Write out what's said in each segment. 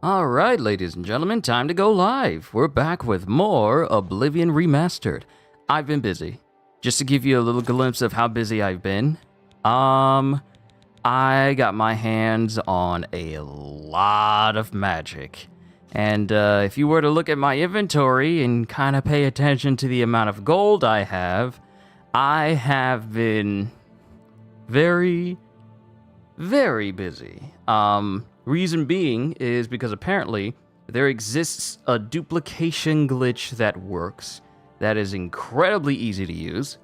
Alright, ladies and gentlemen, time to go live. We're back with more Oblivion Remastered. I've been busy. Just to give you a little glimpse of how busy I've been, I got my hands on a lot of magic. And if you were to look at my inventory and kind of pay attention to the amount of gold I have been very, very busy. Reason being is because apparently there exists a duplication glitch that works that is incredibly easy to use,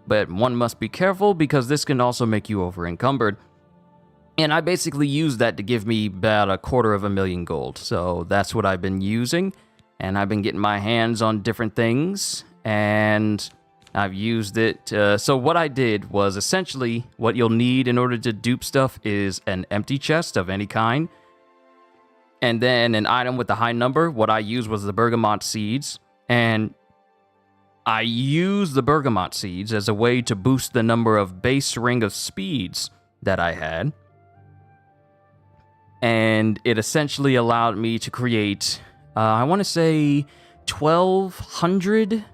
but one must be careful because this can also make you over encumbered. And I basically used that to give me about 250,000 gold. So that's what I've been using, and I've been getting my hands on different things, and I've used it. So what I did was essentially what you'll need in order to dupe stuff is an empty chest of any kind, and then an item with a high number. What I used was the bergamot seeds, and I used the bergamot seeds as a way to boost the number of base ring of speeds that I had. And it essentially allowed me to create, I want to say, 1,200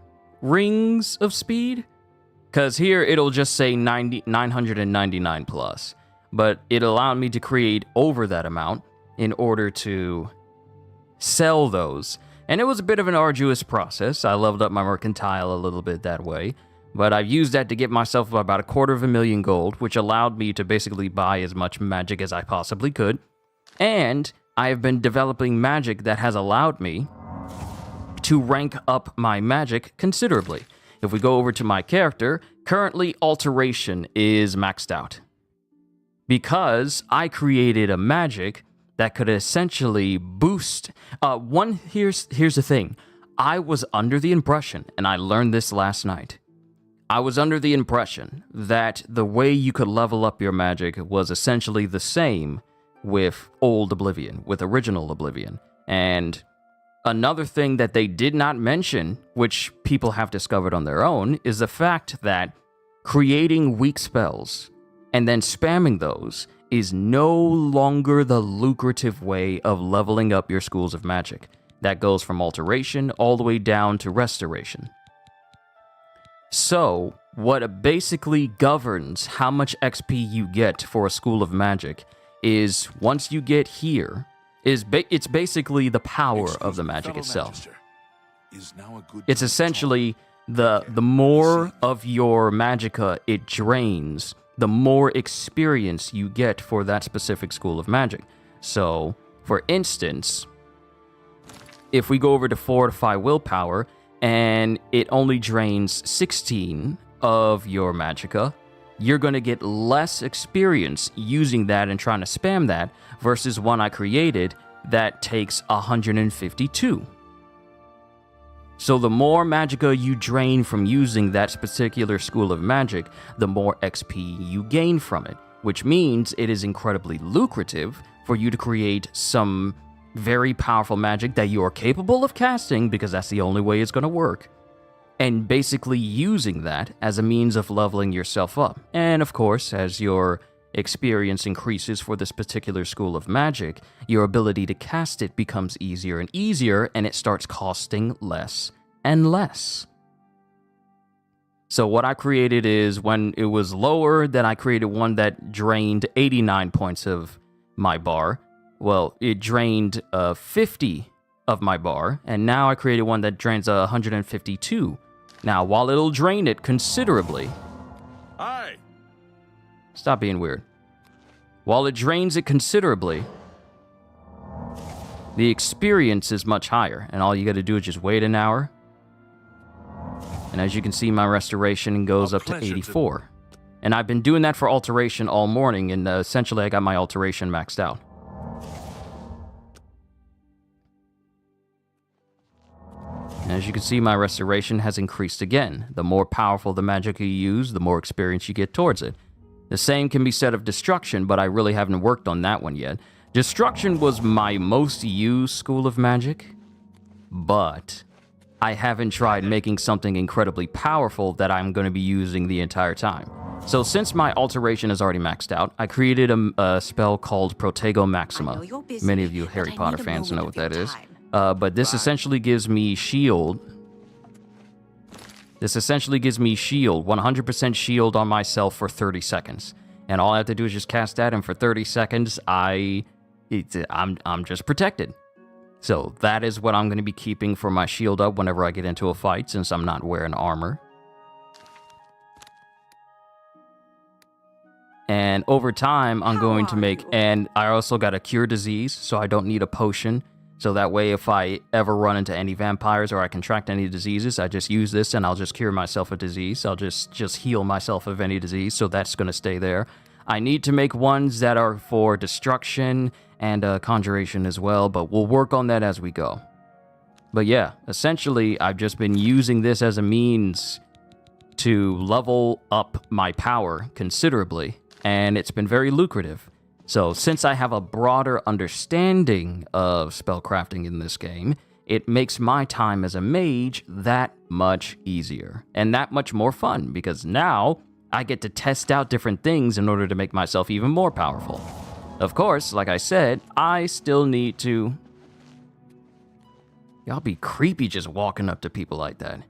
rings of speed. Because here it'll just say 999 plus. But it allowed me to create over that amount in order to sell those. And it was a bit of an arduous process. I leveled up my mercantile a little bit that way. But I've used that to get myself about 250,000 gold, which allowed me to basically buy as much magic as I possibly could. And I have been developing magic that has allowed me to rank up my magic considerably. If we go over to my character, currently Alteration is maxed out. Because I created a magic that could essentially boost... Here's the thing. I was under the impression, and I learned this last night, I was under the impression that the way you could level up your magic was essentially the same with old Oblivion, with original Oblivion. And another thing that they did not mention, which people have discovered on their own, is the fact that creating weak spells and then spamming those is no longer the lucrative way of leveling up your schools of magic. That goes from Alteration all the way down to Restoration. So, what basically governs how much XP you get for a school of magic is once you get here, it's basically the power of the magic itself. It's essentially the more of your magicka it drains, the more experience you get for that specific school of magic. So, for instance, if we go over to Fortify Willpower, and it only drains 16 of your magicka, you're going to get less experience using that and trying to spam that versus one I created that takes 152. So the more magicka you drain from using that particular school of magic, the more XP you gain from it, which means it is incredibly lucrative for you to create some very powerful magic that you are capable of casting, because that's the only way it's going to work, and basically using that as a means of leveling yourself up. And of course, as your experience increases for this particular school of magic, your ability to cast it becomes easier and easier, and it starts costing less and less. So what I created is, when it was lower, then I created one that drained 89 points of my bar. Well, it drained 50 of my bar, and now I created one that drains 152. Now, while it'll drain it considerably... Hi! Stop being weird. While it drains it considerably, the experience is much higher, and all you gotta do is just wait an hour. And as you can see, my restoration goes up to 84. And I've been doing that for Alteration all morning, and essentially I got my Alteration maxed out. And as you can see, my restoration has increased again. The more powerful the magic you use, the more experience you get towards it. The same can be said of Destruction, but I really haven't worked on that one yet. Destruction was my most used school of magic, but I haven't tried making something incredibly powerful that I'm going to be using the entire time. So since my alteration is already maxed out, I created a spell called Protego Maxima. Many of you Harry Potter fans know what that is. But this essentially gives me shield. This essentially gives me shield, 100% shield on myself for 30 seconds. And all I have to do is just cast that, and for 30 seconds, I'm just protected. So that is what I'm going to be keeping for my shield up whenever I get into a fight, since I'm not wearing armor. And over time, I'm going to make... And I also got a cure disease, so I don't need a potion. So that way, if I ever run into any vampires or I contract any diseases, I just use this and I'll just cure myself of disease. I'll just heal myself of any disease, so that's going to stay there. I need to make ones that are for destruction and conjuration as well, but we'll work on that as we go. But yeah, essentially, I've just been using this as a means to level up my power considerably, and it's been very lucrative. So since I have a broader understanding of spellcrafting in this game, it makes my time as a mage that much easier and that much more fun, because now I get to test out different things in order to make myself even more powerful. Of course, like I said, I still need to... Y'all be creepy just walking up to people like that.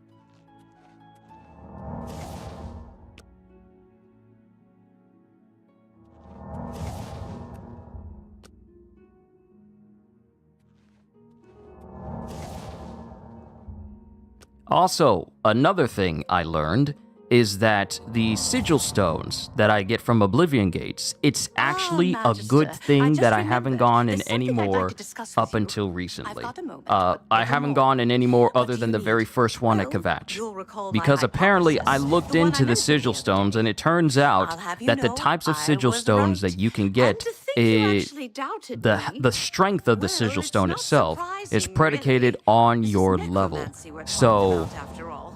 Also, another thing I learned is that the sigil stones that I get from Oblivion Gates, it's actually a good thing that I haven't gone in any more up until recently. I haven't gone in any more other than the very first one at Kvatch. Because apparently I looked into the sigil stones, and it turns out that the types of sigil stones that you can get, the strength of the sigil stone itself is predicated on your level. So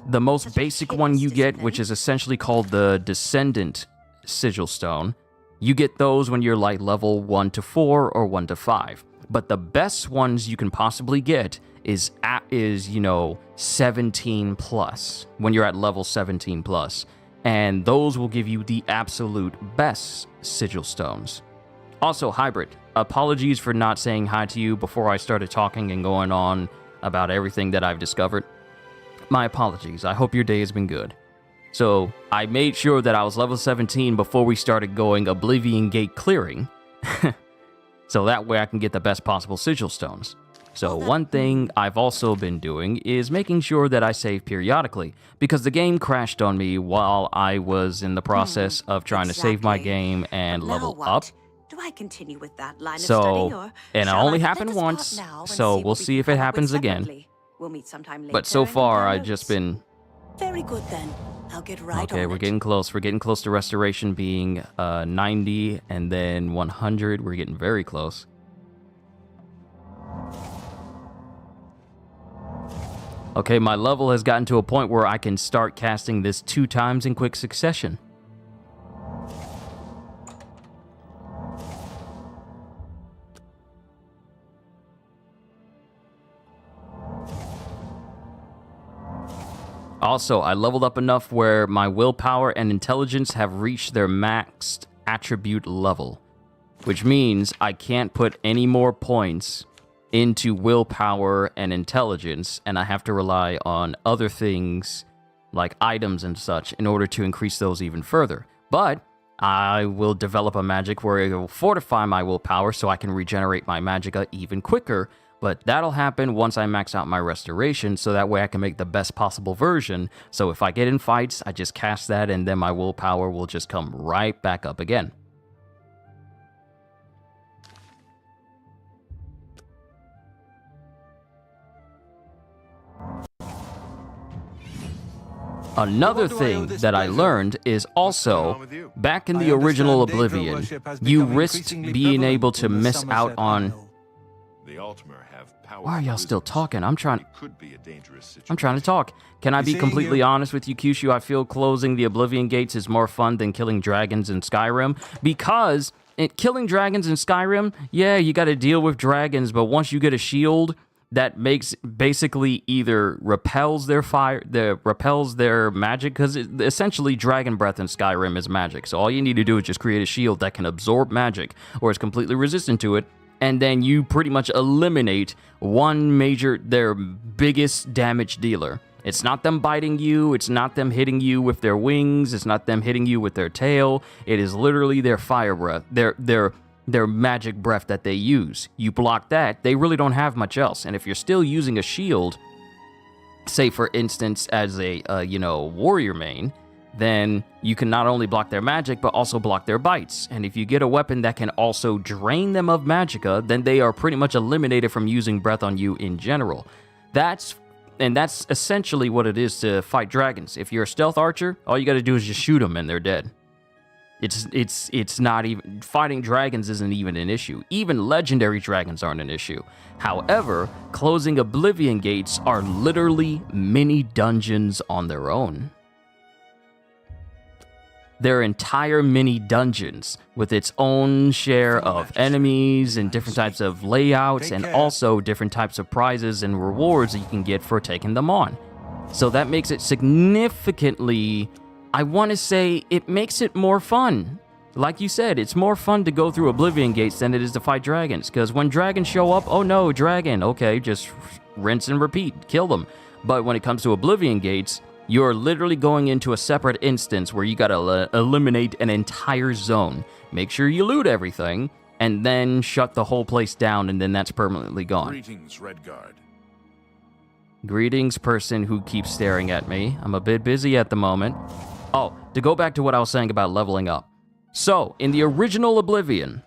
the most basic one you get, which is essentially called the Descendant Sigil Stone, you get those when you're like level 1 to 4 or 1 to 5. But the best ones you can possibly get is 17 plus, when you're at level 17 plus. And those will give you the absolute best Sigil Stones. Also, Hybrid, apologies for not saying hi to you before I started talking and going on about everything that I've discovered. My apologies. I hope your day has been good. So, I made sure that I was level 17 before we started going Oblivion Gate clearing. So that way I can get the best possible sigil stones. So one thing I've also been doing is making sure that I save periodically, because the game crashed on me while I was in the process of trying to save my game and level up. Do I continue with that line of study, or and it only happened once, so we'll see if it happens again. We'll meet sometime later. But so far, I've just been... Very good then. I'll get right on Okay, we're getting close. We're getting close to restoration being 90 and then 100. We're getting very close. Okay, my level has gotten to a point where I can start casting this 2 times in quick succession. Also, I leveled up enough where my willpower and intelligence have reached their maxed attribute level, which means I can't put any more points into willpower and intelligence, and I have to rely on other things like items and such in order to increase those even further. But I will develop a magic where it will fortify my willpower so I can regenerate my magicka even quicker. But that'll happen once I max out my restoration, so that way I can make the best possible version. So if I get in fights, I just cast that, and then my willpower will just come right back up again. Another thing that I learned is also, back in the original Oblivion, you risked being able to miss out on... Why are y'all still talking? I'm trying to talk. Can I be completely honest with you, Kyushu? I feel closing the Oblivion Gates is more fun than killing dragons in Skyrim, because killing dragons in Skyrim, yeah, you got to deal with dragons, but once you get a shield, that makes basically either repels their repels their magic, because essentially Dragon Breath in Skyrim is magic. So all you need to do is just create a shield that can absorb magic or is completely resistant to it, and then you pretty much eliminate their biggest damage dealer. It's not them biting you, it's not them hitting you with their wings, it's not them hitting you with their tail. It is literally their fire breath, their magic breath that they use. You block that, they really don't have much else. And if you're still using a shield, say for instance as a warrior main, then you can not only block their magic but also block their bites. And if you get a weapon that can also drain them of magicka, then they are pretty much eliminated from using breath on you in general. That's essentially what it is to fight dragons. If you're a stealth archer, all you got to do is just shoot them and they're dead. It's not even, fighting dragons isn't even an issue. Even legendary dragons aren't an issue. However, closing Oblivion gates are literally mini dungeons on their own. They're entire mini dungeons with its own share of enemies and different types of layouts, and also different types of prizes and rewards that you can get for taking them on. So that makes it significantly, I want to say, it makes it more fun. Like you said, it's more fun to go through Oblivion gates than it is to fight dragons, because when dragons show up, oh no, dragon, okay, just rinse and repeat, kill them. But when it comes to Oblivion gates, you're literally going into a separate instance where you gotta eliminate an entire zone. Make sure you loot everything, and then shut the whole place down, and then that's permanently gone. Greetings, Redguard. Greetings, person who keeps staring at me. I'm a bit busy at the moment. Oh, to go back to what I was saying about leveling up. So, in the original Oblivion,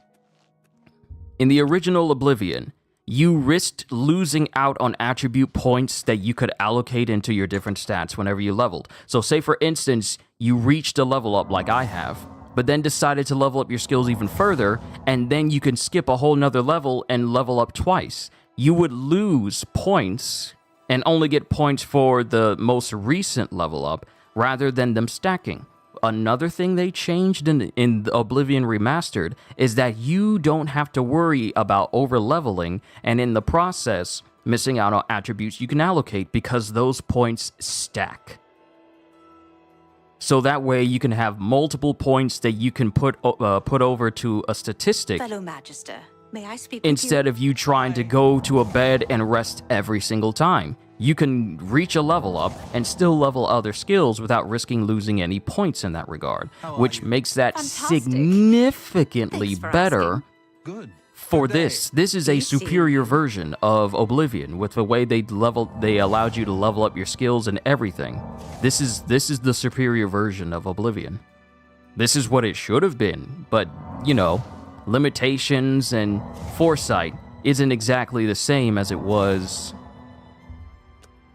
you risked losing out on attribute points that you could allocate into your different stats whenever you leveled. So say for instance, you reached a level up like I have, but then decided to level up your skills even further, and then you can skip a whole nother level and level up twice. You would lose points and only get points for the most recent level up rather than them stacking. Another thing they changed in the Oblivion Remastered is that you don't have to worry about over-leveling and in the process missing out on attributes you can allocate, because those points stack. So that way you can have multiple points that you can put over to a statistic. Fellow Magister, may I speak with you? Instead of you trying to go to a bed and rest every single time. You can reach a level up and still level other skills without risking losing any points in that regard, which makes that significantly better for this. This is a superior version of Oblivion with the way they allowed you to level up your skills and everything. This is the superior version of Oblivion. This is what it should have been, but you know, limitations and foresight isn't exactly the same as it was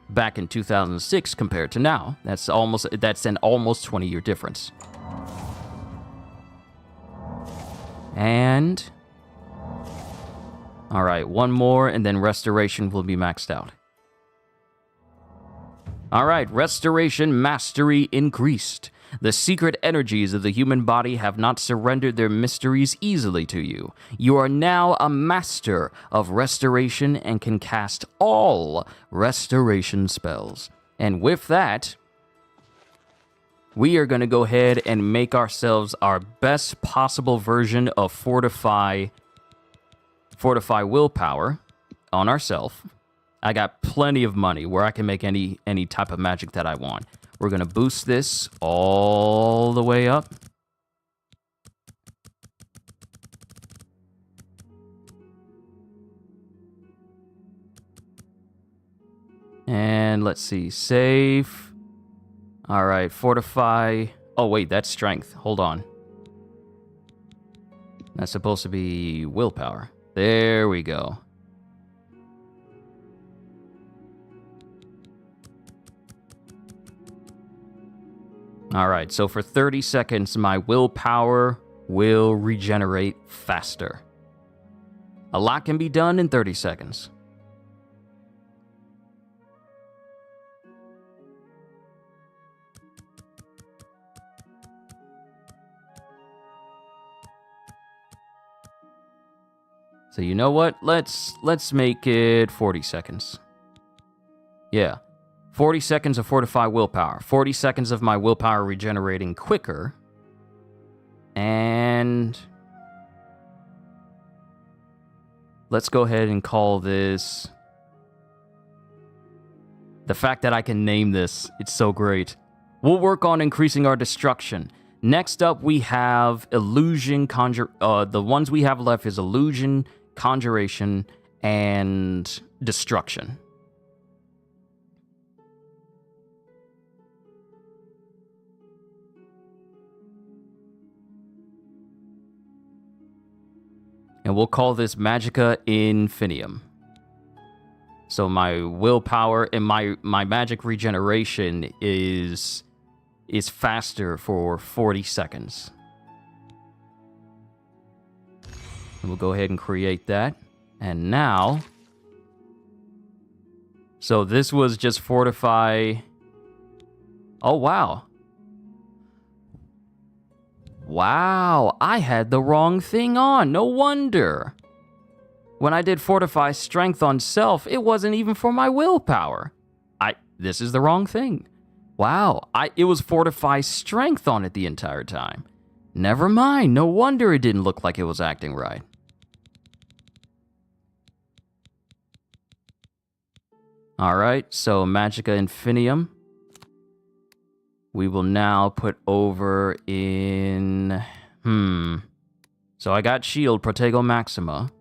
back in 2006 compared to now. That's an almost 20-year difference. And all right, one more and then restoration will be maxed out. All right, restoration mastery increased. The secret energies of the human body have not surrendered their mysteries easily to you. You are now a master of restoration and can cast all restoration spells. And with that, we are going to go ahead and make ourselves our best possible version of Fortify Willpower on ourselves. I got plenty of money where I can make any type of magic that I want. We're going to boost this all the way up. And let's see, save. All right, fortify. Oh, wait, that's strength. Hold on. That's supposed to be willpower. There we go. All right, so for 30 seconds, my willpower will regenerate faster. A lot can be done in 30 seconds. So you know what? Let's make it 40 seconds. Yeah. 40 seconds of Fortify Willpower. 40 seconds of my willpower regenerating quicker. And let's go ahead and call this... The fact that I can name this, it's so great. We'll work on increasing our destruction. Next up, we have Illusion, the ones we have left is Illusion, Conjuration, and Destruction. And we'll call this Magicka Infinium. So my willpower and my magic regeneration is faster for 40 seconds. And we'll go ahead and create that. And now... So this was just Fortify... Oh, wow. Wow, I had the wrong thing on. No wonder. When I did Fortify Strength on Self, it wasn't even for my willpower. This is the wrong thing. Wow, it was Fortify Strength on it the entire time. Never mind, no wonder it didn't look like it was acting right. Alright, so Magicka Infinium. We will now put over in... So I got Shield, Protego Maxima.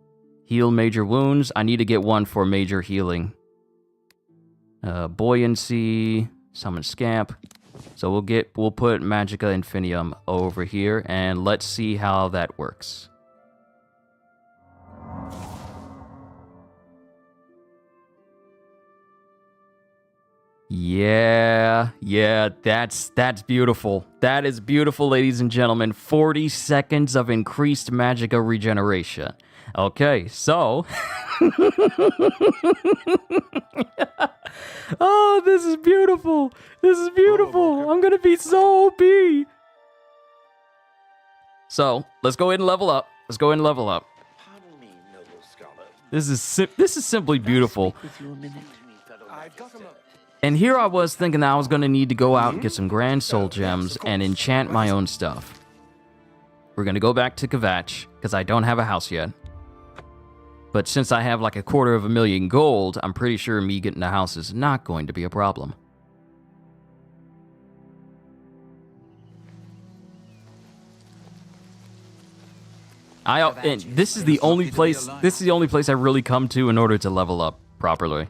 Heal major wounds. I need to get one for major healing. Buoyancy, Summon Scamp. So we'll put Magicka Infinium over here, and let's see how that works. Yeah, that's beautiful. That is beautiful, ladies and gentlemen. 40 seconds of increased Magicka regeneration. Okay, so... Oh, this is beautiful. This is beautiful. I'm gonna be so OP. So, let's go ahead and level up. Pardon me, noble scholar. This is simply beautiful. And here I was thinking that I was going to need to go out and get some Grand Soul Gems and enchant my own stuff. We're going to go back to Kvatch, because I don't have a house yet. But since I have like 250,000 gold, I'm pretty sure me getting a house is not going to be a problem. And this is the only place I really come to in order to level up properly.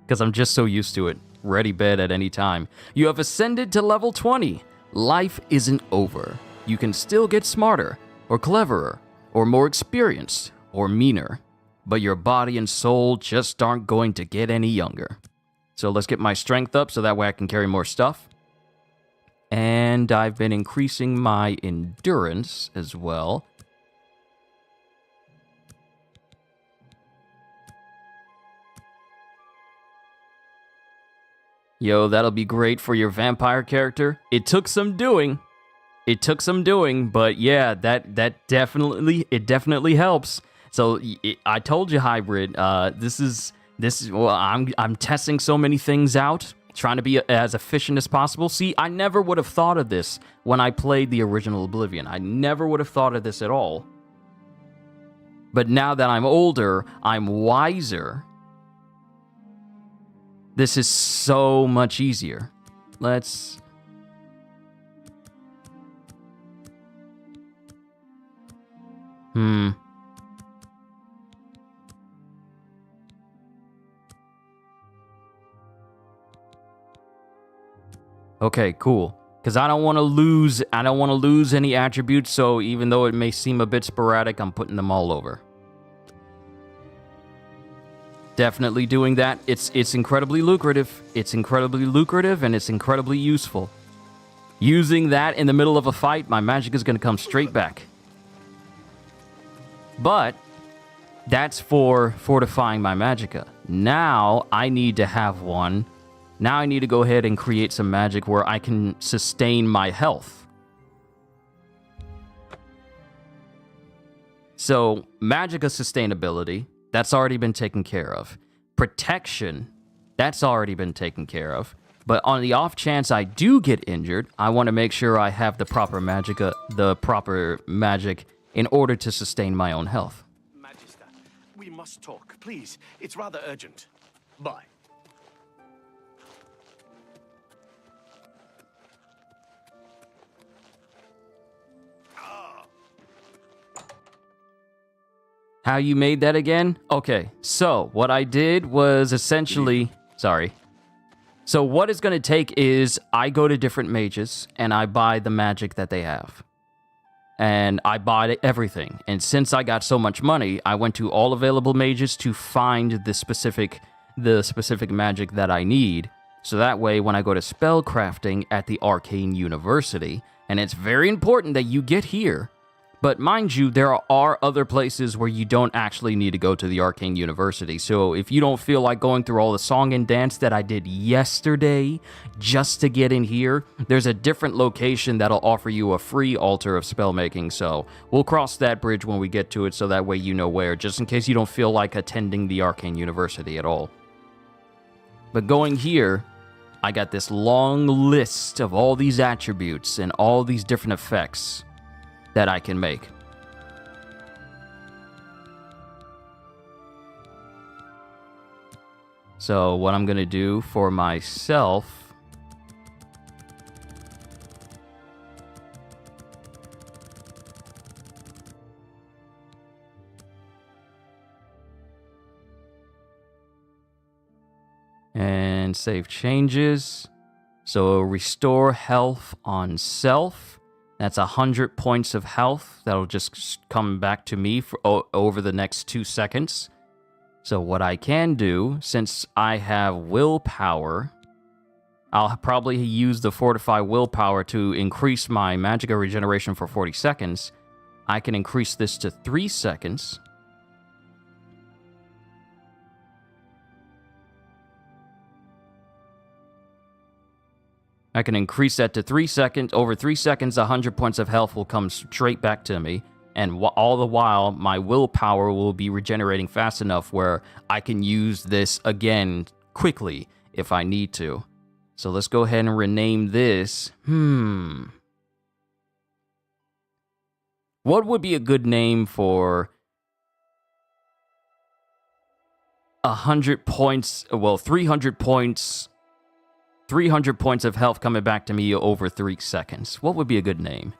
Because I'm just so used to it. Ready bed at any time. You have ascended to level 20. Life isn't over. You can still get smarter, or cleverer, or more experienced, or meaner. But your body and soul just aren't going to get any younger. So let's get my strength up so that way I can carry more stuff. And I've been increasing my endurance as well. Yo, that'll be great for your vampire character. It took some doing, but yeah, that definitely helps. So I told you, Hybrid. This is well, I'm testing so many things out, trying to be as efficient as possible. See, I never would have thought of this when I played the original Oblivion. I never would have thought of this at all. But now that I'm older, I'm wiser. This is so much easier. Let's... Okay, cool. Because I don't want to lose any attributes, so even though it may seem a bit sporadic, I'm putting them all over. Definitely doing that. It's incredibly lucrative. It's incredibly lucrative and it's incredibly useful. Using that in the middle of a fight, my magic is going to come straight back. But that's for fortifying my magicka. Now I need to have one. Now I need to go ahead and create some magic where I can sustain my health. So, Magica sustainability, that's already been taken care of. Protection, that's already been taken care of. But on the off chance I do get injured, I want to make sure I have the proper magic in order to sustain my own health. Magister, we must talk, please. It's rather urgent. Bye. How you made that again? Okay, so what I did was essentially... Sorry. So what it's going to take is I go to different mages and I buy the magic that they have. And I buy everything. And since I got so much money, I went to all available mages to find the specific magic that I need. So that way, when I go to spell crafting at the Arcane University, and it's very important that you get here. But mind you, there are other places where you don't actually need to go to the Arcane University. So if you don't feel like going through all the song and dance that I did yesterday just to get in here, there's a different location that'll offer you a free altar of spellmaking. So we'll cross that bridge when we get to it so that way you know where, just in case you don't feel like attending the Arcane University at all. But going here, I got this long list of all these attributes and all these different effects that I can make. So what I'm going to do for myself and save changes. So restore health on self. That's 100 points of health. That'll just come back to me for over the next 2 seconds. So what I can do, since I have willpower, I'll probably use the Fortify willpower to increase my magica regeneration for 40 seconds. I can increase this to 3 seconds. I can increase that to 3 seconds. Over 3 seconds, 100 points of health will come straight back to me. And all the while, my willpower will be regenerating fast enough where I can use this again quickly if I need to. So let's go ahead and rename this. What would be a good name for 100 points? Well, 300 points. 300 points of health coming back to me over 3 seconds. What would be a good name?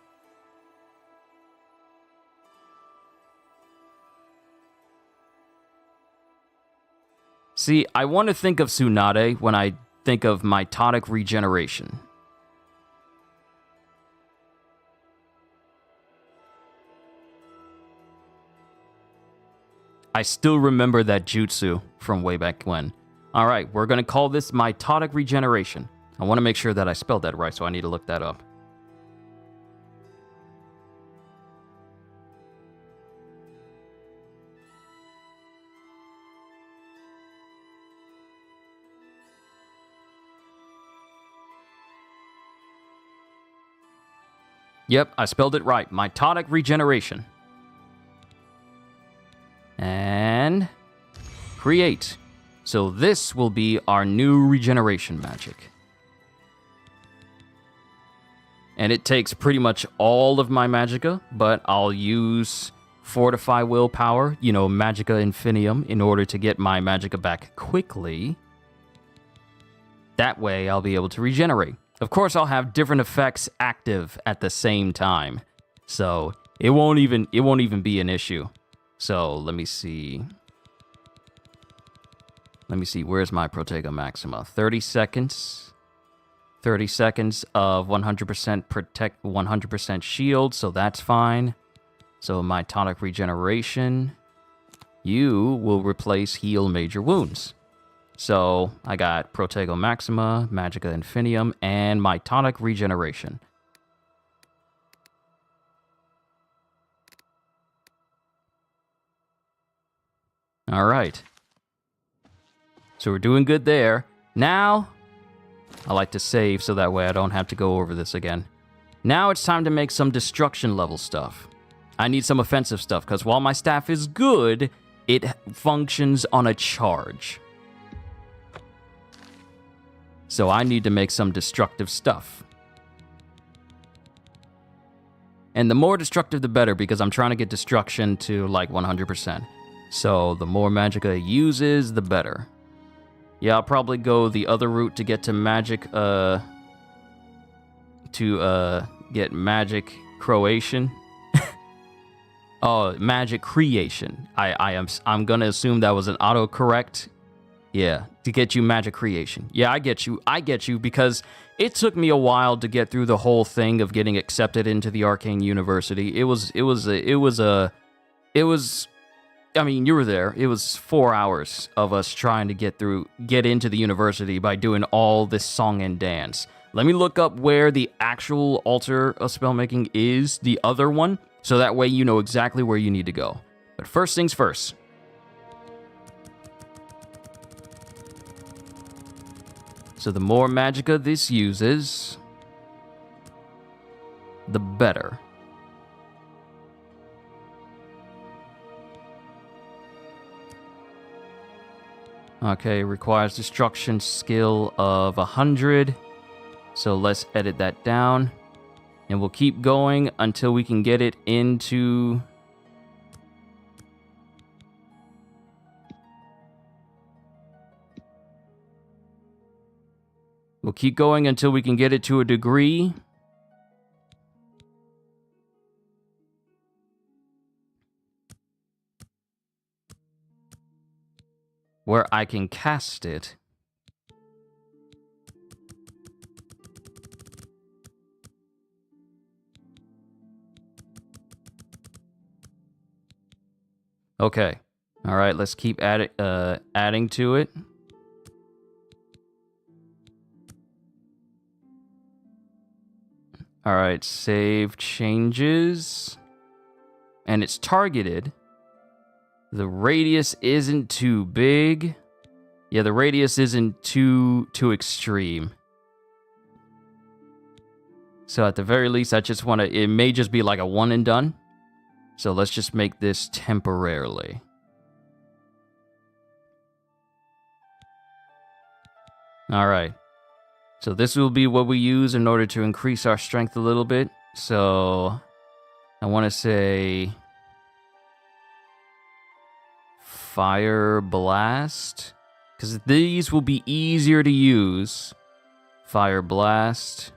See, I want to think of Tsunade when I think of mitotic regeneration. I still remember that jutsu from way back when. All right, we're going to call this mitotic regeneration. I want to make sure that I spelled that right, so I need to look that up. Yep, I spelled it right. Mitotic regeneration. And create. So this will be our new regeneration magic. And it takes pretty much all of my magicka, but I'll use Fortify willpower, Magica Infinium, in order to get my magicka back quickly. That way I'll be able to regenerate. Of course, I'll have different effects active at the same time. So it won't even be an issue. So let me see. Where's my Protego Maxima? 30 seconds. 30 seconds of 100% protect, 100% shield, so that's fine. So mitotic regeneration. You will replace heal major wounds. So I got Protego Maxima, Magica Infinium, and mitotic regeneration. All right. So we're doing good there. Now, I like to save so that way I don't have to go over this again. Now it's time to make some destruction level stuff. I need some offensive stuff, because while my staff is good, it functions on a charge. So I need to make some destructive stuff. And the more destructive, the better, because I'm trying to get destruction to, like, 100%. So the more magicka it uses, the better. Yeah, I'll probably go the other route to get to magic, get magic Croatian. Oh, magic creation. I'm gonna assume that was an autocorrect. Yeah, to get you magic creation. Yeah, I get you, because it took me a while to get through the whole thing of getting accepted into the Arcane University. I mean, you were there. It was 4 hours of us trying to get into the university by doing all this song and dance. Let me look up where the actual altar of spellmaking is, the other one, so that way you know exactly where you need to go. But first things first. So the more magicka this uses, the better. Okay, requires destruction skill of 100. So let's edit that down. And we'll keep going until we can get it into... We'll keep going until we can get it to a degree. Where I can cast it. Okay. All right, let's keep adding to it. All right, save changes. And it's targeted. The radius isn't too big. Yeah, the radius isn't too extreme. So at the very least, I just want to... It may just be like a one and done. So let's just make this temporarily. All right. So this will be what we use in order to increase our strength a little bit. So I want to say... Fire Blast, because these will be easier to use. Fire Blast.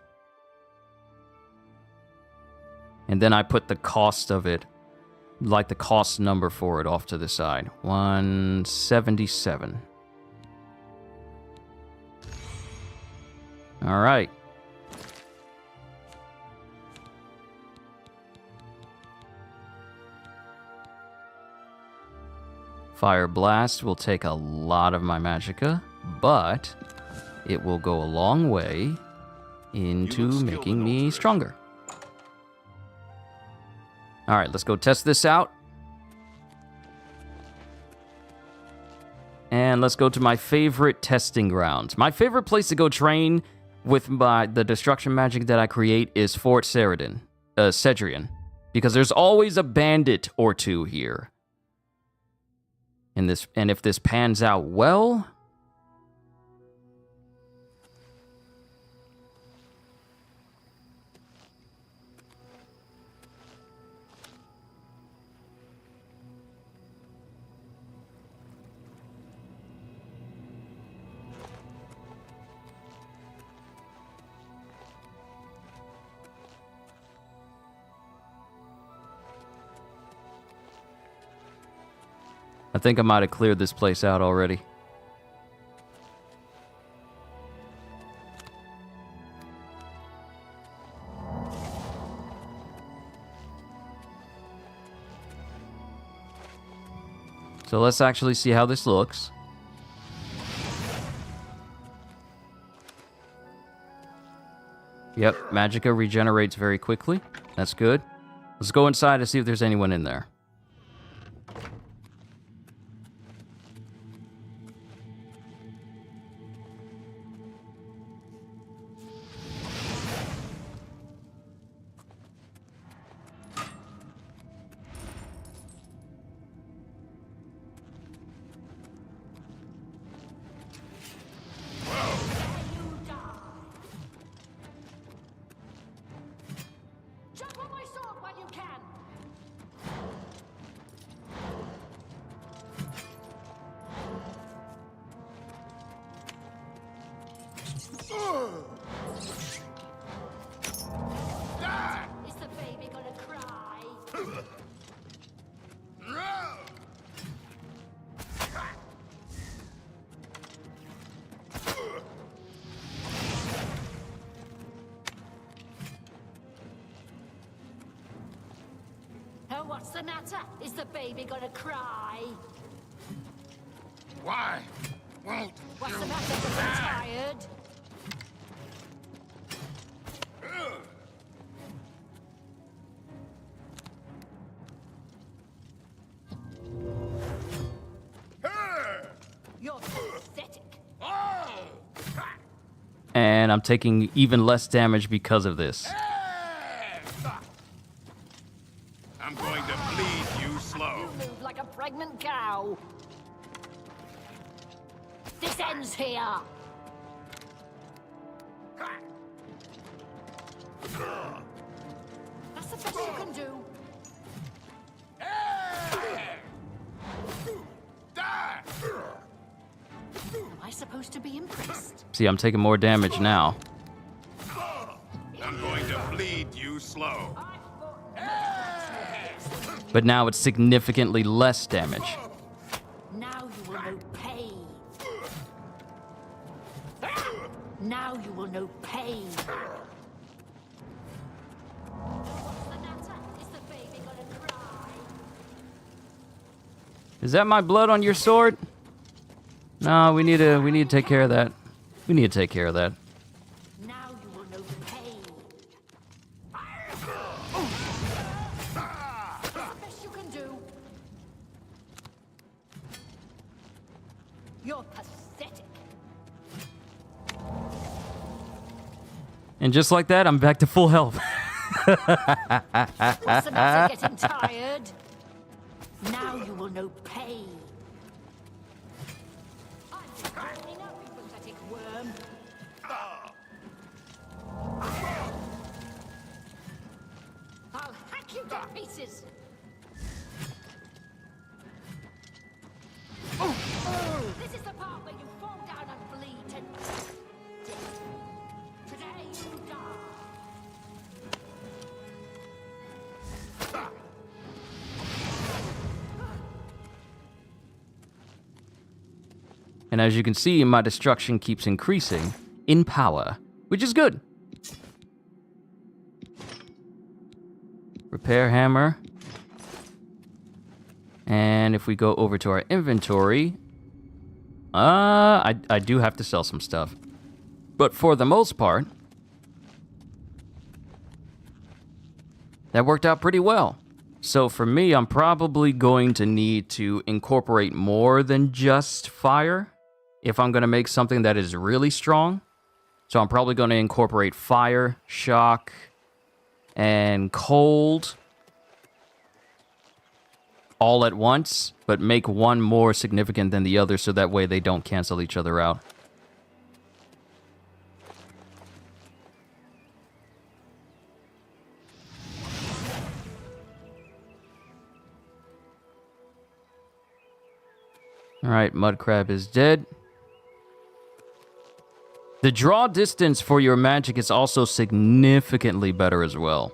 And then I put the cost of it, like the cost number for it, off to the side. 177. All right. Fire Blast will take a lot of my magicka, but it will go a long way into making me stronger. All right, let's go test this out. And let's go to my favorite testing grounds. My favorite place to go train with the destruction magic that I create is Fort Cedrian, because there's always a bandit or two here. And if this pans out well... I think I might have cleared this place out already. So let's actually see how this looks. Yep, magicka regenerates very quickly. That's good. Let's go inside to see if there's anyone in there. Is the baby gonna cry? Oh, what's the matter? Is the baby gonna cry? Why won't What's you the matter? Is he tired? You're pathetic. And I'm taking even less damage because of this. I'm going to bleed you slow. You move like a pregnant cow. This ends here. That's the best you can do. Am I supposed to be impressed? See, I'm taking more damage now. I'm going to bleed you slow. But now it's significantly less damage. Now you will know pain. Now you will know pain. What's the matter? Is the baby gonna cry? Is that my blood on your sword? No, we need to take care of that. We need to take care of that. Now you will know pain. That's the best you can do. You're pathetic. And just like that, I'm back to full health. What's the matter? Getting tired? Now you will know pain. I'm burning up, you pathetic worm. I'll hack you to pieces. This is the part where you fall down and bleed to death. Today you die. And as you can see, my destruction keeps increasing in power, which is good. Repair hammer. And if we go over to our inventory, I do have to sell some stuff. But for the most part, that worked out pretty well. So for me, I'm probably going to need to incorporate more than just fire if I'm going to make something that is really strong. So I'm probably going to incorporate fire, shock, and cold all at once, but make one more significant than the other so that way they don't cancel each other out. Alright, mud crab is dead. The draw distance for your magic is also significantly better as well.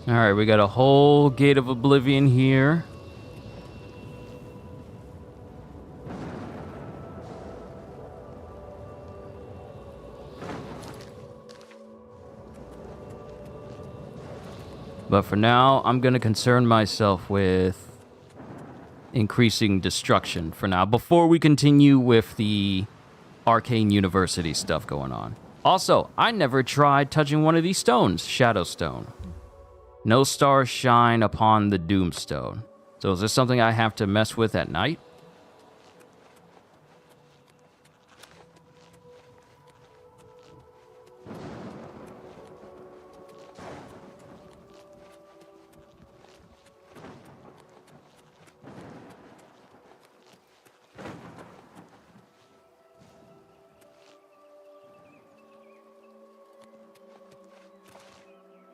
Alright, we got a whole gate of oblivion here. But for now, I'm going to concern myself with increasing destruction for now, before we continue with the Arcane University stuff going on. Also, I never tried touching one of these stones, Shadow Stone. No stars shine upon the Doomstone. So is this something I have to mess with at night?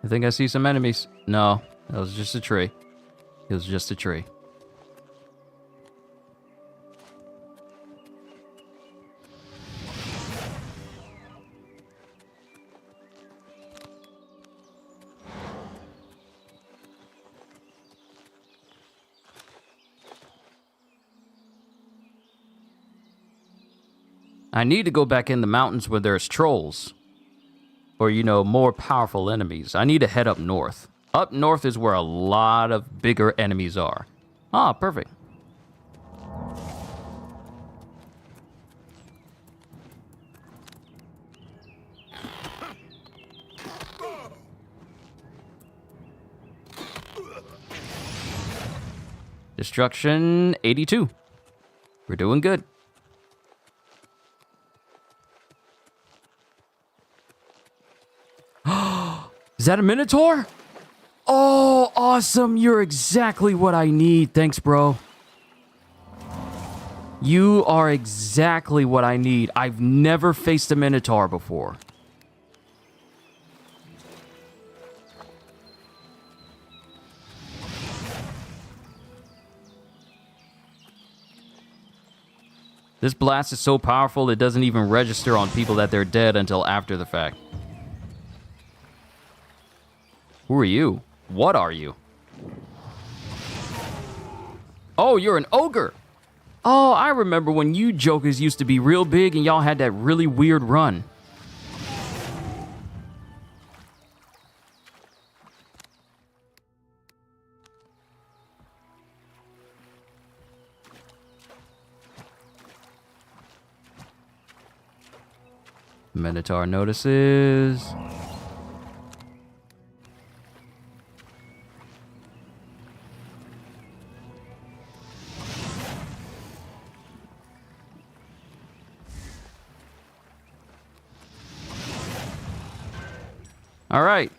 I think I see some enemies. No, that was just a tree. It was just a tree. I need to go back in the mountains where there's trolls. Or, you know, more powerful enemies. I need to head up north. Up north is where a lot of bigger enemies are. Ah, perfect. Destruction 82. We're doing good. Is that a Minotaur? Oh, awesome. You're exactly what I need. Thanks, bro. You are exactly what I need. I've never faced a Minotaur before. This blast is so powerful it doesn't even register on people that they're dead until after the fact. Who are you? What are you? Oh, you're an ogre. Oh, I remember when you jokers used to be real big and y'all had that really weird run. Minotaur notices. All right,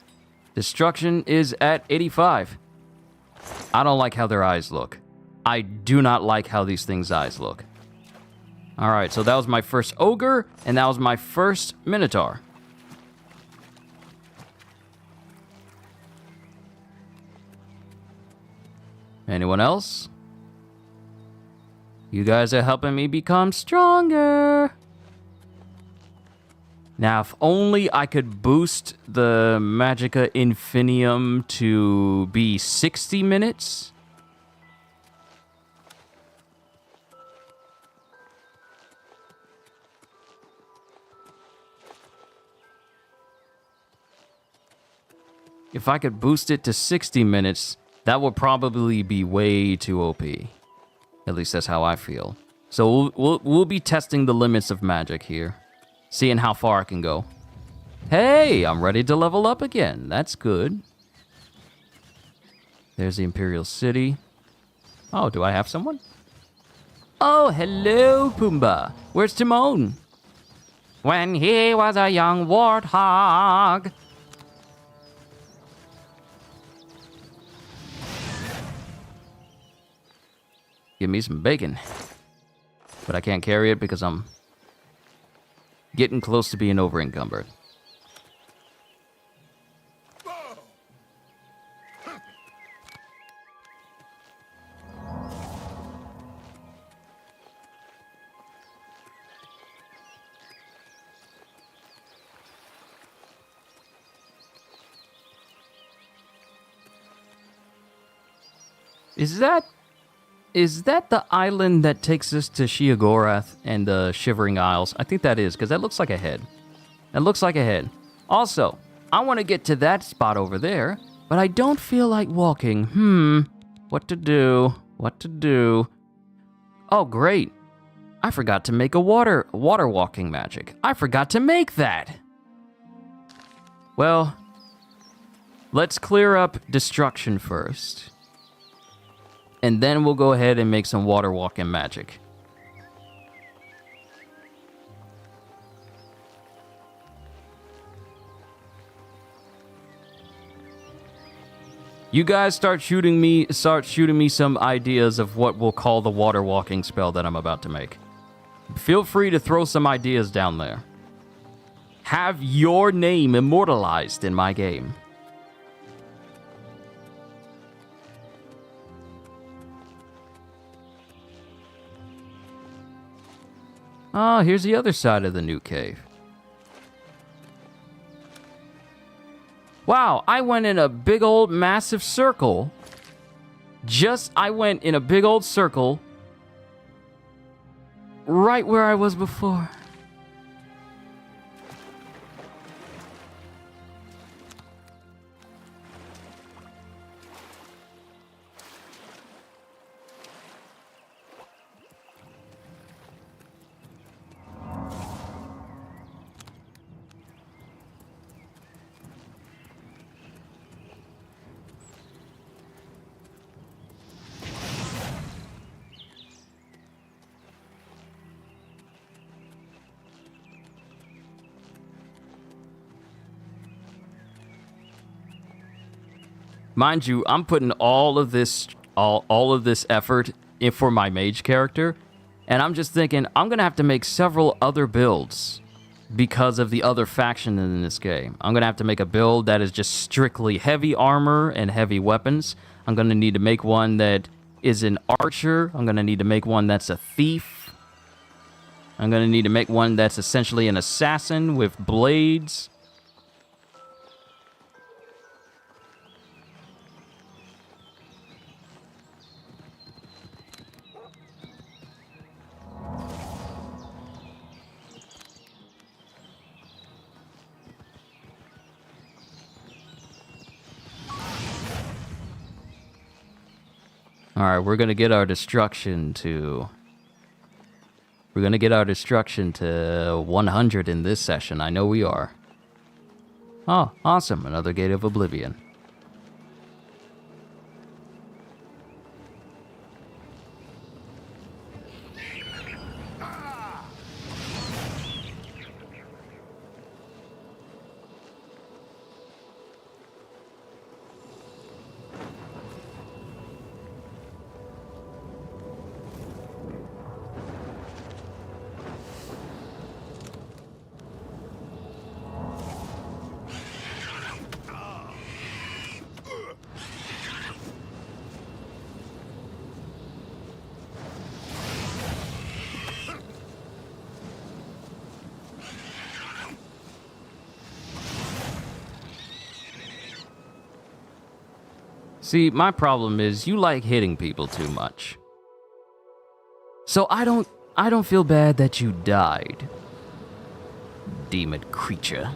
destruction is at 85. I don't like how their eyes look. I do not like how these things' eyes look. All right, so that was my first ogre, and that was my first Minotaur. Anyone else? You guys are helping me become stronger. Now, if only I could boost the Magicka Infinium to be 60 minutes. If I could boost it to 60 minutes, that would probably be way too OP. At least that's how I feel. So we'll be testing the limits of magic here. Seeing how far I can go. Hey, I'm ready to level up again. That's good. There's the Imperial City. Oh, do I have someone? Oh, hello, Pumbaa. Where's Timon? When he was a young warthog. Give me some bacon. But I can't carry it because I'm getting close to being over encumbered. Is that the island that takes us to Sheogorath and the Shivering Isles? I think that is, because that looks like a head. That looks like a head. Also, I want to get to that spot over there, but I don't feel like walking. What to do? What to do? Oh, great. I forgot to make a water walking magic. I forgot to make that. Well, let's clear up destruction first. And then we'll go ahead and make some water walking magic. You guys start shooting me some ideas of what we'll call the water walking spell that I'm about to make. Feel free to throw some ideas down there. Have your name immortalized in my game. Oh, here's the other side of the new cave. Wow, I went in a big old massive circle. I went in a big old circle right where I was before. Mind you, I'm putting all of this effort in for my mage character, and I'm just thinking I'm gonna have to make several other builds because of the other faction in this game. I'm gonna have to make a build that is just strictly heavy armor and heavy weapons. I'm gonna need to make one that is an archer. I'm gonna need to make one that's a thief. I'm gonna need to make one that's essentially an assassin with blades. Alright, we're gonna get our destruction to... We're gonna get our destruction to 100 in this session. I know we are. Oh, awesome. Another Gate of Oblivion. See, my problem is you like hitting people too much. So I don't feel bad that you died, demon creature.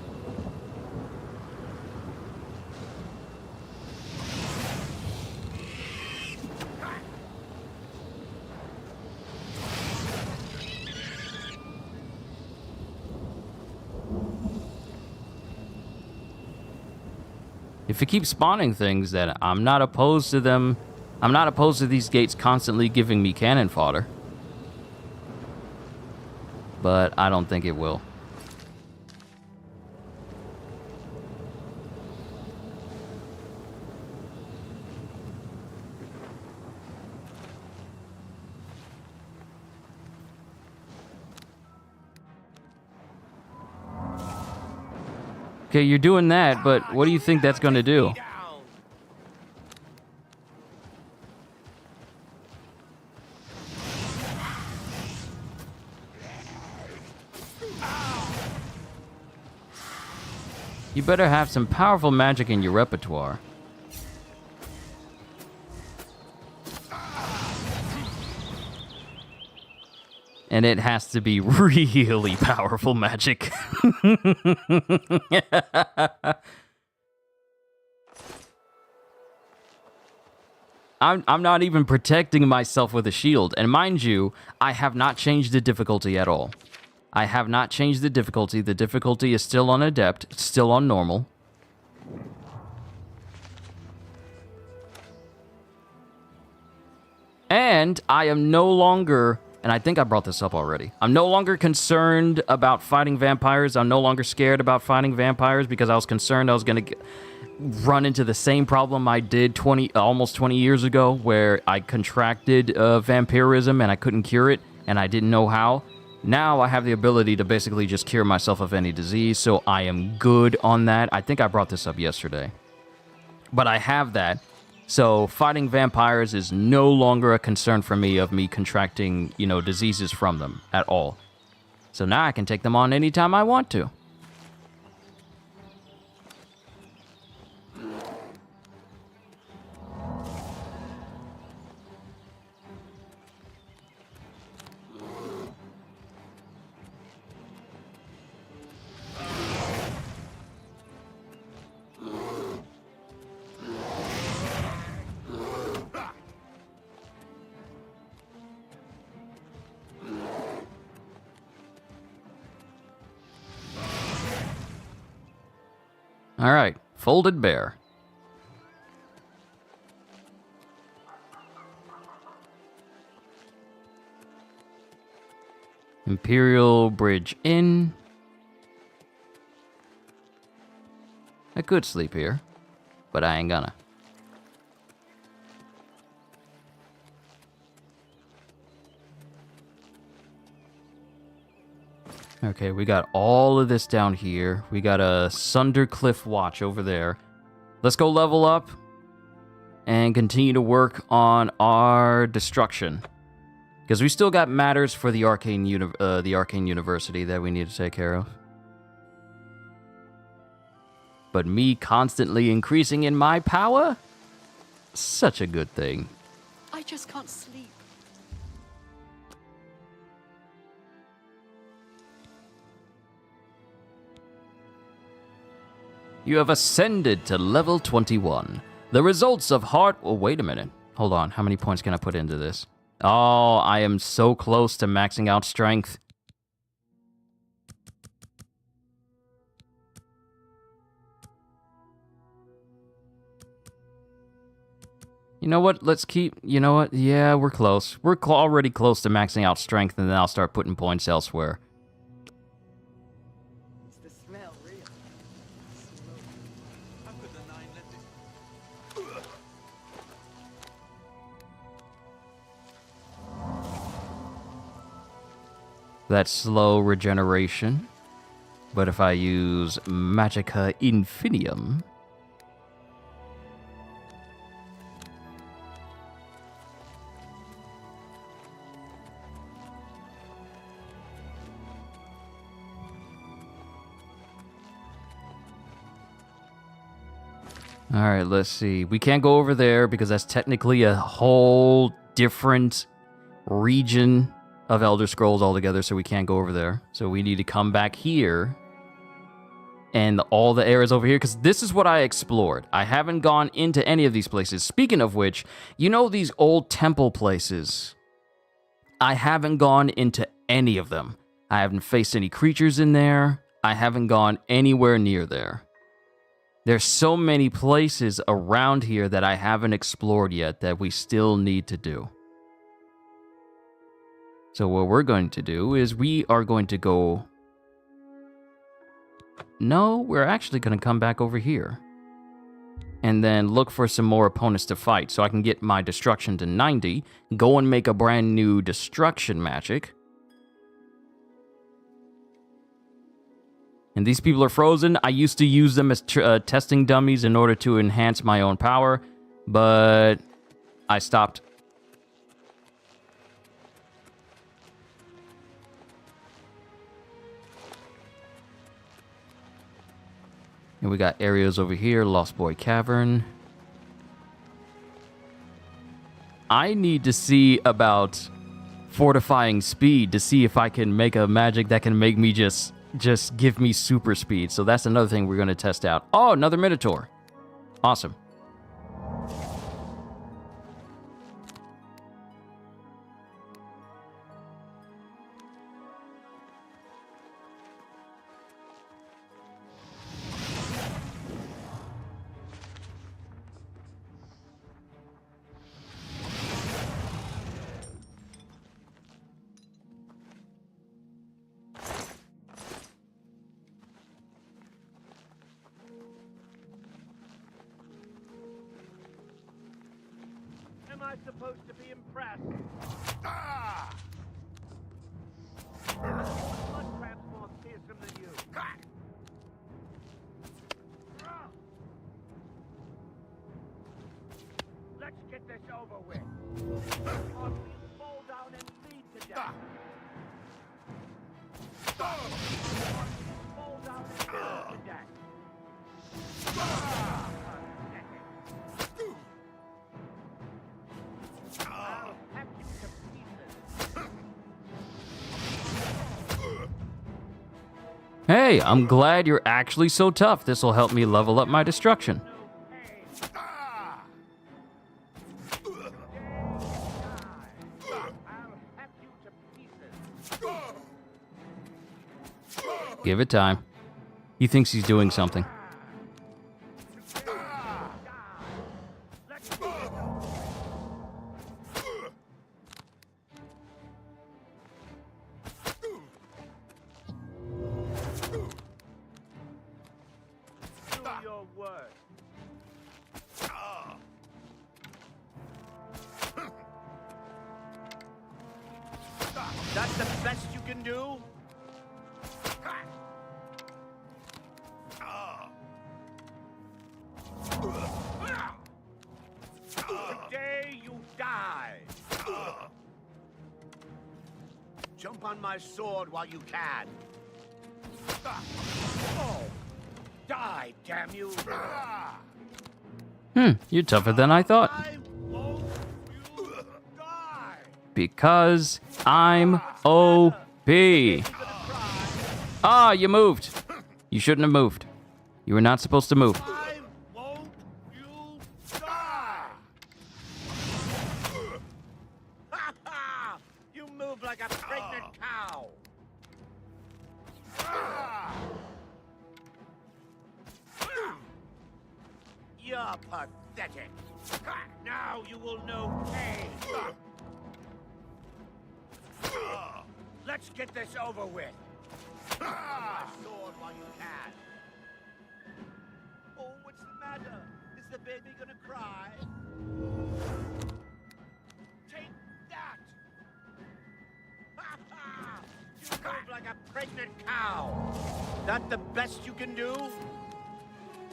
If it keeps spawning things, then I'm not opposed to them. I'm not opposed to these gates constantly giving me cannon fodder. But I don't think it will. Okay, you're doing that, but what do you think that's going to do? You better have some powerful magic in your repertoire. And it has to be really powerful magic. I'm not even protecting myself with a shield. And mind you, I have not changed the difficulty at all. I have not changed the difficulty. The difficulty is still on Adept. It's still on Normal. And I am no longer... And I think I brought this up already. I'm no longer concerned about fighting vampires. I'm no longer scared about fighting vampires because I was concerned I was going to run into the same problem I did almost 20 years ago where I contracted vampirism and I couldn't cure it and I didn't know how. Now I have the ability to basically just cure myself of any disease, so I am good on that. I think I brought this up yesterday. But I have that. So fighting vampires is no longer a concern for me of me contracting, diseases from them at all. So now I can take them on anytime I want to. All right, folded bear. Imperial Bridge Inn. I could sleep here, but I ain't gonna. Okay, we got all of this down here. We got a Sundercliff Watch over there. Let's go level up and continue to work on our destruction. Because we still got matters for the Arcane University that we need to take care of. But me constantly increasing in my power? Such a good thing. I just can't sleep. You have ascended to level 21. The results of heart... Oh, wait a minute. Hold on. How many points can I put into this? Oh, I am so close to maxing out strength. You know what? Let's keep... You know what? Yeah, we're close. We're already close to maxing out strength, and then I'll start putting points elsewhere. That slow regeneration. But if I use Magica Infinium... Alright, let's see. We can't go over there because that's technically a whole different region of Elder Scrolls altogether, so we can't go over there. So we need to come back here. And all the areas over here, because this is what I explored. I haven't gone into any of these places. Speaking of which, you know these old temple places? I haven't gone into any of them. I haven't faced any creatures in there. I haven't gone anywhere near there. There's so many places around here that I haven't explored yet that we still need to do. So what we're going to do is we are going to go... No, we're actually going to come back over here. And then look for some more opponents to fight so I can get my destruction to 90. Go and make a brand new destruction magic. And these people are frozen. I used to use them as testing dummies in order to enhance my own power. But I stopped. And we got areas over here, Lost Boy Cavern. I need to see about fortifying speed to see if I can make a magic that can make me just give me super speed. So that's another thing we're going to test out. Oh, another Minotaur. Awesome. Am I supposed to be impressed? Ah! Blood crab's more fearsome than you. Let's get this over with. Or we'll fall down and bleed to death. Hey, I'm glad you're actually so tough. This will help me level up my destruction. Give it time. He thinks he's doing something. That's the best you can do? Today you die. Jump on my sword while you can. Oh, die, damn you. You're tougher than I thought. I won't you die. Because I'm OP. Ah, you moved. You shouldn't have moved. You were not supposed to move. I won't you die. Ha ha! You move like a pregnant cow. You're pathetic. Now you will know pain. Let's get this over with. My sword while you can. Oh, what's the matter? Is the baby gonna cry? Take that! Ha ha! You move like a pregnant cow. That the best you can do?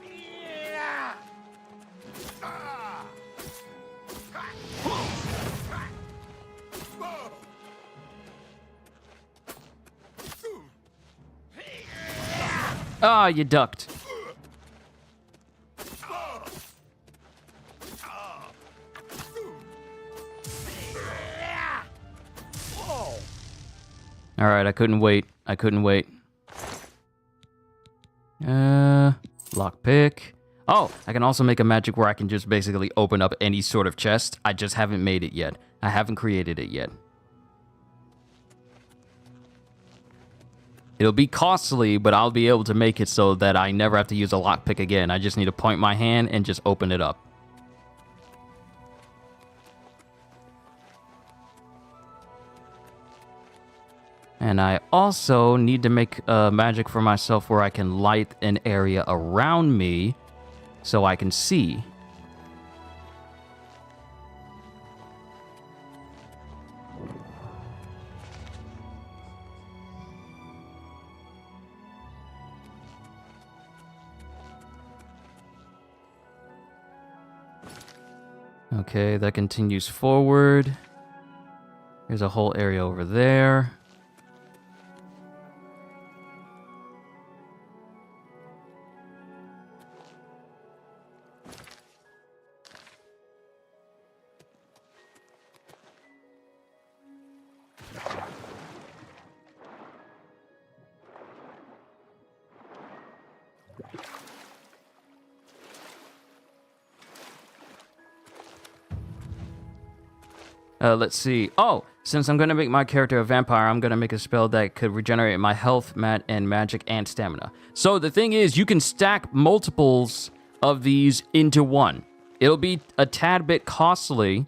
Yeah! Ah, you ducked. All right, I couldn't wait. Lockpick. Oh, I can also make a magic where I can just basically open up any sort of chest. I just haven't made it yet. I haven't created it yet. It'll be costly, but I'll be able to make it so that I never have to use a lockpick again. I just need to point my hand and just open it up. And I also need to make a magic for myself where I can light an area around me so I can see. Okay, that continues forward. There's a whole area over there. Let's see. Oh, since I'm going to make my character a vampire, I'm going to make a spell that could regenerate my health, and magic, and stamina. So the thing is, you can stack multiples of these into one. It'll be a tad bit costly,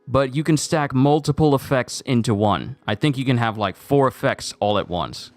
but you can stack multiple effects into one. I think you can have like 4 effects all at once.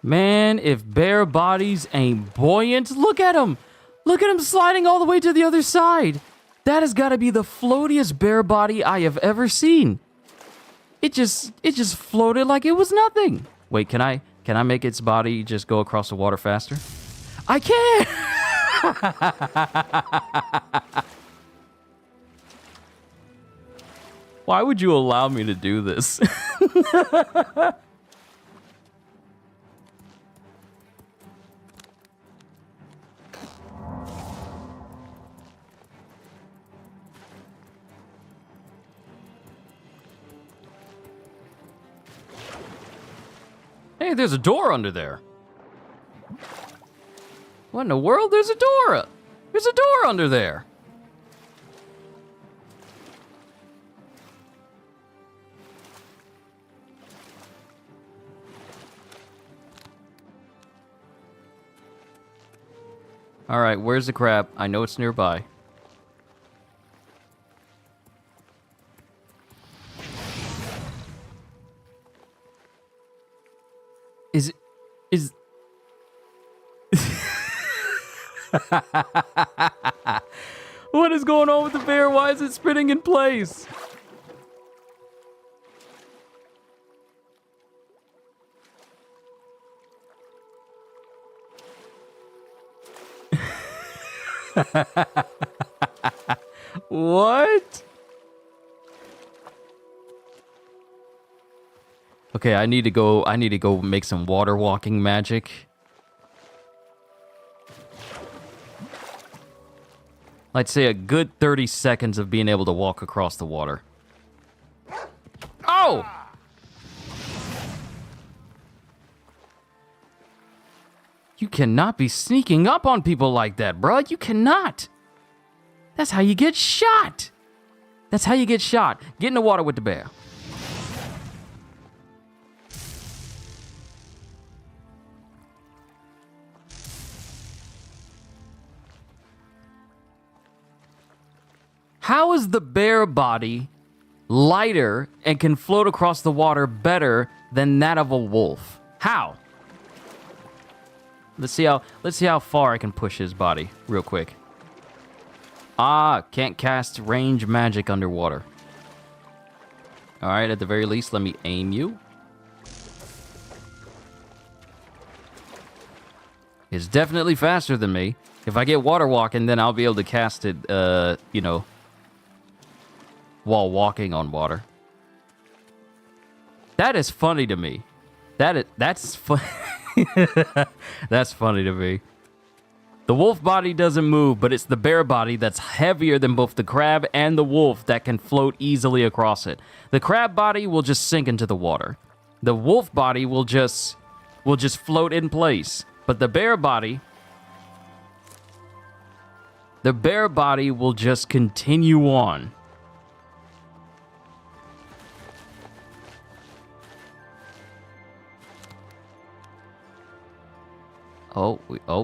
Man, if bear bodies ain't buoyant, look at him. Look at him sliding all the way to the other side. That has got to be the floatiest bear body I have ever seen. It just floated like it was nothing. Wait, can I make its body just go across the water faster? I can. Why would you allow me to do this? Hey, there's a door under there. What in the world? There's a door. There's a door under there. All right, where's the crab? I know it's nearby. Is what is going on with the bear? Why is it spinning in place? What? Okay, I need to go make some water walking magic. Let's say a good 30 seconds of being able to walk across the water. Oh! You cannot be sneaking up on people like that, bro. You cannot. That's how you get shot. That's how you get shot. Get in the water with the bear. How is the bear body lighter and can float across the water better than that of a wolf? How? Let's see how far I can push his body real quick. Ah, can't cast range magic underwater. All right, at the very least, let me aim you. It's definitely faster than me. If I get water walking, then I'll be able to cast it, you know, while walking on water. That is funny to me. That's fun. That's funny to me. The wolf body doesn't move, but it's the bear body that's heavier than both the crab and the wolf that can float easily across it. The crab body will just sink into the water. The wolf body will just float in place. But the bear body will just continue on.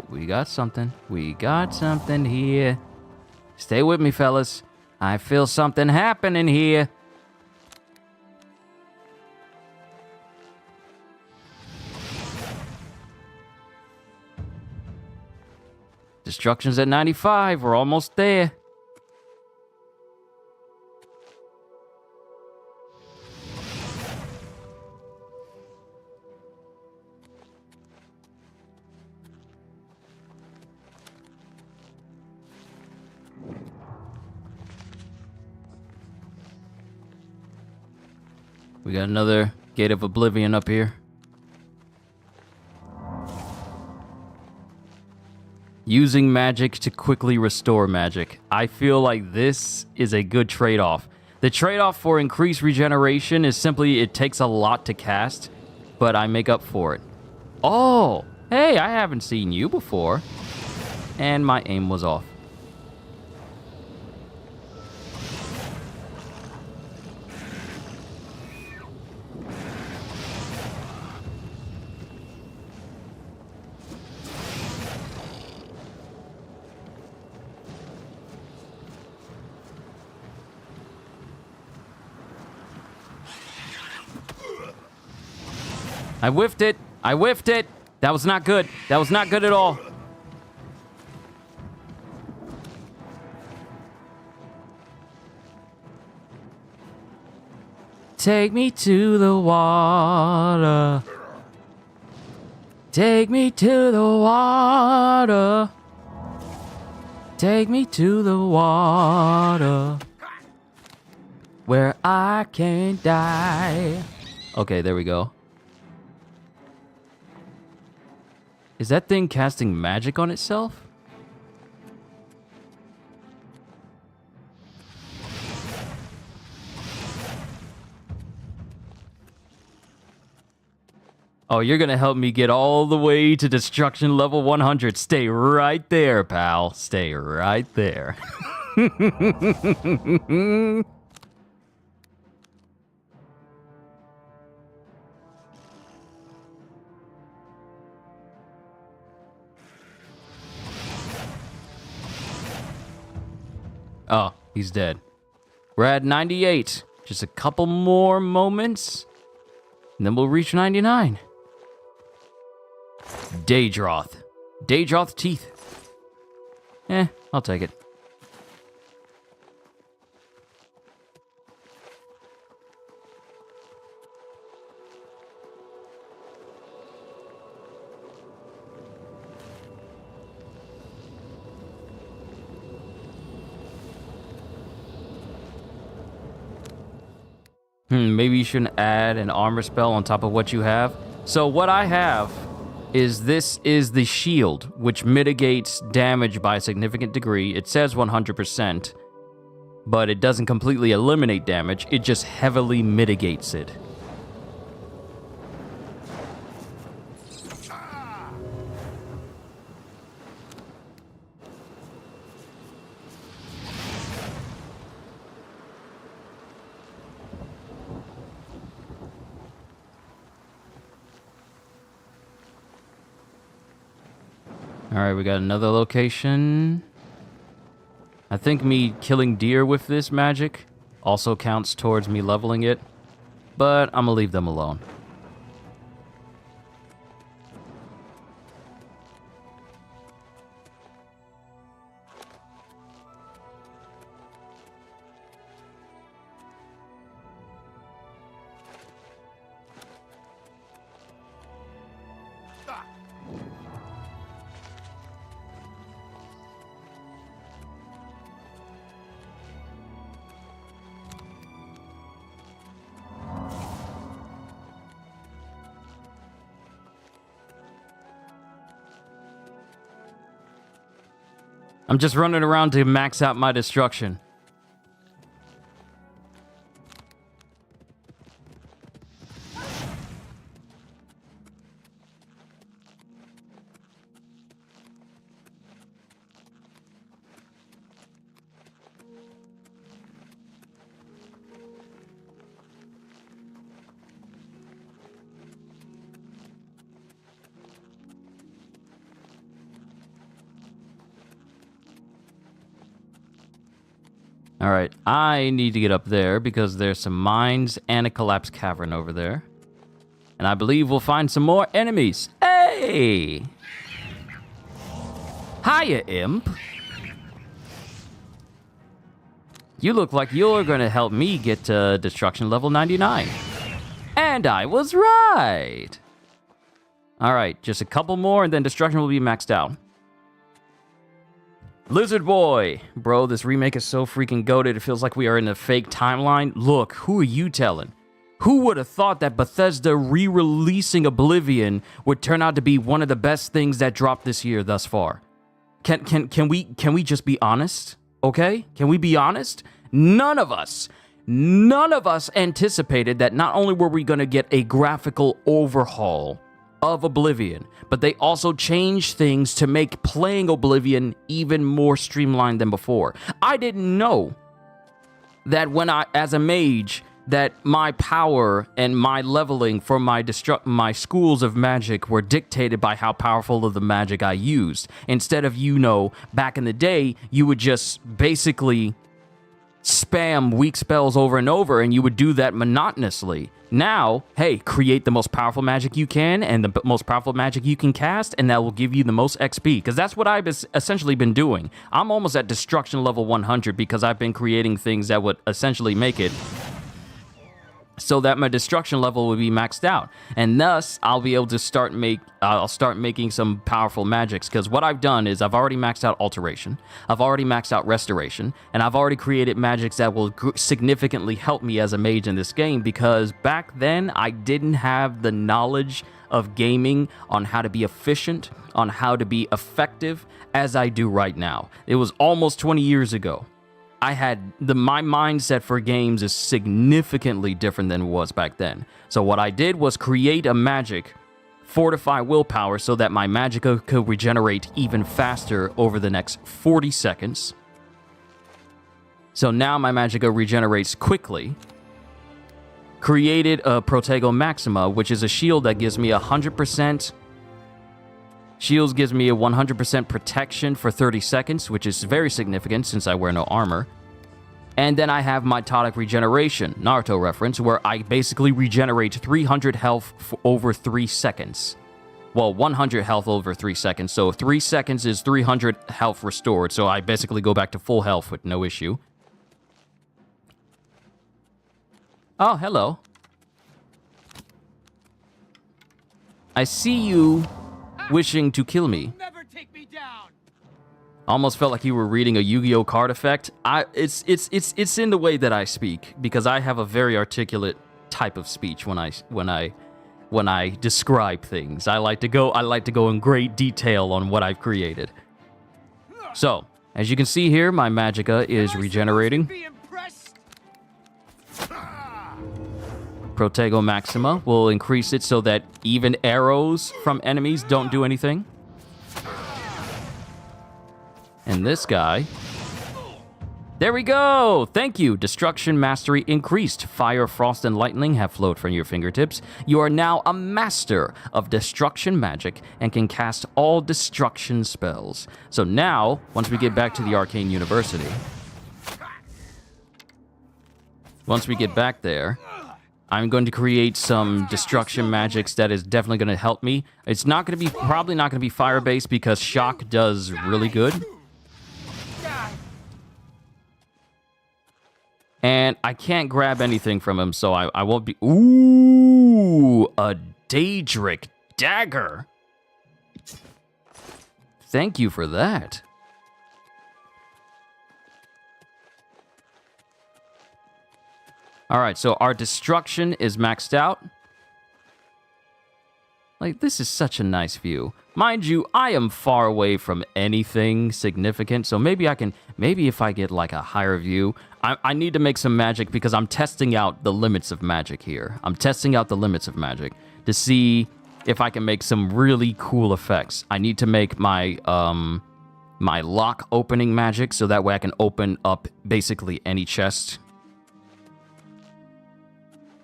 We got something. We got something here. Stay with me, fellas. I feel something happening here. Destruction's at 95. We're almost there. We got another Gate of Oblivion up here. Using magic to quickly restore magic. I feel like this is a good trade-off. The trade-off for increased regeneration is simply it takes a lot to cast, but I make up for it. Oh, hey, I haven't seen you before. And my aim was off. I whiffed it. I whiffed it. That was not good. That was not good at all. Take me to the water. Take me to the water. Take me to the water. Where I can't die. Okay, there we go. Is that thing casting magic on itself? Oh, you're gonna help me get all the way to destruction level 100. Stay right there, pal. Stay right there. Oh, he's dead. We're at 98. Just a couple more moments, and then we'll reach 99. Daedroth. Daedroth teeth. I'll take it. Maybe you shouldn't add an armor spell on top of what you have. So what I have is this is the shield, which mitigates damage by a significant degree. It says 100%, but it doesn't completely eliminate damage. It just heavily mitigates it. Alright, we got another location. I think me killing deer with this magic also counts towards me leveling it, but I'm gonna leave them alone. I'm just running around to max out my destruction. Alright, I need to get up there because there's some mines and a collapsed cavern over there. And I believe we'll find some more enemies. Hey! Hiya, imp. You look like you're gonna help me get to destruction level 99. And I was right! Alright, just a couple more and then destruction will be maxed out. Lizard Boy! Bro, this remake is so freaking goated, it feels like we are in a fake timeline. Look, who are you telling? Who would have thought that Bethesda re-releasing Oblivion would turn out to be one of the best things that dropped this year thus far? Can we just be honest? Okay? Can we be honest? None of us anticipated that not only were we going to get a graphical overhaul of Oblivion, but they also changed things to make playing Oblivion even more streamlined than before. I didn't know that when as a mage, that my power and my leveling for my schools of magic were dictated by how powerful of the magic I used. Instead of, back in the day, you would just basically spam weak spells over and over, and you would do that monotonously. Now, hey, create the most powerful magic you can and the most powerful magic you can cast, and that will give you the most XP, because that's what I've essentially been doing. I'm almost at destruction level 100 because I've been creating things that would essentially make it so that my destruction level will be maxed out, and thus I'll be able to start making some powerful magics. Because what I've done is I've already maxed out alteration, I've already maxed out restoration, and I've already created magics that will significantly help me as a mage in this game, because back then I didn't have the knowledge of gaming on how to be efficient, on how to be effective as I do right now. It was almost 20 years ago. My mindset for games is significantly different than it was back then. So what I did was create a magic, fortify willpower, so that my magicka could regenerate even faster over the next 40 seconds. So now my magicka regenerates quickly. Created a Protego Maxima, which is a shield that gives me 100%. Shields gives me a 100% protection for 30 seconds, which is very significant since I wear no armor. And then I have my Tonic Regeneration, Naruto reference, where I basically regenerate 300 health for over 3 seconds. Well, 100 health over 3 seconds, so 3 seconds is 300 health restored, so I basically go back to full health with no issue. Oh, hello. I see you wishing to kill me. Never take me down. Almost felt like you were reading a Yu-Gi-Oh card effect. It's in the way that I speak, because I have a very articulate type of speech when I describe things. I like to go in great detail on what I've created. So, as you can see here, my magicka is regenerating. Be impressed. Protego Maxima will increase it so that even arrows from enemies don't do anything. And this guy... There we go! Thank you! Destruction Mastery increased. Fire, Frost, and Lightning have flowed from your fingertips. You are now a master of destruction magic and can cast all destruction spells. So now, once we get back to the Arcane University... Once we get back there... I'm going to create some destruction magics that is definitely going to help me. It's not going to be, probably not going to be fire-based, because shock does really good. And I can't grab anything from him, so I won't be... Ooh, a Daedric dagger. Thank you for that. Alright, so our destruction is maxed out. Like, this is such a nice view. Mind you, I am far away from anything significant, so maybe if I get like a higher view, I need to make some magic, because I'm testing out the limits of magic here. I'm testing out the limits of magic to see if I can make some really cool effects. I need to make my, my lock opening magic, so that way I can open up basically any chest.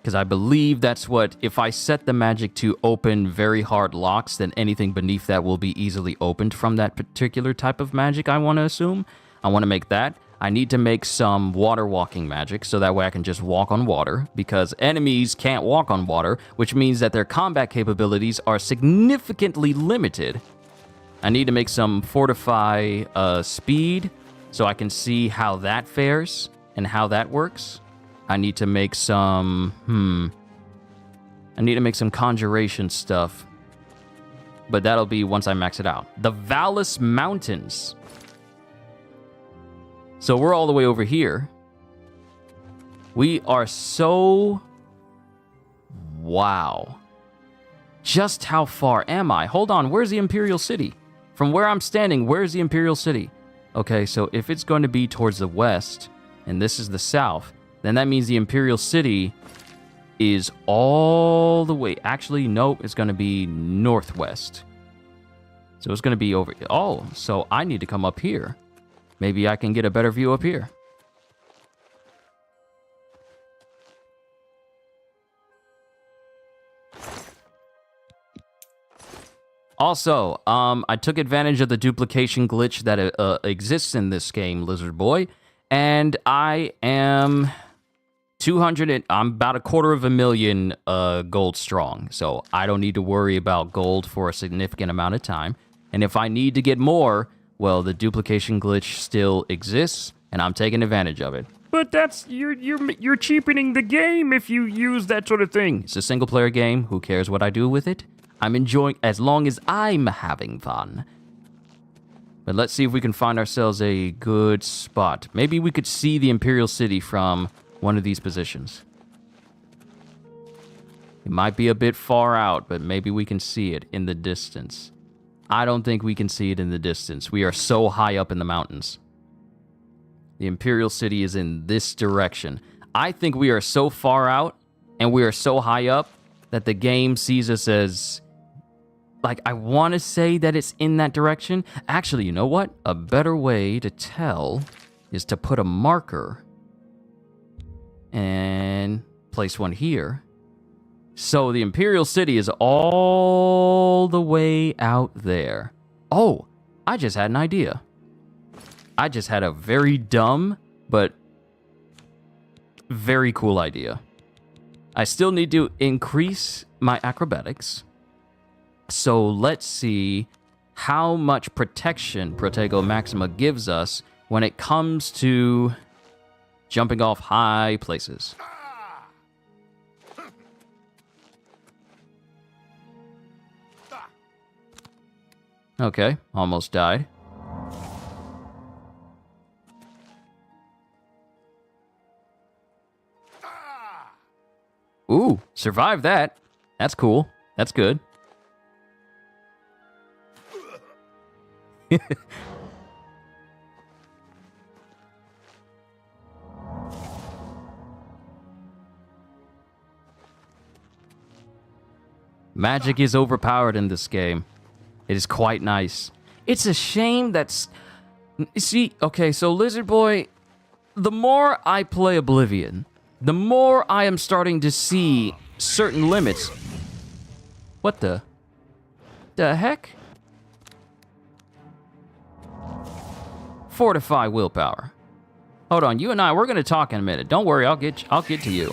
Because I believe that's what, if I set the magic to open very hard locks, then anything beneath that will be easily opened from that particular type of magic, I want to assume. I want to make that. I need to make some water walking magic, so that way I can just walk on water, because enemies can't walk on water, which means that their combat capabilities are significantly limited. I need to make some fortify speed, so I can see how that fares and how that works. I need to make some, I need to make some conjuration stuff. But that'll be once I max it out. The Valus Mountains. So we're all the way over here. We are so... Wow. Just how far am I? Hold on, where's the Imperial City? From where I'm standing, where's the Imperial City? Okay, so if it's going to be towards the west, and this is the south... then that means the Imperial City is all the way... Actually, nope, it's going to be northwest. So it's going to be over... Oh, so I need to come up here. Maybe I can get a better view up here. Also, I took advantage of the duplication glitch that exists in this game, Lizard Boy. And I am 200, I'm about 250,000 gold strong. So I don't need to worry about gold for a significant amount of time. And if I need to get more, well, the duplication glitch still exists, and I'm taking advantage of it. But that's, you're cheapening the game if you use that sort of thing. It's a single player game. Who cares what I do with it? I'm enjoying, as long as I'm having fun. But let's see if we can find ourselves a good spot. Maybe we could see the Imperial City from one of these positions. It might be a bit far out, but maybe we can see it in the distance. I don't think we can see it in the distance. We are so high up in the mountains. The Imperial City is in this direction. I think we are so far out and we are so high up that the game sees us as... Like, I want to say that it's in that direction. Actually, you know what? A better way to tell is to put a marker and place one here. So the Imperial City is all the way out there. Oh, I just had an idea. I just had a very dumb, but very cool idea. I still need to increase my acrobatics. So let's see how much protection Protego Maxima gives us when it comes to jumping off high places. Okay, almost died. Ooh, survived that. That's cool. That's good. Magic is overpowered in this game. It is quite nice. It's a shame that's... See, okay, so Lizard Boy, the more I play Oblivion, the more I am starting to see certain limits. What the heck? Fortify willpower. Hold on, you and I, we're gonna talk in a minute. Don't worry, I'll get to you.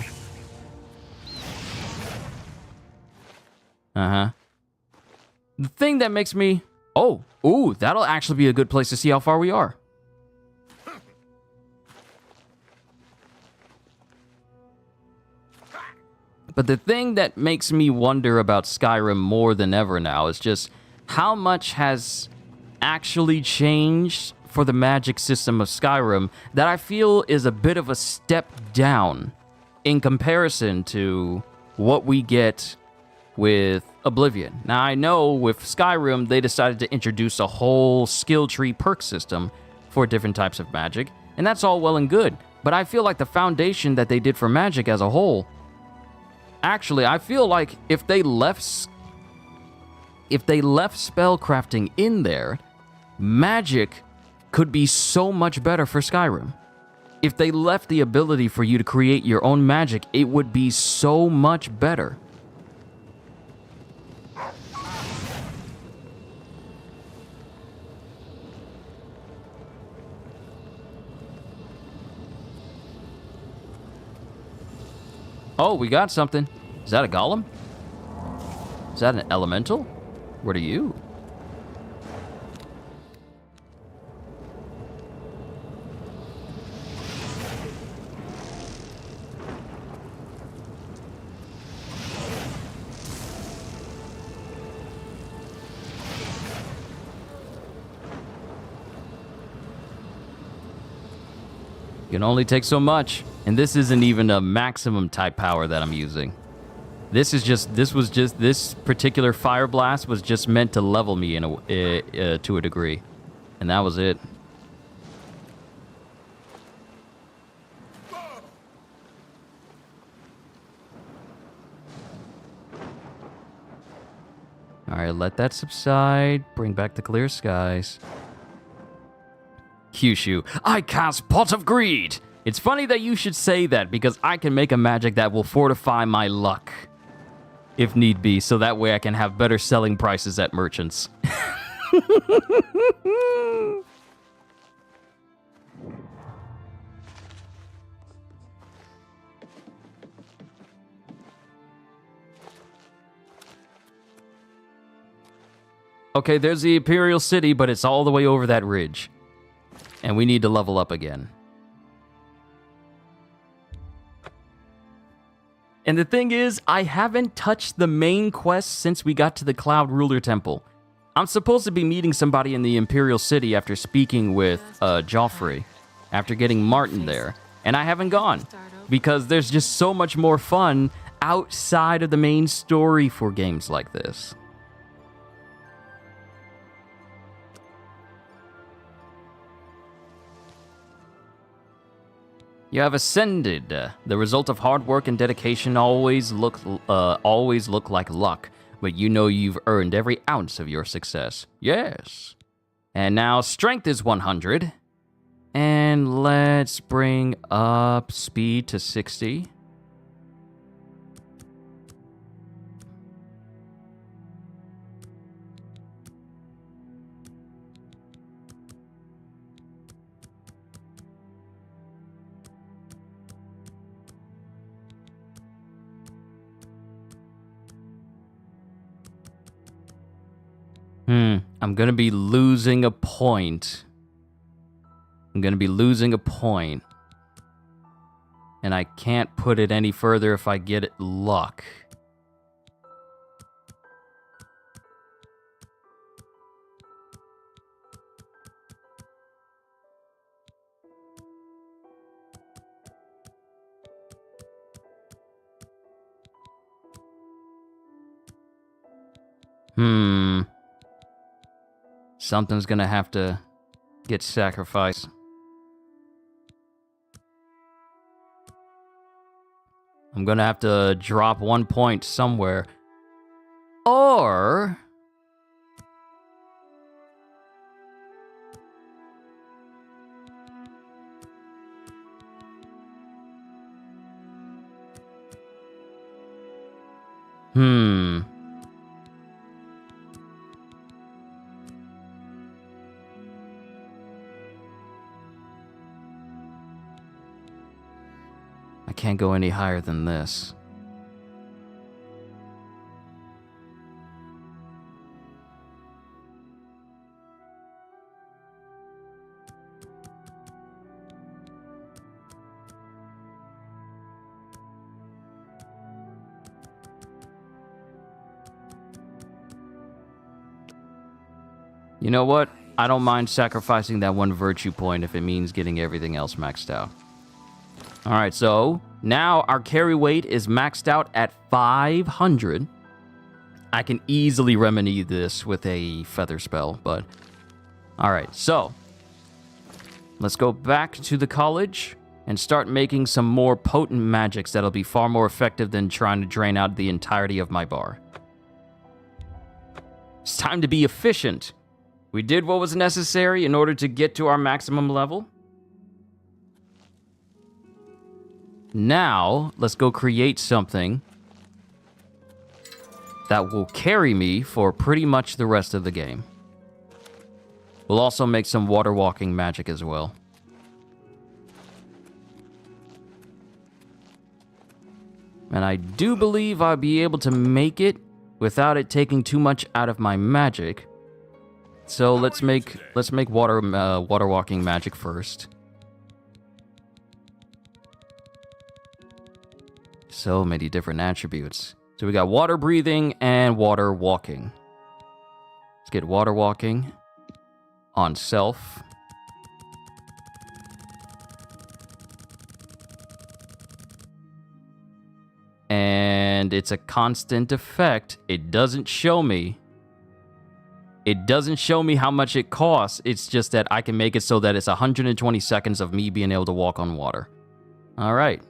Uh-huh. The thing that makes me... Oh, ooh, that'll actually be a good place to see how far we are. But the thing that makes me wonder about Skyrim more than ever now is just how much has actually changed for the magic system of Skyrim that I feel is a bit of a step down in comparison to what we get with Oblivion. Now, I know with Skyrim, they decided to introduce a whole skill tree perk system for different types of magic, and that's all well and good, but I feel like the foundation that they did for magic as a whole, actually, I feel like if they left spellcrafting in there, magic could be so much better for Skyrim. If they left the ability for you to create your own magic, it would be so much better. Oh, we got something. Is that a golem? Is that an elemental? What are you? You can only take so much, and this isn't even a maximum type power that I'm using. This particular fire blast was just meant to level me to a degree, and that was it. All right, let that subside. Bring back the clear skies. Kyushu, I cast Pot of Greed! It's funny that you should say that, because I can make a magic that will fortify my luck, if need be, so that way I can have better selling prices at merchants. Okay, there's the Imperial City, but it's all the way over that ridge. And we need to level up again. And the thing is, I haven't touched the main quest since we got to the Cloud Ruler Temple. I'm supposed to be meeting somebody in the Imperial City after speaking with Joffrey, after getting Martin there. And I haven't gone, because there's just so much more fun outside of the main story for games like this. You have ascended. The result of hard work and dedication always look like luck, but you know you've earned every ounce of your success. Yes. And now strength is 100. And let's bring up speed to 60. I'm gonna be losing a point. And I can't put it any further if I get it luck. Something's gonna have to get sacrificed. I'm gonna have to drop 1 point somewhere. Or... I can't go any higher than this. You know what? I don't mind sacrificing that 1 virtue point if it means getting everything else maxed out. Alright, so now our carry weight is maxed out at 500. I can easily remedy this with a feather spell, but... Alright, so... let's go back to the college and start making some more potent magics that'll be far more effective than trying to drain out the entirety of my bar. It's time to be efficient. We did what was necessary in order to get to our maximum level. Now, let's go create something that will carry me for pretty much the rest of the game. We'll also make some water walking magic as well. And I do believe I'll be able to make it without it taking too much out of my magic. So let's make water walking magic first. So many different attributes. So we got water breathing and water walking. Let's get water walking on self. And it's a constant effect. It doesn't show me. It doesn't show me how much it costs. It's just that I can make it so that it's 120 seconds of me being able to walk on water. All right.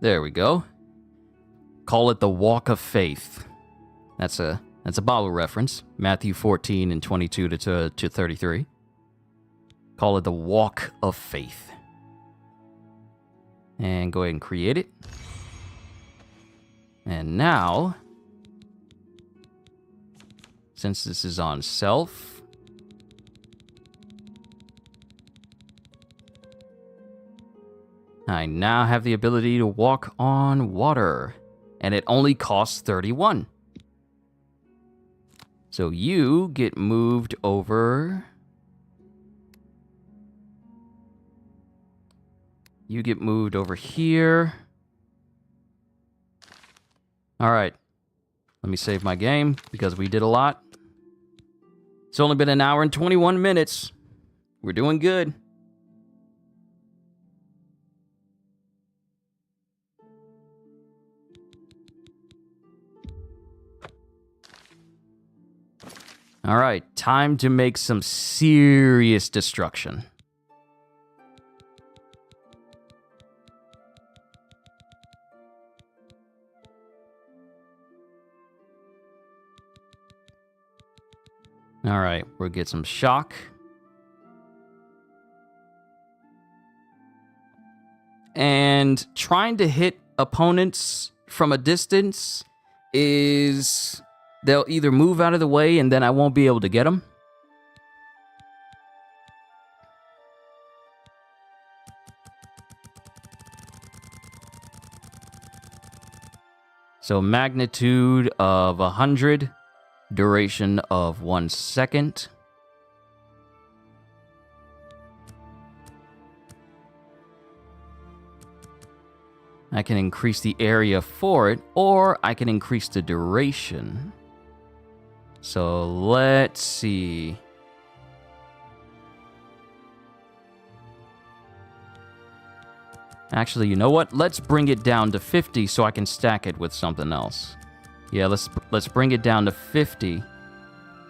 There we go. Call it the Walk of Faith. That's a Bible reference. Matthew 14 and 22 to 33. Call it the Walk of Faith. And go ahead and create it. And now, since this is on self, I now have the ability to walk on water. And it only costs 31. So you get moved over. You get moved over here. All right. Let me save my game because we did a lot. It's only been an hour and 21 minutes. We're doing good. All right, time to make some serious destruction. All right, we'll get some shock. And trying to hit opponents from a distance is... they'll either move out of the way and then I won't be able to get them. So magnitude of 100, duration of 1 second. I can increase the area for it, or I can increase the duration. So let's see. Actually, you know what? Let's bring it down to 50 so I can stack it with something else. Yeah, let's bring it down to 50.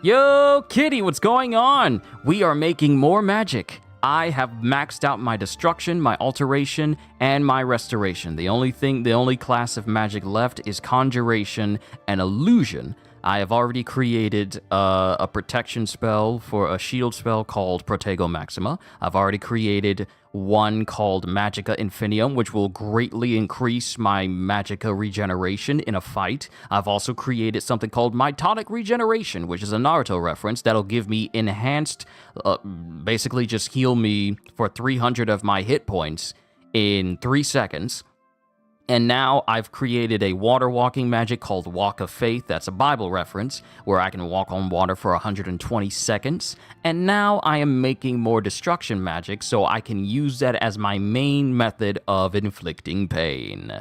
Yo, Kitty, what's going on? We are making more magic. I have maxed out my destruction, my alteration, and my restoration. The only class of magic left is conjuration and illusion. I have already created a protection spell for a shield spell called Protego Maxima. I've already created one called Magica Infinium, which will greatly increase my Magica regeneration in a fight. I've also created something called Mitotic Regeneration, which is a Naruto reference that'll give me enhanced, basically just heal me for 300 of my hit points in 3 seconds. And now I've created a water walking magic called Walk of Faith. That's a Bible reference where I can walk on water for 120 seconds. And now I am making more destruction magic so I can use that as my main method of inflicting pain.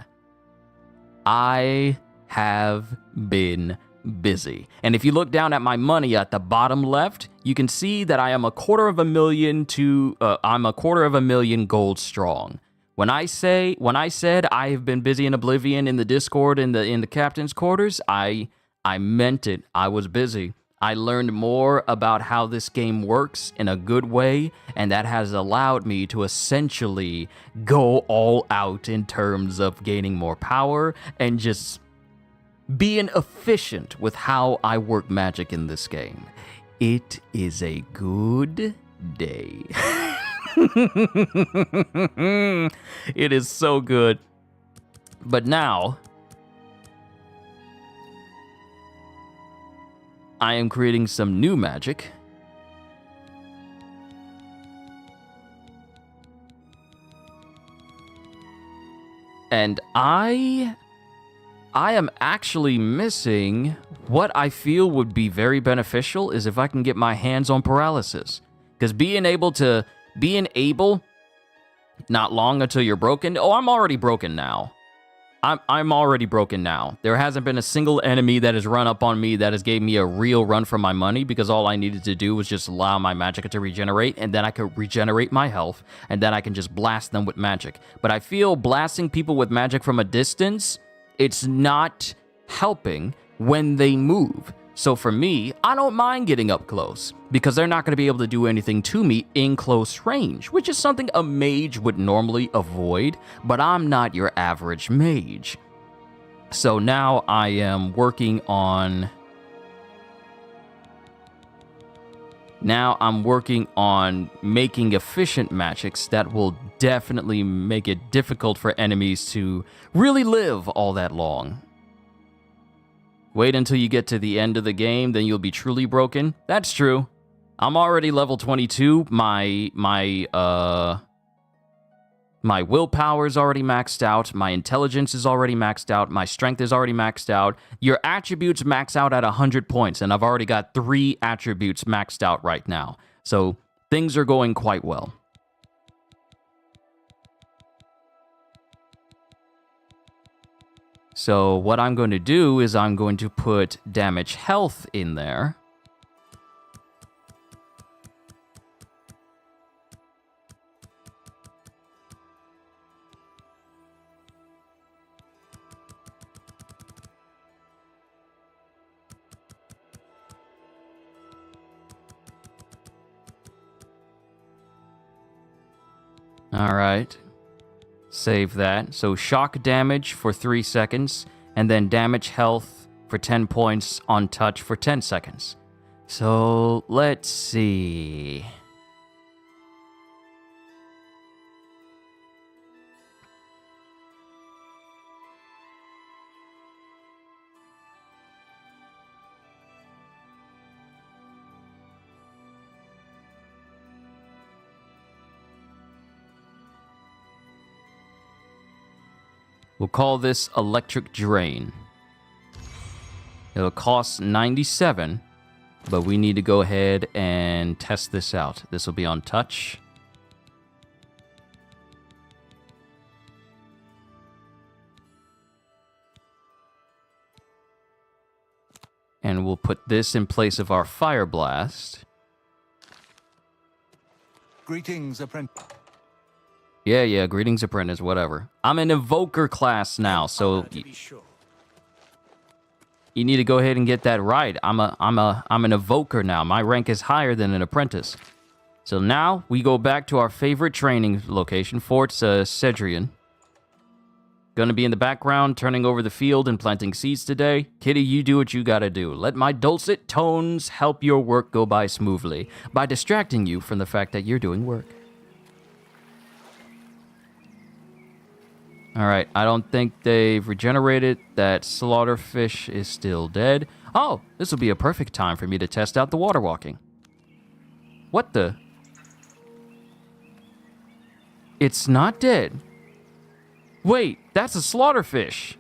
I have been busy. And if you look down at my money at the bottom left, you can see that I am I'm a quarter of a million gold strong. When I said I have been busy in Oblivion in the Discord in the captain's quarters, I meant it. I was busy. I learned more about how this game works in a good way, and that has allowed me to essentially go all out in terms of gaining more power and just being efficient with how I work magic in this game. It is a good day. It is so good. But now I am creating some new magic. And I am actually missing what I feel would be very beneficial is if I can get my hands on paralysis. Because being able, not long until you're broken. Oh, I'm already broken now. I'm already broken now. There hasn't been a single enemy that has run up on me that has gave me a real run for my money because all I needed to do was just allow my magic to regenerate, and then I could regenerate my health, and then I can just blast them with magic. But I feel blasting people with magic from a distance, it's not helping when they move. So for me, I don't mind getting up close because they're not going to be able to do anything to me in close range, which is something a mage would normally avoid, but I'm not your average mage. So now I am working on Now I'm working on making efficient magics that will definitely make it difficult for enemies to really live all that long. Wait until you get to the end of the game, then you'll be truly broken. That's true. I'm already level 22. My willpower is already maxed out. My intelligence is already maxed out. My strength is already maxed out. Your attributes max out at 100 points, and I've already got 3 attributes maxed out right now. So things are going quite well. So what I'm going to do is I'm going to put damage health in there. All right. Save that. So shock damage for 3 seconds, and then damage health for 10 points on touch for 10 seconds. So let's see. We'll call this Electric Drain. It'll cost 97, but we need to go ahead and test this out. This will be on touch. And we'll put this in place of our Fire Blast. Greetings, apprentice. Yeah, greetings, apprentice, whatever. I'm an Evoker class now, so you need to go ahead and get that right. I'm an Evoker now. My rank is higher than an apprentice. So now we go back to our favorite training location, Fort Cedrian. Gonna be in the background, turning over the field and planting seeds today. Kitty, you do what you gotta do. Let my dulcet tones help your work go by smoothly by distracting you from the fact that you're doing work. Alright, I don't think they've regenerated. That slaughterfish is still dead. Oh, this will be a perfect time for me to test out the water walking. What the? It's not dead. Wait, that's a slaughterfish.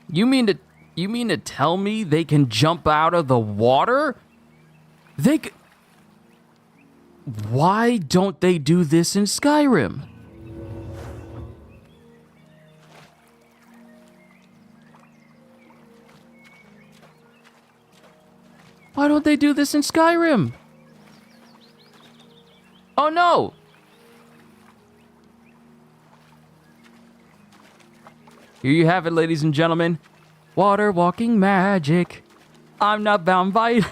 You mean to tell me they can jump out of the water? Why don't they do this in Skyrim? Why don't they do this in Skyrim? Oh no! Here you have it, ladies and gentlemen. Water walking magic. I'm not bound by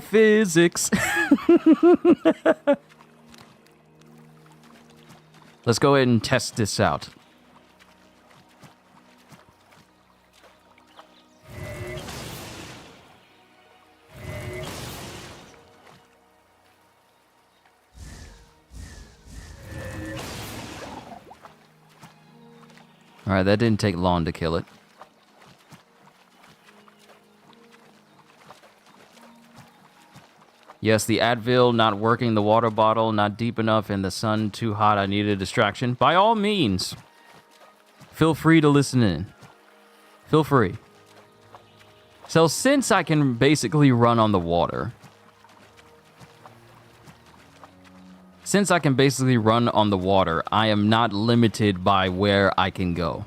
physics. Let's go ahead and test this out. Alright, that didn't take long to kill it. Yes, the Advil not working, the water bottle not deep enough, and the sun too hot, I need a distraction. By all means, feel free to listen in. Feel free. So since I can basically run on the water, I am not limited by where I can go.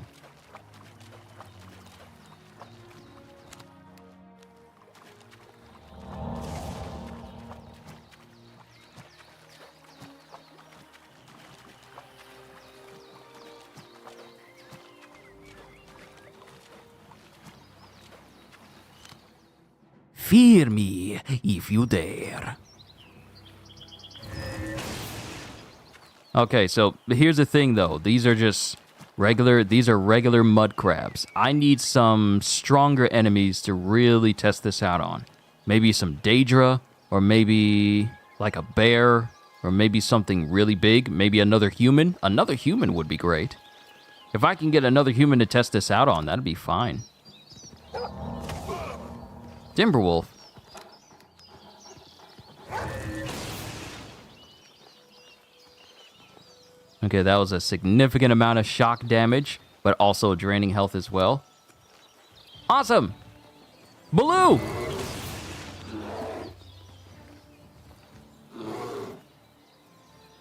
Fear me if you dare. Okay, so here's the thing though. These are regular mud crabs. I need some stronger enemies to really test this out on. Maybe some Daedra, or maybe like a bear, or maybe something really big, maybe another human. Another human would be great. If I can get another human to test this out on, that'd be fine. Timberwolf. Okay, that was a significant amount of shock damage, but also draining health as well. Awesome! Baloo!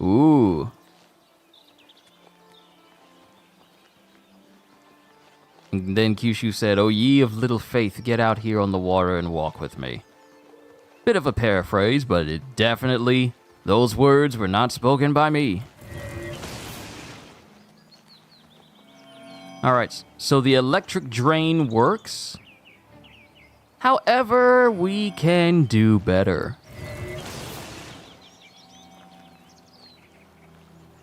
Ooh. And then Kyushu said, "O ye of little faith, get out here on the water and walk with me." Bit of a paraphrase, but it definitely, those words were not spoken by me. Alright, so the electric drain works. However, we can do better.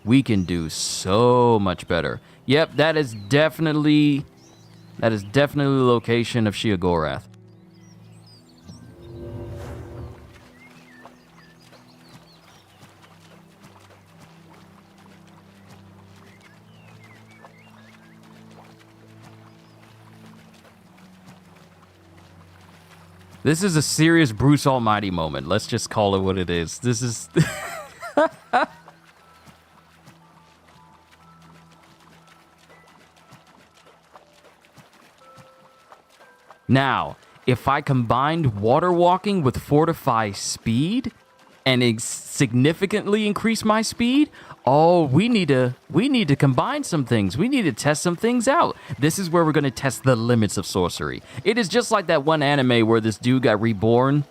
We can do so much better. Yep, that is definitely the location of Sheogorath. This is a serious Bruce Almighty moment. Let's just call it what it is. This is... Now, if I combined water walking with fortify speed and significantly increase my speed, oh, we need to combine some things. We need to test some things out. This is where we're going to test the limits of sorcery. It is just like that one anime where this dude got reborn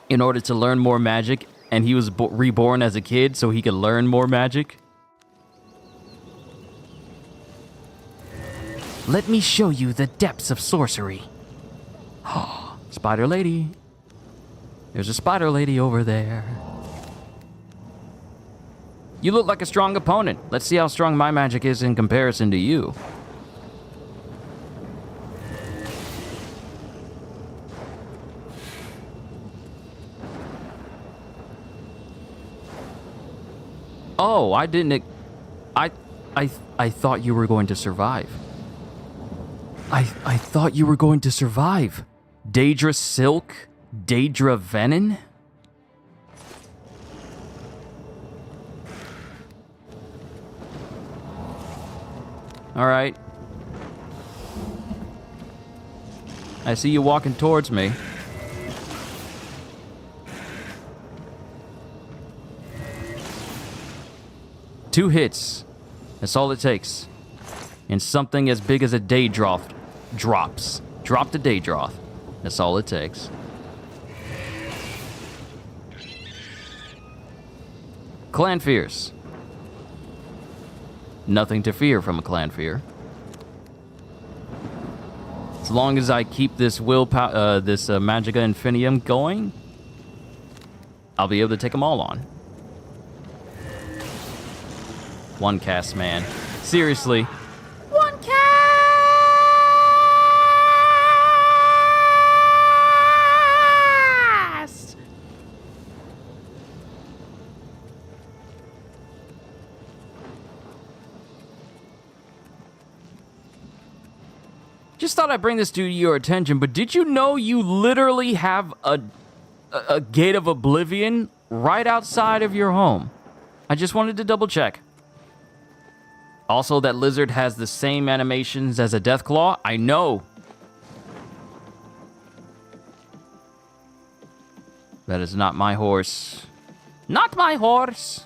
in order to learn more magic, and he was reborn as a kid so he could learn more magic. Let me show you the depths of sorcery. Oh, spider lady. There's a spider lady over there. You look like a strong opponent. Let's see how strong my magic is in comparison to you. Oh, I didn't... I thought you were going to survive. I thought you were going to survive. Daedra Silk? Daedra Venom? Alright. I see you walking towards me. Two hits. That's all it takes. And something as big as a Daedroth drops. Drop the Daedroth. That's all it takes. Clan Fears. Nothing to fear from a Clan Fear. As long as I keep this Magicka Infinium going, I'll be able to take them all on. One cast, man. Seriously. One cast! Just thought I'd bring this to your attention, but did you know you literally have a Gate of Oblivion right outside of your home? I just wanted to double check. Also, that lizard has the same animations as a Deathclaw. I know. That is not my horse. Not my horse.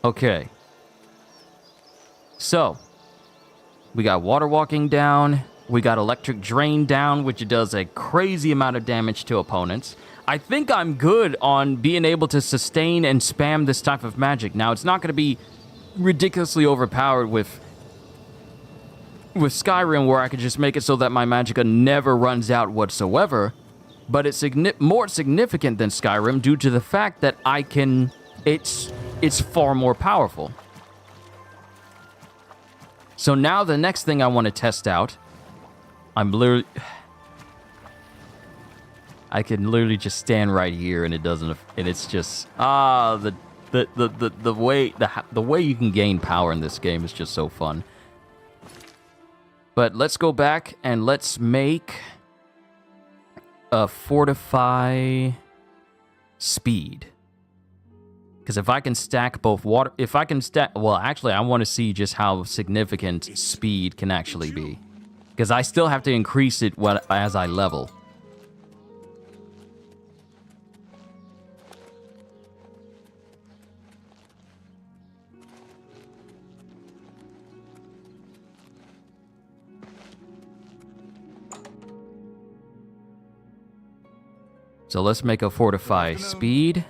Okay. So, we got water walking down. We got electric drain down, which does a crazy amount of damage to opponents. I think I'm good on being able to sustain and spam this type of magic. Now, it's not going to be ridiculously overpowered with Skyrim, where I could just make it so that my magicka never runs out whatsoever. But it's more significant than Skyrim due to the fact that I can... It's far more powerful. So now the next thing I want to test out, I can literally just stand right here and it doesn't, and it's just the way you can gain power in this game is just so fun. But let's go back and let's make a fortify speed. Because if I can stack both water, well, actually, I want to see just how significant speed can actually be. Because I still have to increase it as I level. So let's make a fortify speed.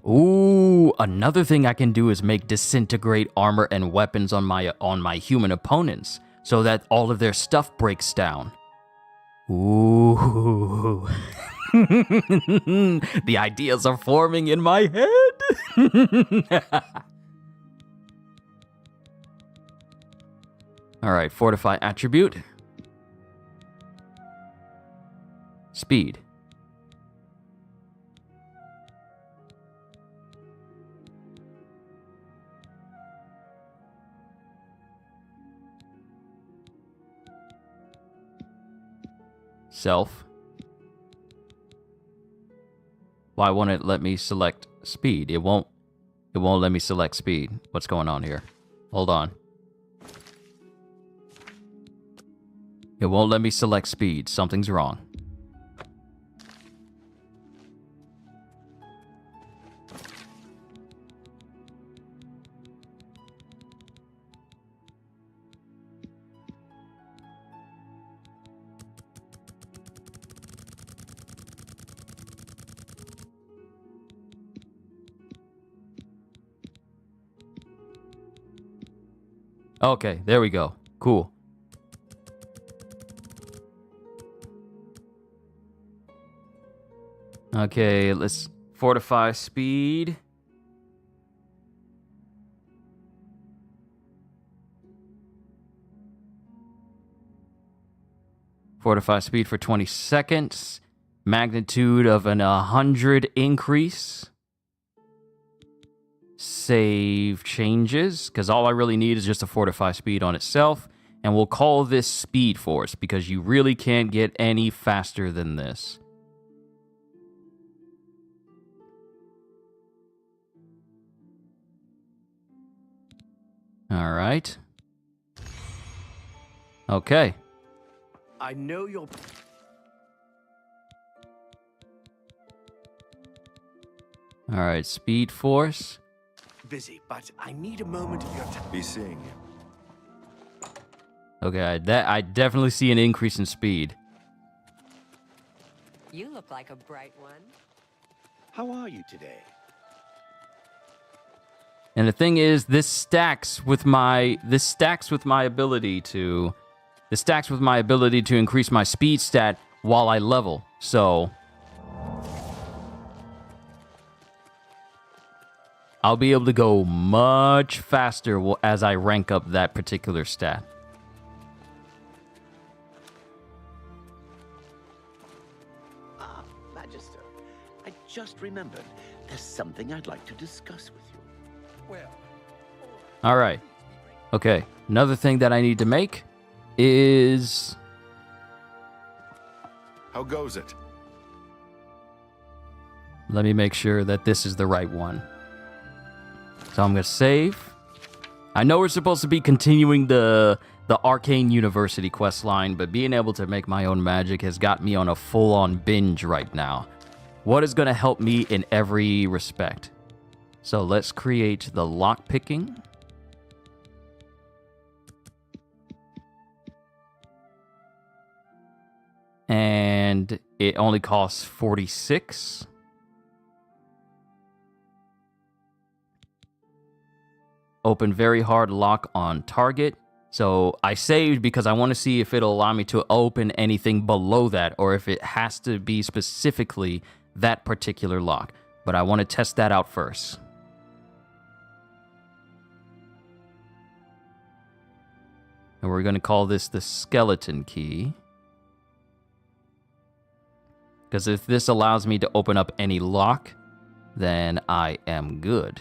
Ooh, another thing I can do is make disintegrate armor and weapons on my human opponents so that all of their stuff breaks down. Ooh. The ideas are forming in my head. All right, fortify attribute. Speed. Self. Why won't it let me select speed? It won't let me select speed. What's going on here? Hold on. It won't let me select speed. Something's wrong. Okay, there we go. Cool. Okay, let's fortify speed. Fortify speed for 20 seconds. Magnitude of an 100 increase. Save changes, because all I really need is just a fortify speed on itself. And we'll call this Speed Force, because you really can't get any faster than this. All right. Okay. I know you're All right, Speed Force. busy, but I need a moment of your time. Be seeing you. Okay, I definitely see an increase in speed. You look like a bright one. How are you today? And the thing is, this stacks with my ability to increase my speed stat while I level. So I'll be able to go much faster as I rank up that particular stat. Ah, Magister, I just remembered. There's something I'd like to discuss with you. Well, All right. Okay. Another thing that I need to make is... How goes it? Let me make sure that this is the right one. So I'm going to save. I know we're supposed to be continuing the Arcane University quest line, but being able to make my own magic has got me on a full-on binge right now. What is going to help me in every respect? So let's create the lockpicking. And it only costs 46. Open very hard lock on target. So I saved because I want to see if it'll allow me to open anything below that, or if it has to be specifically that particular lock. But I want to test that out first. And we're going to call this the skeleton key. Because if this allows me to open up any lock, then I am good.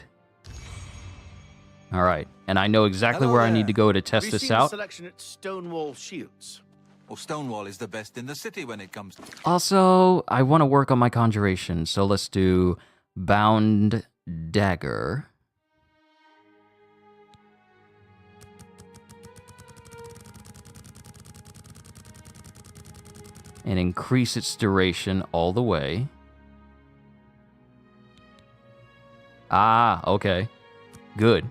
Alright, and I know exactly where I need to go to test this out. Selection at Stonewall Shields. Well, Stonewall is the best in the city when it comes to... Also, I want to work on my conjuration, so let's do Bound Dagger. And increase its duration all the way. Ah, okay. Good.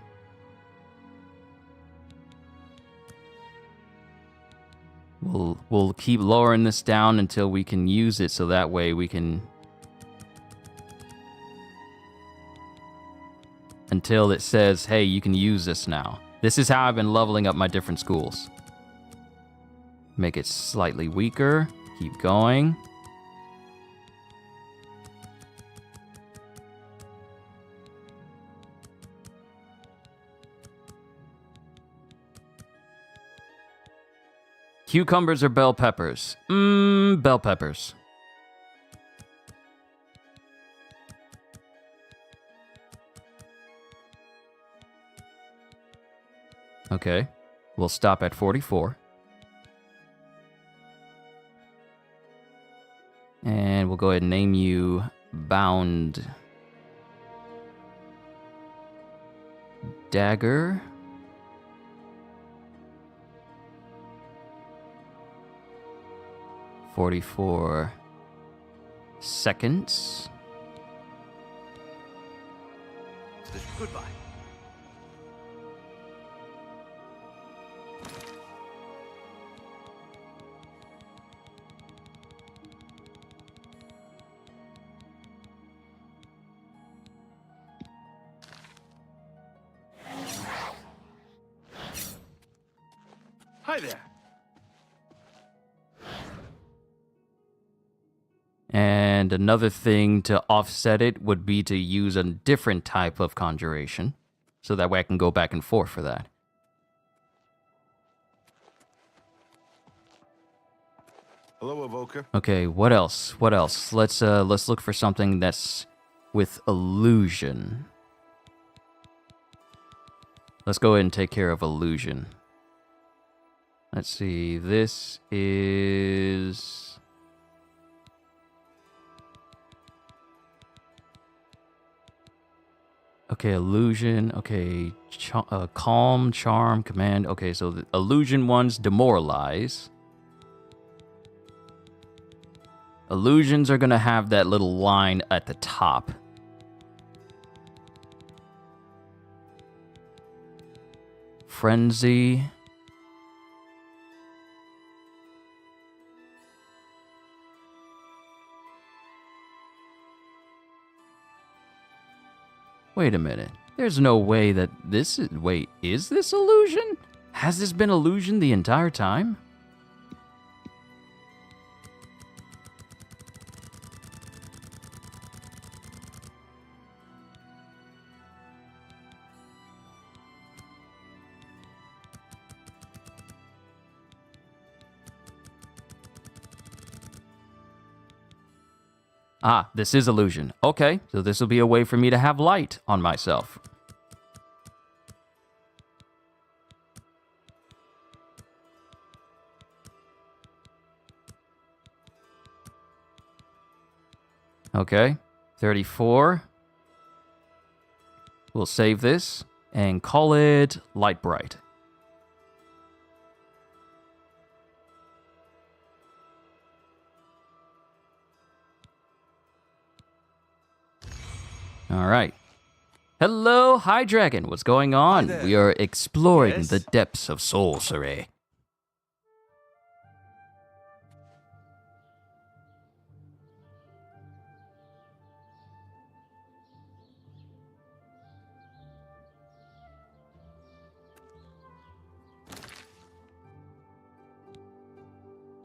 We'll keep lowering this down until we can use it, so that way we can... Until it says, hey, you can use this now. This is how I've been leveling up my different schools. Make it slightly weaker. Keep going. Cucumbers or bell peppers? Bell peppers. Okay, we'll stop at 44. And we'll go ahead and name you Bound Dagger. "44 seconds. Goodbye. Hi there. And another thing to offset it would be to use a different type of conjuration. So that way I can go back and forth for that. Hello, Evoker. Okay, what else? What else? Let's look for something that's with illusion. Let's go ahead and take care of illusion. Let's see. This is... Okay, illusion. Okay, calm, charm, command. Okay, so the illusion ones demoralize. Illusions are gonna have that little line at the top. Frenzy. Wait a minute. There's no way that this is... Wait, is this illusion? Has this been illusion the entire time? Ah, this is illusion. Okay, so this will be a way for me to have light on myself. Okay, 34. We'll save this and call it Light Bright. All right. Hello, Hi Dragon. What's going on? Hi there. We are exploring Yes? the depths of sorcery.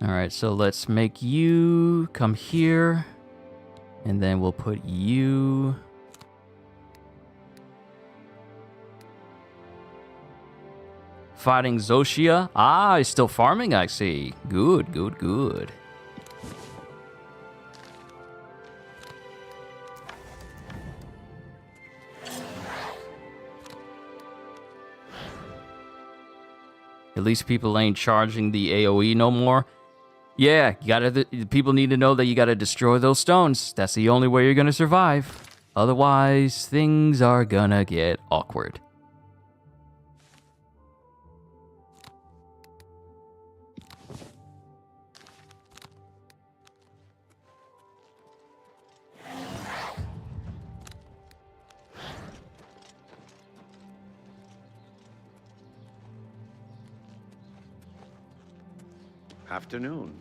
All right, so let's make you come here, and then we'll put you... Fighting Zoshia. Ah, he's still farming, I see. Good, good, good. At least people ain't charging the AoE no more. Yeah, people need to know that you gotta destroy those stones. That's the only way you're gonna survive. Otherwise, things are gonna get awkward. Afternoon.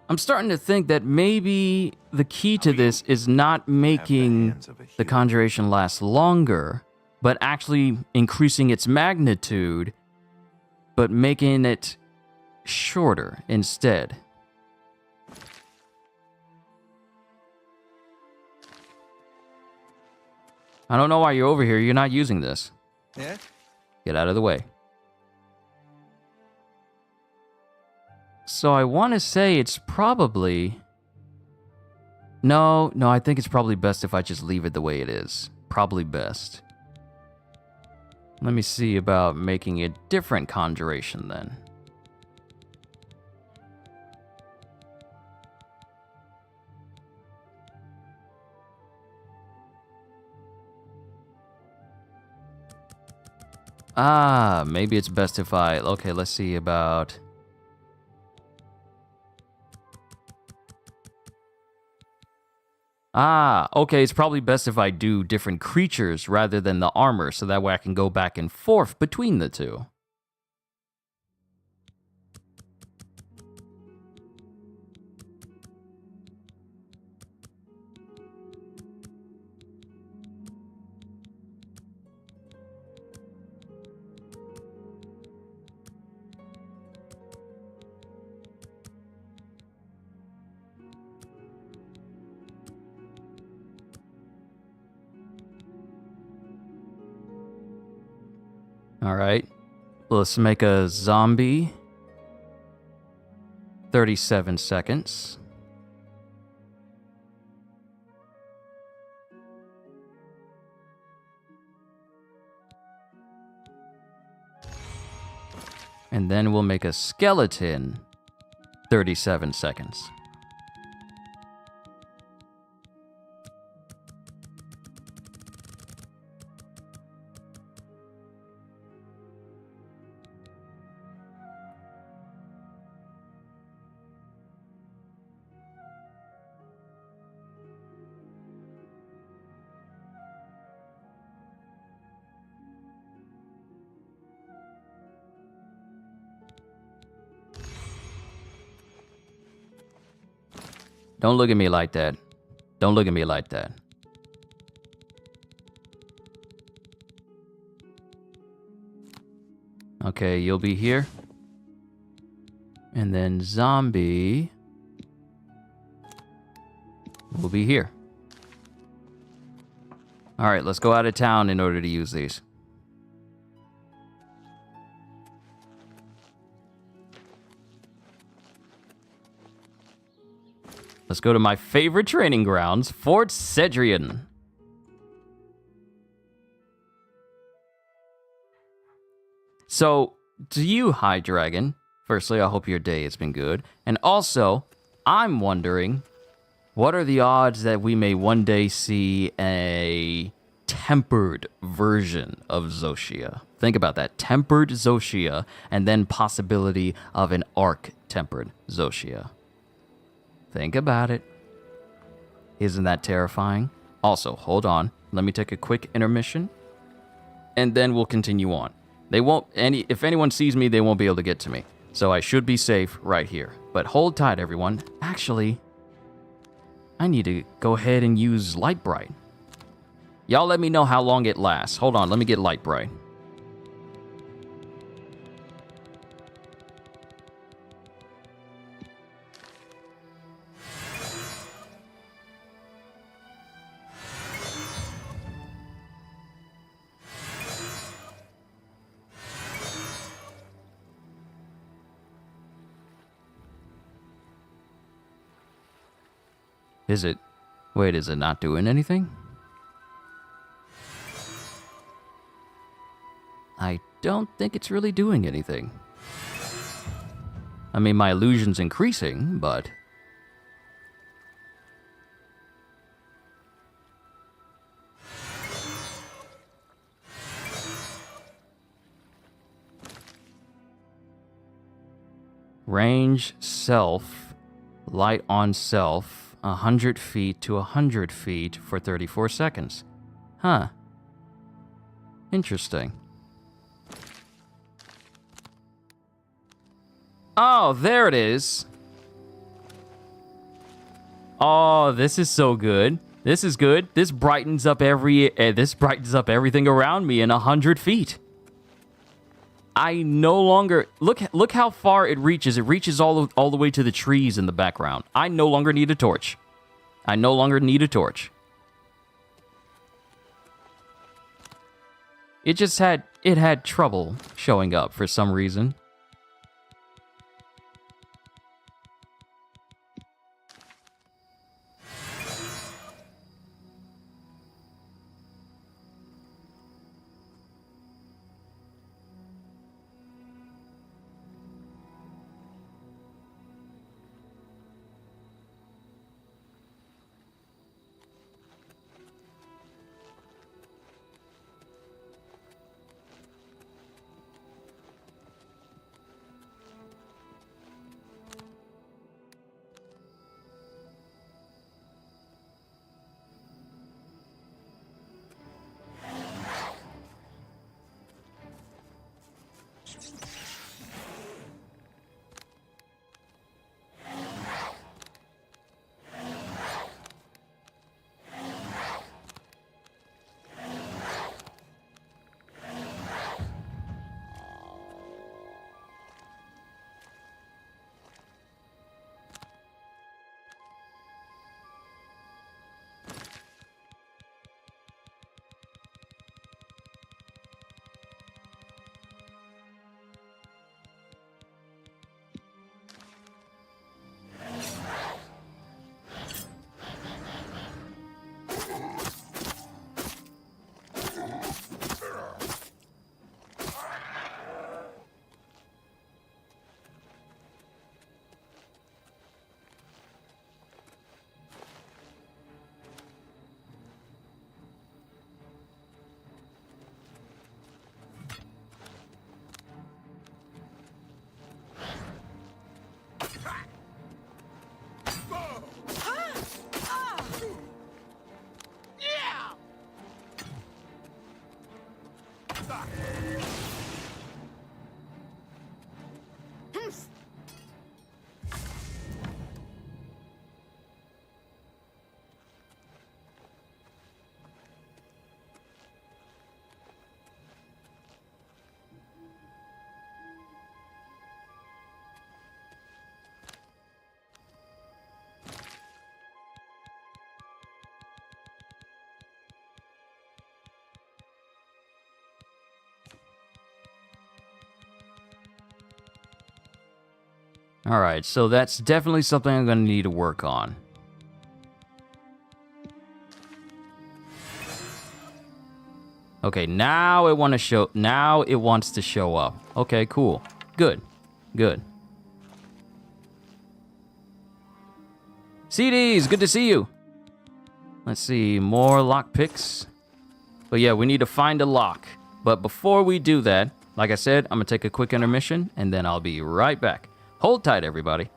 I'm starting to think that maybe the key to this is not making the conjuration last longer, but actually increasing its magnitude, but making it shorter instead. I don't know why you're over here. You're not using this. Yeah? Get out of the way. So I want to say it's probably... No, I think it's probably best if I just leave it the way it is. Probably best. Let me see about making a different conjuration then. Ah, maybe it's best if I... Okay, let's see about... Ah, okay, it's probably best if I do different creatures rather than the armor, so that way I can go back and forth between the two. Alright, let's make a zombie. 37 seconds. And then we'll make a skeleton. 37 seconds. Don't look at me like that. Don't look at me like that. Okay, you'll be here. And then zombie will be here. Alright, let's go out of town in order to use these. Let's go to my favorite training grounds, Fort Cedrian. So, to you, High Dragon, firstly, I hope your day has been good. And also, I'm wondering, what are the odds that we may one day see a tempered version of Zoshia? Think about that. Tempered Zoshia, and then possibility of an arc-tempered Zoshia. Think about it. Isn't that terrifying? Also, hold on. Let me take a quick intermission. And then we'll continue on. If anyone sees me, they won't be able to get to me. So I should be safe right here. But hold tight, everyone. Actually, I need to go ahead and use Light Bright. Y'all let me know how long it lasts. Hold on, let me get Light Bright. Is it... Wait, is it not doing anything? I don't think it's really doing anything. I mean, my illusion's increasing, but... Range, self, light on self, 100 feet to 100 feet for 34 seconds. Huh. Interesting. Oh, there it is. Oh, this is so good. This is good. This brightens up everything around me in 100 feet. I no longer look how far it reaches. It reaches all the way to the trees in the background. I no longer need a torch. I no longer need a torch. It had trouble showing up for some reason. Alright, so that's definitely something I'm going to need to work on. Okay, now it wants to show up. Okay, cool. Good. Good. CDs, good to see you. Let's see, more lockpicks. But yeah, we need to find a lock. But before we do that, like I said, I'm going to take a quick intermission, and then I'll be right back. Hold tight, everybody.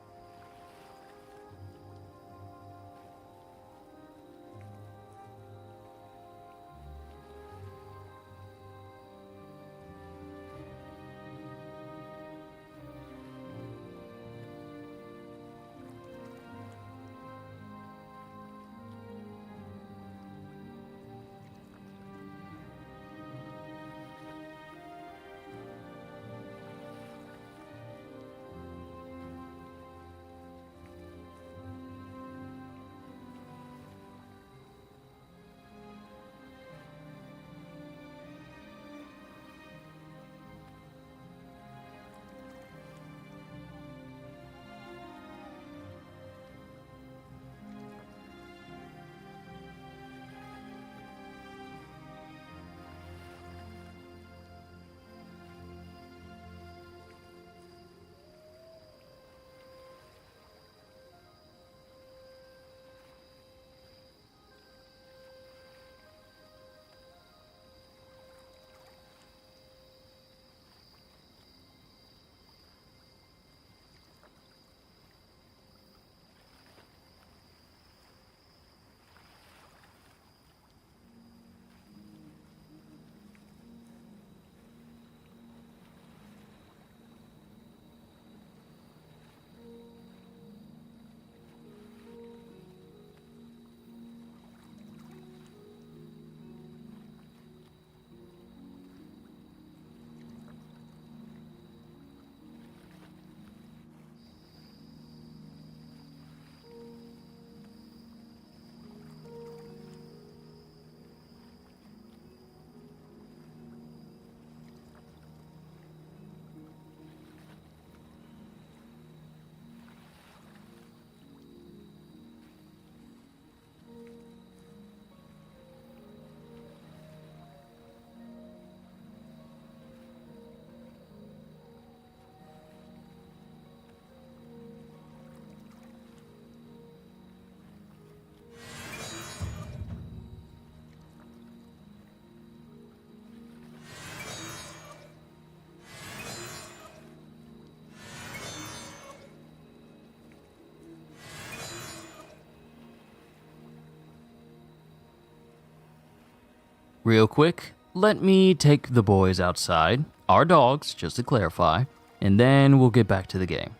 Real quick, let me take the boys outside, our dogs, just to clarify, and then we'll get back to the game.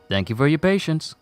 Thank you for your patience.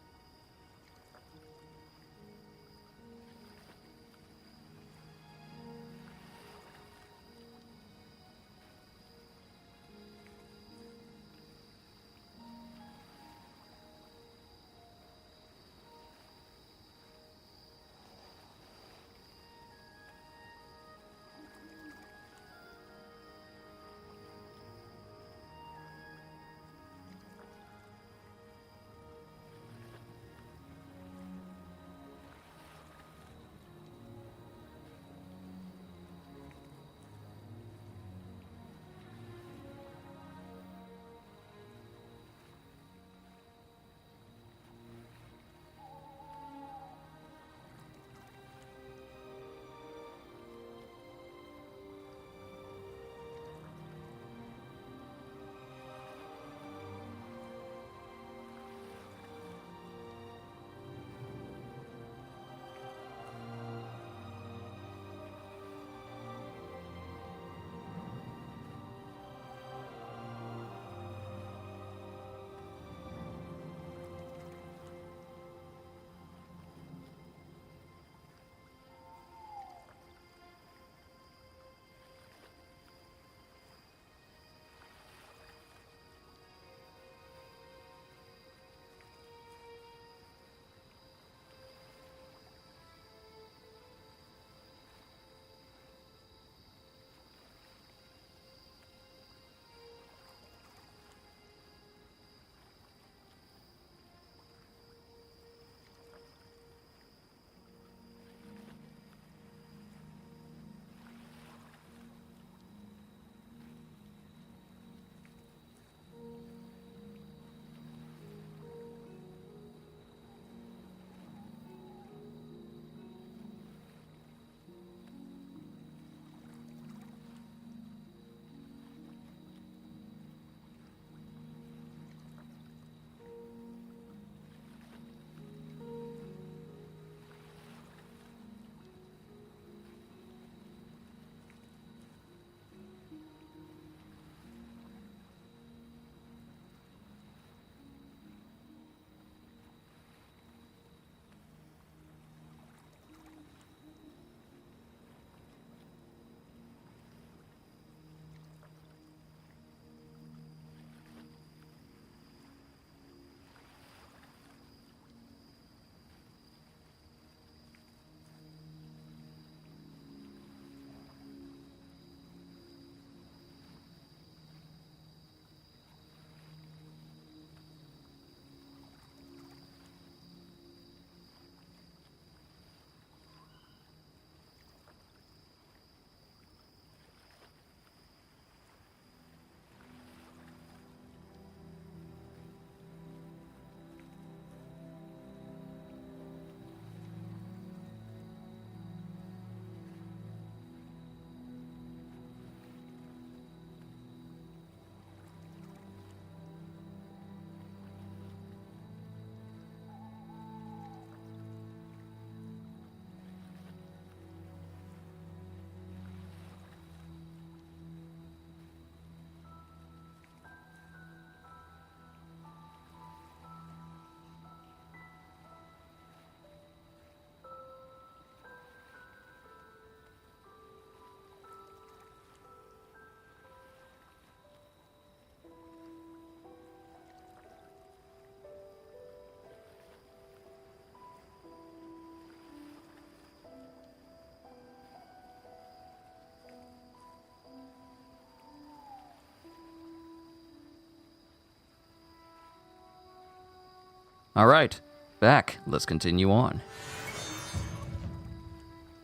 Alright, back. Let's continue on.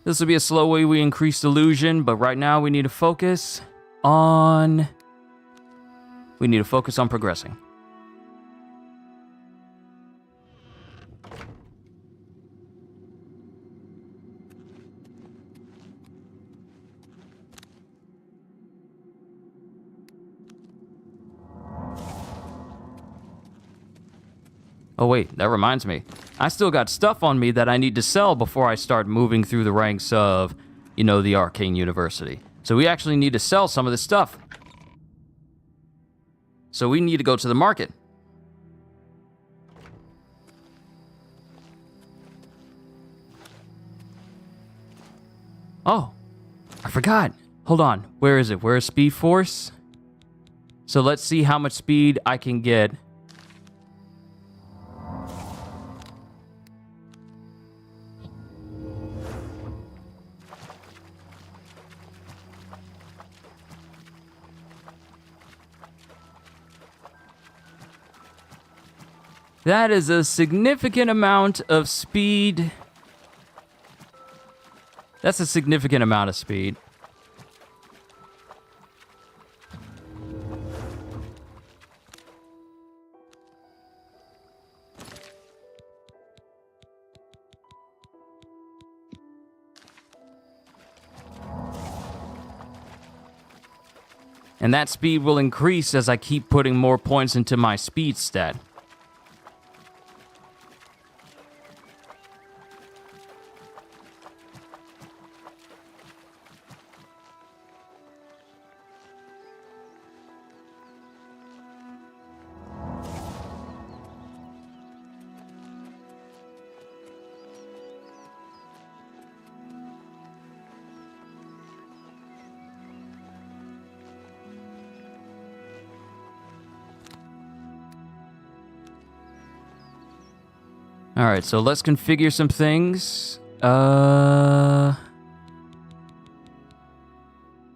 This will be a slow way we increase illusion, but right now we need to focus on... progressing. Oh wait, that reminds me. I still got stuff on me that I need to sell before I start moving through the ranks of you know, the Arcane University. So we actually need to sell some of this stuff. So we need to go to the market. Oh, I forgot. Hold on. Where is it? Where is Speed Force? So let's see how much speed I can get. That is a significant amount of speed. That's a significant amount of speed. And that speed will increase as I keep putting more points into my speed stat. All right, so let's configure some things.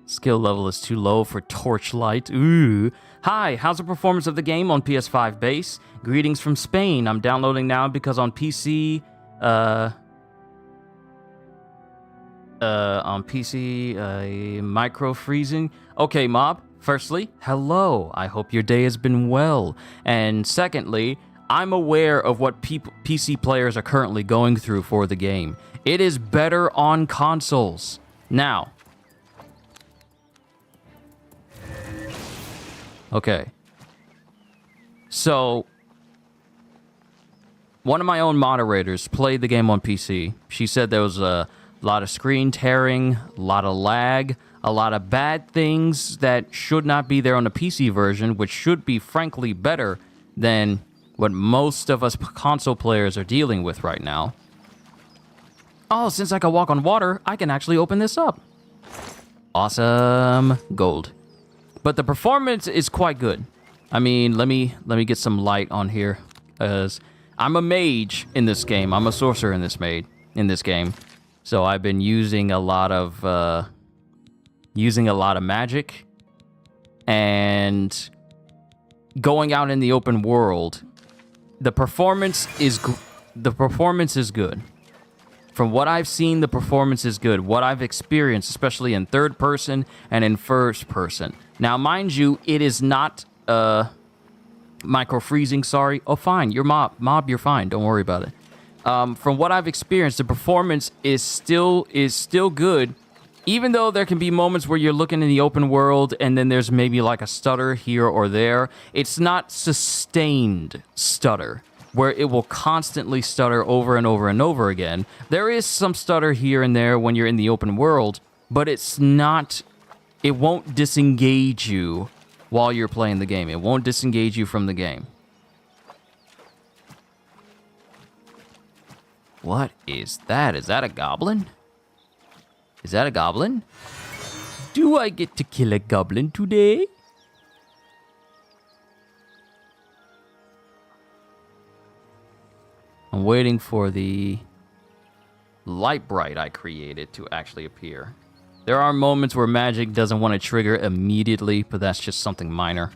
Skill level is too low for Torchlight. Ooh. Hi, how's the performance of the game on PS5 base? Greetings from Spain. I'm downloading now because on PC, micro freezing. Okay, Mob. Firstly, hello. I hope your day has been well. And secondly, I'm aware of what PC players are currently going through for the game. It is better on consoles. Now. Okay. So, one of my own moderators played the game on PC. She said there was a lot of screen tearing, a lot of lag, a lot of bad things that should not be there on the PC version, which should be, frankly, better than what most of us console players are dealing with right now. Oh, since I can walk on water, I can actually open this up. Awesome. Gold. But the performance is quite good. I mean, let me get some light on here, as I'm a mage in this game. I'm a sorcerer in this game. So I've been using a lot of magic and going out in the open world. The performance is good. From what I've seen, the performance is good. What I've experienced, especially in third person and in first person. Now, mind you, it is not micro freezing. Sorry. Oh, fine. You're mob. You're fine. Don't worry about it. From what I've experienced, the performance is still good. Even though there can be moments where you're looking in the open world and then there's maybe like a stutter here or there, it's not sustained stutter where it will constantly stutter over and over and over again. There is some stutter here and there when you're in the open world, but it won't disengage you while you're playing the game. It won't disengage you from the game. What is that? Is that a goblin? Is that a goblin? Do I get to kill a goblin today? I'm waiting for the light bright I created to actually appear. There are moments where magic doesn't want to trigger immediately, but that's just something minor.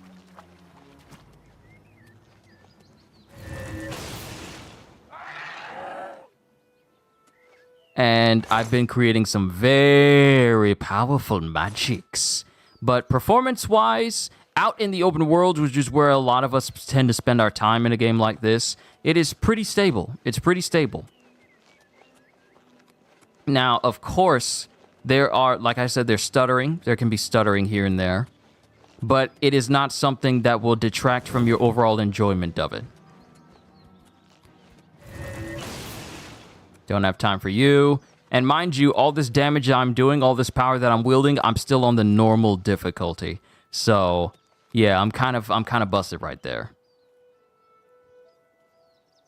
And I've been creating some very powerful magics. But performance-wise, out in the open world, which is where a lot of us tend to spend our time in a game like this, it is pretty stable. It's pretty stable. Now, of course, there are, like I said, there's stuttering. There can be stuttering here and there. But it is not something that will detract from your overall enjoyment of it. Don't have time for you. And mind you, all this damage I'm doing, all this power that I'm wielding, I'm still on the normal difficulty. So, yeah, I'm kind of busted right there.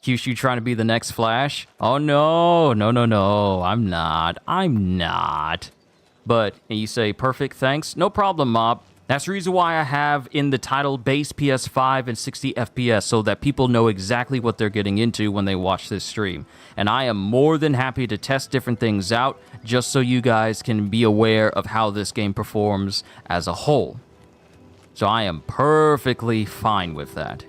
Kyushu trying to be the next Flash? Oh, no. No, I'm not. But, and you say, perfect, thanks. No problem, Mob. That's the reason why I have in the title base PS5 and 60 FPS, so that people know exactly what they're getting into when they watch this stream. And I am more than happy to test different things out, just so you guys can be aware of how this game performs as a whole. So I am perfectly fine with that.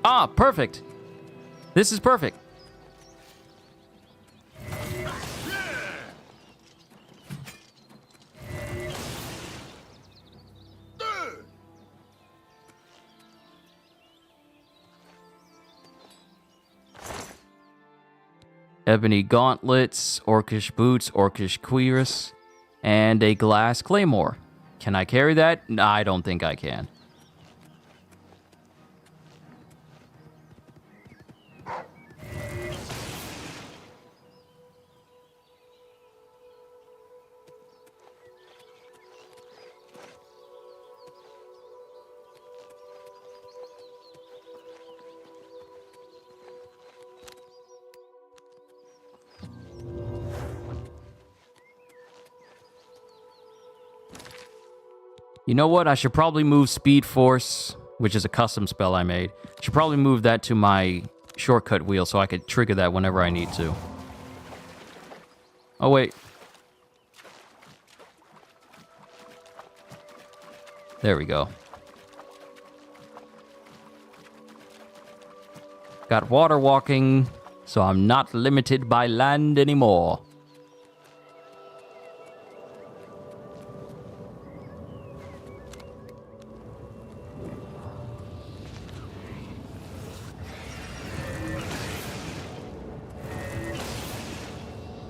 Ah, perfect. This is perfect. Ebony gauntlets, orcish boots, orcish cuirass, and a glass claymore. Can I carry that? No, I don't think I can. You know what? I should probably move Speed Force, which is a custom spell I made. Should probably move that to my shortcut wheel so I could trigger that whenever I need to. Oh, wait. There we go. Got water walking, so I'm not limited by land anymore.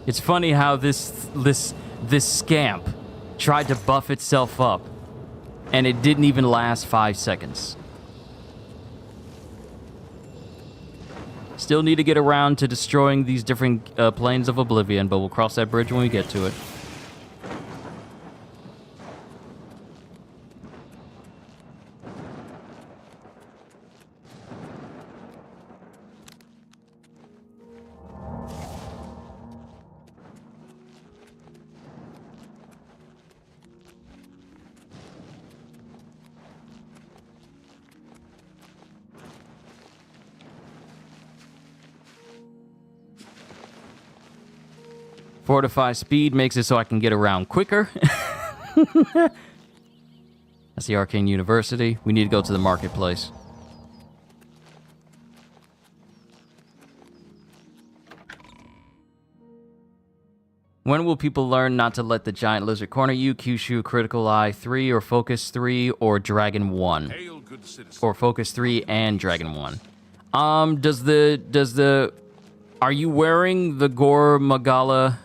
It's funny how this scamp tried to buff itself up, and it didn't even last 5 seconds. Still need to get around to destroying these different planes of Oblivion, but we'll cross that bridge when we get to it. Fortify speed makes it so I can get around quicker. That's the Arcane University. We need to go to the marketplace. When will people learn not to let the giant lizard corner you? Kyushu, Critical Eye 3, or Focus 3, or Dragon 1? Hail, good citizen. Or Focus 3 and Dragon 1. Are you wearing the Gore Magala?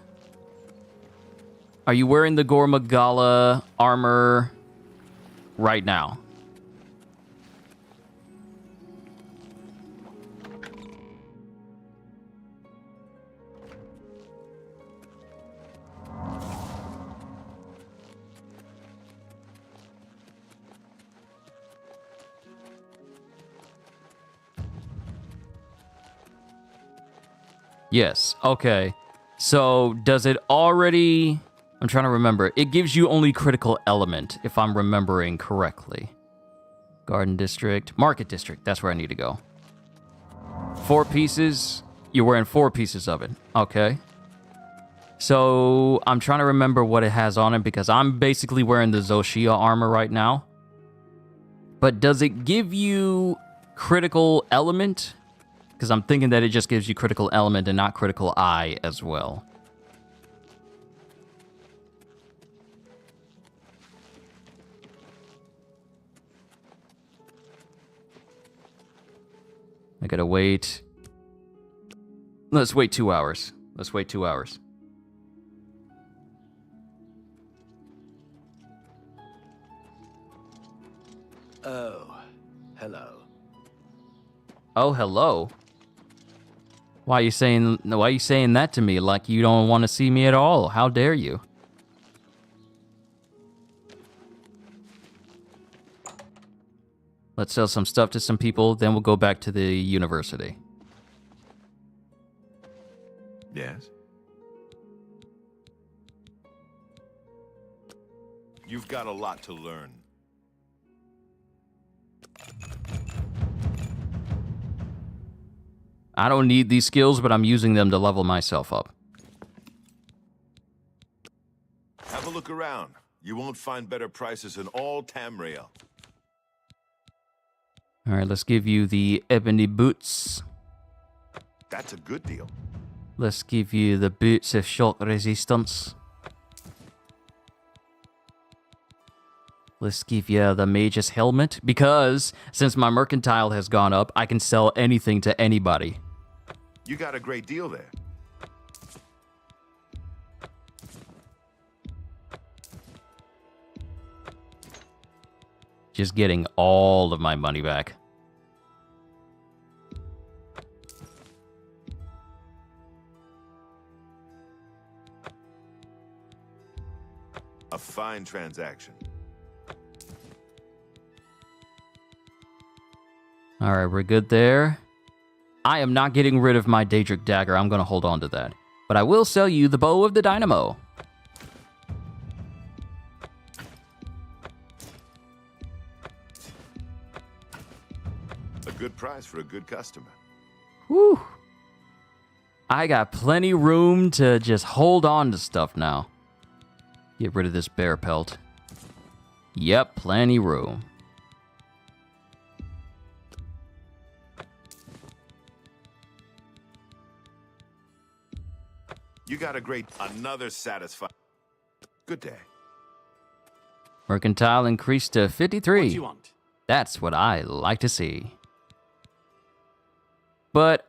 Are you wearing the Gore Magala armor right now? Yes, okay. So, does it already... I'm trying to remember. It gives you only critical element, if I'm remembering correctly. Garden District. Market District. That's where I need to go. 4 pieces. You're wearing 4 pieces of it. Okay. So, I'm trying to remember what it has on it, because I'm basically wearing the Zoshia armor right now. But does it give you critical element? Because I'm thinking that it just gives you critical element and not critical eye as well. I gotta wait. Let's wait 2 hours. Let's wait 2 hours. Oh, hello. Oh, hello. Why are you saying that to me like you don't want to see me at all? How dare you? Let's sell some stuff to some people, then we'll go back to the university. Yes? You've got a lot to learn. I don't need these skills, but I'm using them to level myself up. Have a look around. You won't find better prices in all Tamriel. All right, let's give you the ebony boots. That's a good deal. Let's give you the boots of shock resistance. Let's give you the mage's helmet, because since my mercantile has gone up, I can sell anything to anybody. You got a great deal there. Just getting all of my money back. A fine transaction. All right, we're good there. I am not getting rid of my Daedric dagger. I'm going to hold on to that. But I will sell you the bow of the dynamo. A good price for a good customer. Whew. I got plenty room to just hold on to stuff now. Get rid of this bear pelt. Yep, plenty room. You got a great... Another satisfying... Good day. Mercantile increased to 53. What do you want? That's what I like to see. But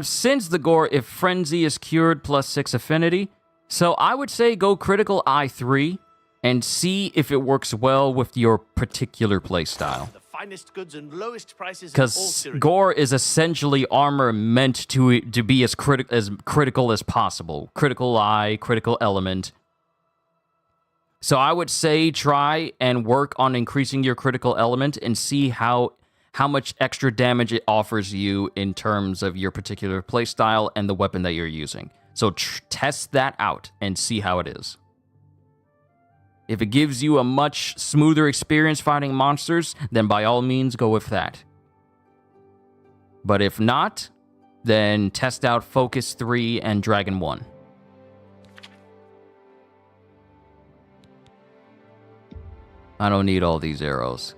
since the gore, if Frenzy is cured plus 6 affinity, so I would say go critical I3 and see if it works well with your particular playstyle. The finest goods and lowest prices. Because gore is essentially armor meant to be as critical as possible. Critical eye, critical element. So I would say try and work on increasing your critical element and see how much extra damage it offers you in terms of your particular playstyle and the weapon that you're using. So test that out and see how it is. If it gives you a much smoother experience fighting monsters, then by all means go with that. But if not, then test out Focus 3 and Dragon 1. I don't need all these arrows.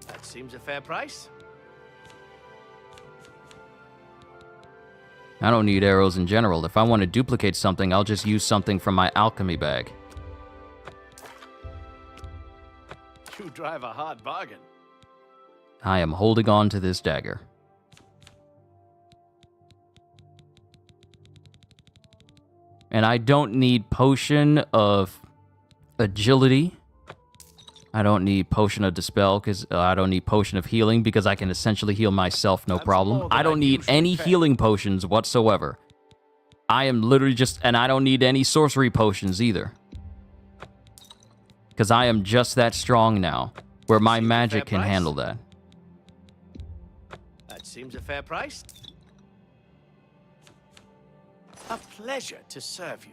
That seems a fair price. I don't need arrows in general. If I want to duplicate something, I'll just use something from my alchemy bag. You drive a hard bargain. I am holding on to this dagger. And I don't need potion of agility. I don't need potion of dispel because I don't need potion of healing because I can essentially heal myself no problem. I don't need any healing potions whatsoever. I am literally just, and I don't need any sorcery potions either. Because I am just that strong now, where my magic can handle that. That seems a fair price. A pleasure to serve you.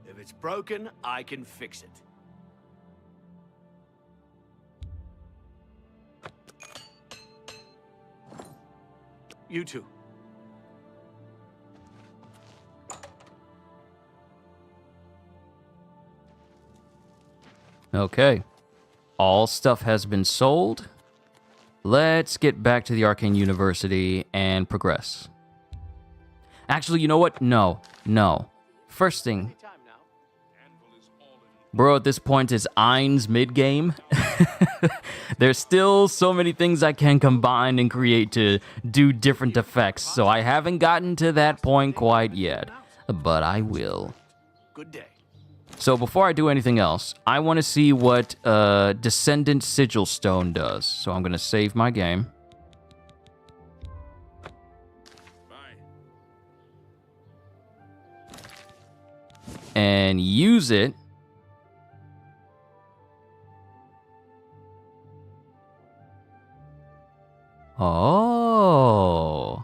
If it's broken, I can fix it. You too. Okay. All stuff has been sold. Let's get back to the Arcane University and progress. Actually, you know what? No. First thing... Bro, at this point is Ein's mid-game. There's still so many things I can combine and create to do different effects, so I haven't gotten to that point quite yet. But I will. Good day. So before I do anything else, I want to see what Descendant Sigil Stone does. So I'm going to save my game. And use it. Oh.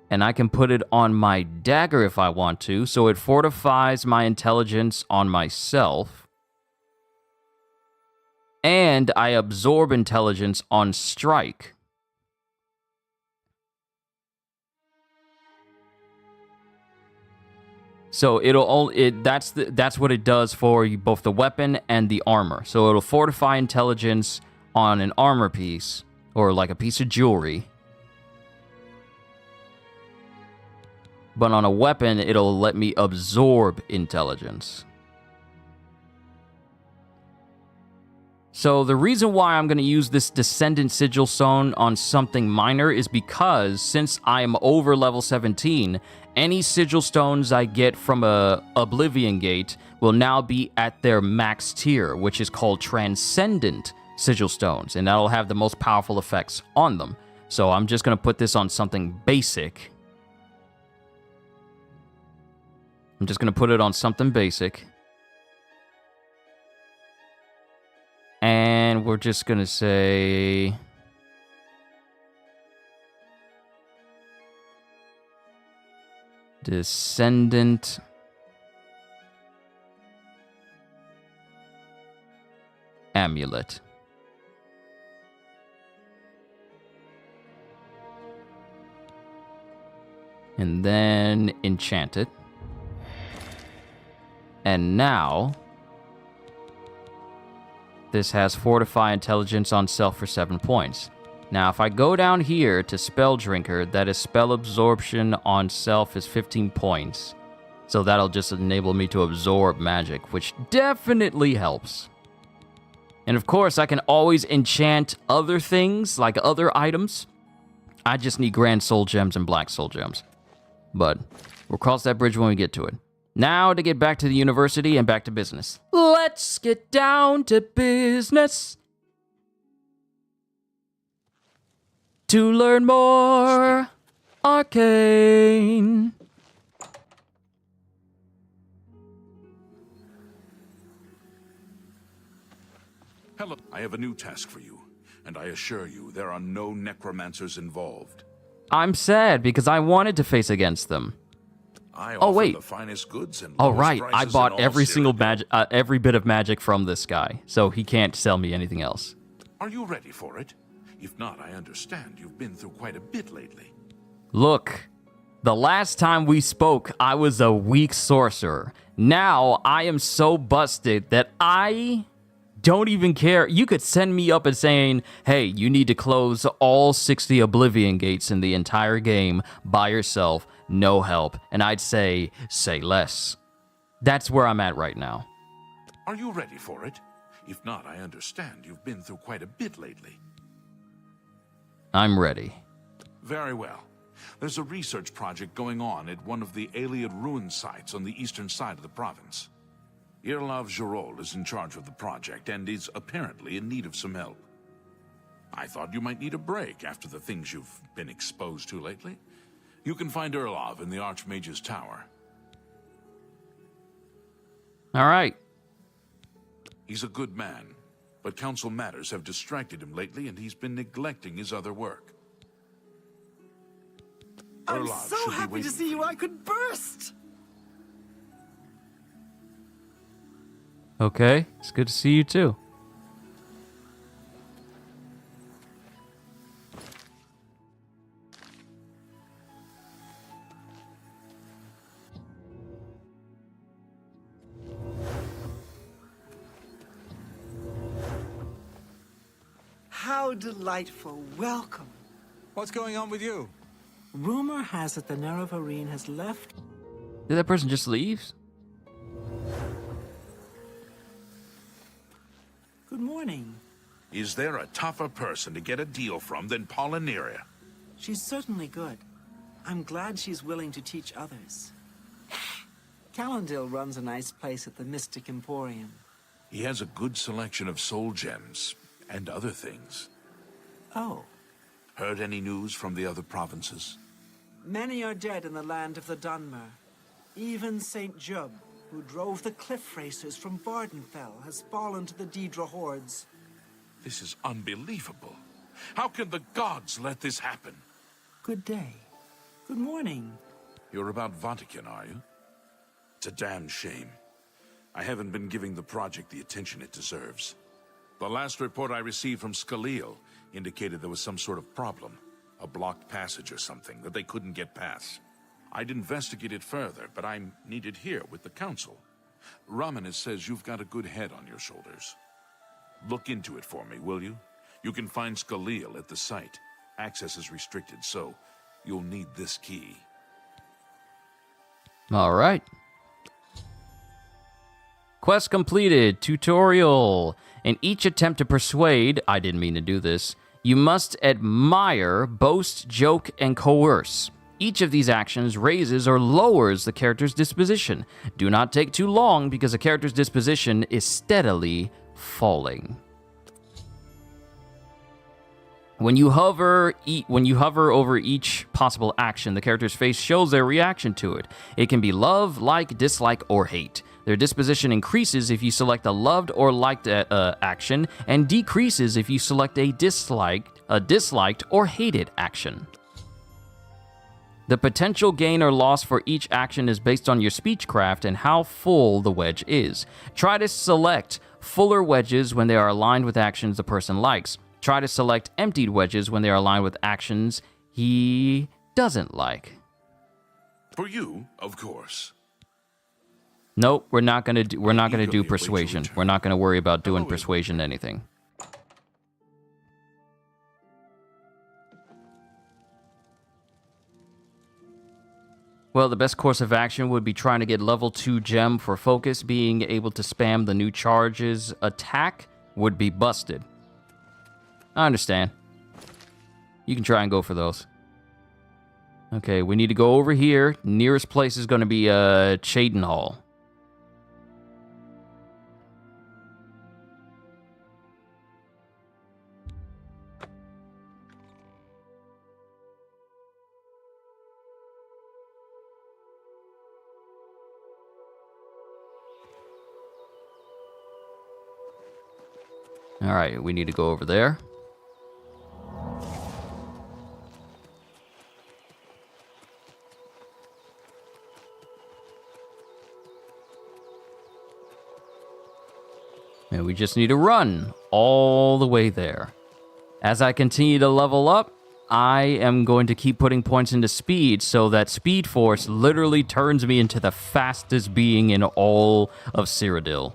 And I can put it on my dagger if I want to, so it fortifies my intelligence on myself. And I absorb intelligence on strike. So that's what it does for both the weapon and the armor. So it'll fortify intelligence on an armor piece, or like a piece of jewelry. But on a weapon, it'll let me absorb intelligence. So the reason why I'm going to use this Descendant Sigil Stone on something minor is because since I am over level 17, any Sigil Stones I get from a Oblivion Gate will now be at their max tier, which is called Transcendent Sigil Stones, and that'll have the most powerful effects on them. So I'm just going to put this on something basic. I'm just going to put it on something basic. And we're just going to say... Descendant... Amulet. And then enchant it. And now, this has Fortify Intelligence on self for 7 points. Now, if I go down here to Spell Drinker, that is Spell Absorption on self is 15 points. So that'll just enable me to absorb magic, which definitely helps. And of course, I can always enchant other things, like other items. I just need Grand Soul Gems and Black Soul Gems. But we'll cross that bridge when we get to it. Now to get back to the university and back to business. Let's get down to business. To learn more arcane. Hello, I have a new task for you, and I assure you there are no necromancers involved. I'm sad because I wanted to face against them. I offer the finest goods and Oh, lowest right. I prices bought in all every single Cyrodiil. magic, every bit of magic from this guy, so he can't sell me anything else. Are you ready for it? If not, I understand you've been through quite a bit lately. Look, the last time we spoke, I was a weak sorcerer. Now, I am so busted that I don't even care. You could send me up and saying, hey, you need to close all 60 Oblivion gates in the entire game by yourself, no help. And I'd say less. That's where I'm at right now. Are you ready for it? If not, I understand you've been through quite a bit lately. I'm ready. Very well. There's a research project going on at one of the Ayleid ruin sites on the eastern side of the province. Irlav Jirol is in charge of the project and is apparently in need of some help. I thought you might need a break after the things you've been exposed to lately. You can find Irlav in the Archmage's Tower. All right. He's a good man, but council matters have distracted him lately and he's been neglecting his other work. I'm Irlav so should be happy to waiting see for you, I could burst! Okay, it's good to see you too. How delightful. Welcome. What's going on with you? Rumor has it the Nerevarine has left. Did that person just leave? Good morning. Is there a tougher person to get a deal from than Polyneria? She's certainly good. I'm glad she's willing to teach others. Calendil runs a nice place at the Mystic Emporium. He has a good selection of soul gems and other things. Oh, Heard any news from the other provinces? many are dead in the land of the Dunmer. Even Saint Jub, who drove the cliff racers from Vardenfell, has fallen to the Daedra hordes. This is unbelievable. How can the gods let this happen? Good day. Good morning. You're about Vatican, are you? It's a damn shame. I haven't been giving the project the attention it deserves. The last report I received from Scaleel indicated there was some sort of problem. A blocked passage or something that they couldn't get past. I'd investigate it further, but I'm needed here with the council. Ramanis says you've got a good head on your shoulders. Look into it for me, will you? You can find Scaleel at the site. Access is restricted, so you'll need this key. All right. Quest completed. Tutorial. In each attempt to persuade, I didn't mean to do this, you must admire, boast, joke, and coerce. Each of these actions raises or lowers the character's disposition. Do not take too long because a character's disposition is steadily falling. When you hover over each possible action, the character's face shows their reaction to it. It can be love, like, dislike, or hate. Their disposition increases if you select a loved or liked action, and decreases if you select a disliked or hated action. The potential gain or loss for each action is based on your speechcraft and how full the wedge is. Try to select fuller wedges when they are aligned with actions the person likes. Try to select emptied wedges when they are aligned with actions he doesn't like. For you, of course. Nope, we're not gonna do persuasion. We're not gonna worry about doing persuasion anything. Well, the best course of action would be trying to get level 2 gem for focus. Being able to spam the new charges attack would be busted. I understand. You can try and go for those. Okay, we need to go over here. Nearest place is going to be Chaden Hall. All right, we need to go over there. And we just need to run all the way there. As I continue to level up, I am going to keep putting points into speed so that Speed Force literally turns me into the fastest being in all of Cyrodiil.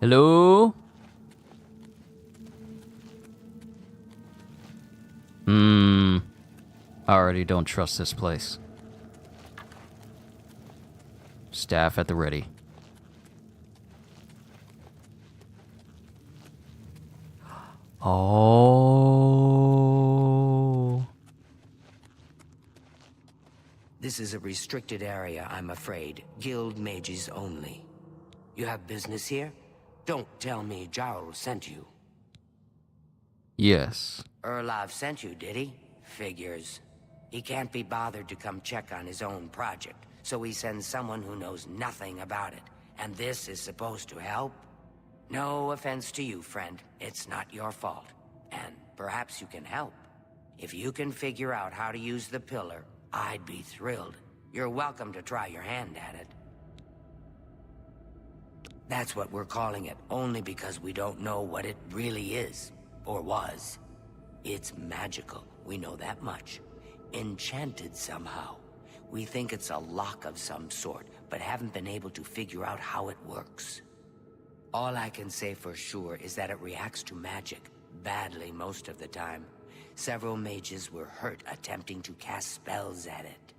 Hello? I already don't trust this place. Staff at the ready. Oh. This is a restricted area, I'm afraid. Guild mages only. You have business here? Don't tell me Jarl sent you. Yes. Erlov sent you, did he? Figures. He can't be bothered to come check on his own project, so he sends someone who knows nothing about it. And this is supposed to help? No offense to you, friend. It's not your fault. And perhaps you can help. If you can figure out how to use the pillar, I'd be thrilled. You're welcome to try your hand at it. That's what we're calling it, only because we don't know what it really is, or was. It's magical, we know that much. Enchanted somehow. We think it's a lock of some sort, but haven't been able to figure out how it works. All I can say for sure is that it reacts to magic, badly most of the time. Several mages were hurt attempting to cast spells at it.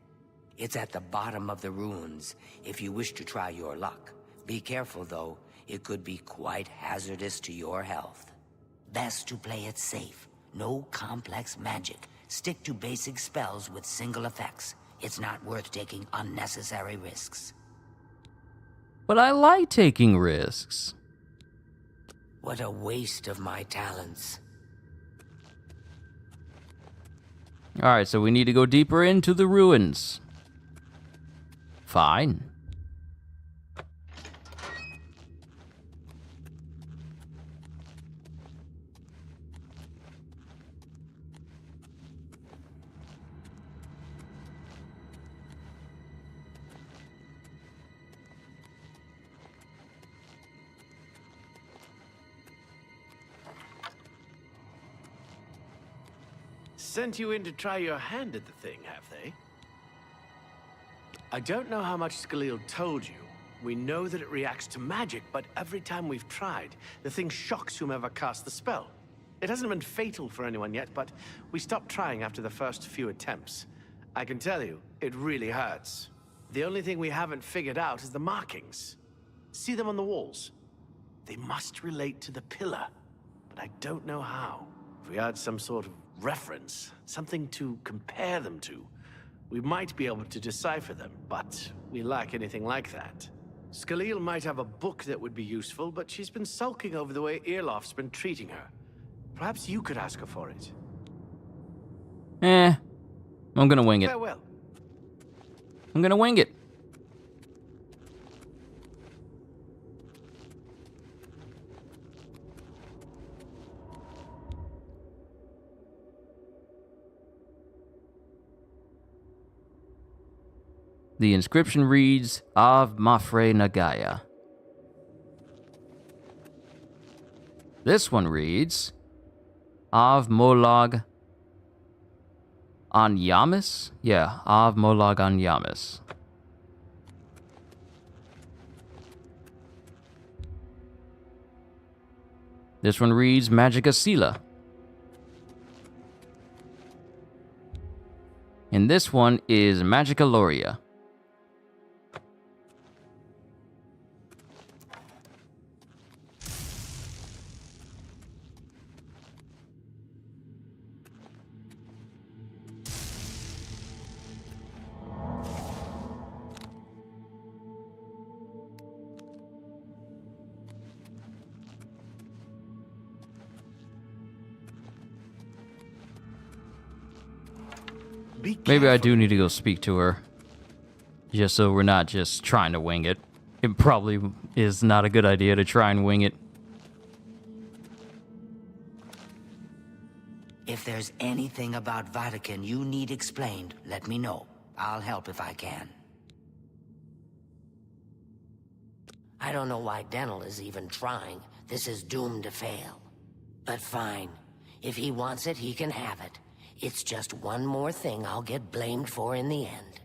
It's at the bottom of the ruins, if you wish to try your luck. Be careful though, it could be quite hazardous to your health. Best to play it safe. No complex magic. Stick to basic spells with single effects. It's not worth taking unnecessary risks. But I like taking risks. What a waste of my talents. Alright, so we need to go deeper into the ruins. Fine. Sent you in to try your hand at the thing, have they? I don't know how much Skalil told you. We know that it reacts to magic, but every time we've tried, the thing shocks whomever cast the spell. It hasn't been fatal for anyone yet, but we stopped trying after the first few attempts. I can tell you, it really hurts. The only thing we haven't figured out is the markings. See them on the walls? They must relate to the pillar, but I don't know how. If we had some sort of reference, something to compare them to, we might be able to decipher them, but we lack anything like that. Skalil might have a book that would be useful, but she's been sulking over the way Irloff's been treating her. Perhaps you could ask her for it. I'm gonna wing it. Farewell. I'm gonna wing it. The inscription reads, Av Mafre Nagaya. This one reads, Av Molag Anyamis? Yeah, Av Molag Anyamis. This one reads, Magica Sila. And this one is Magica Loria. Maybe I do need to go speak to her. Just so we're not just trying to wing it. It probably is not a good idea to try and wing it. If there's anything about Vatican you need explained, let me know. I'll help if I can. I don't know why Dental is even trying. This is doomed to fail. But fine. If he wants it, he can have it. It's just one more thing I'll get blamed for in the end.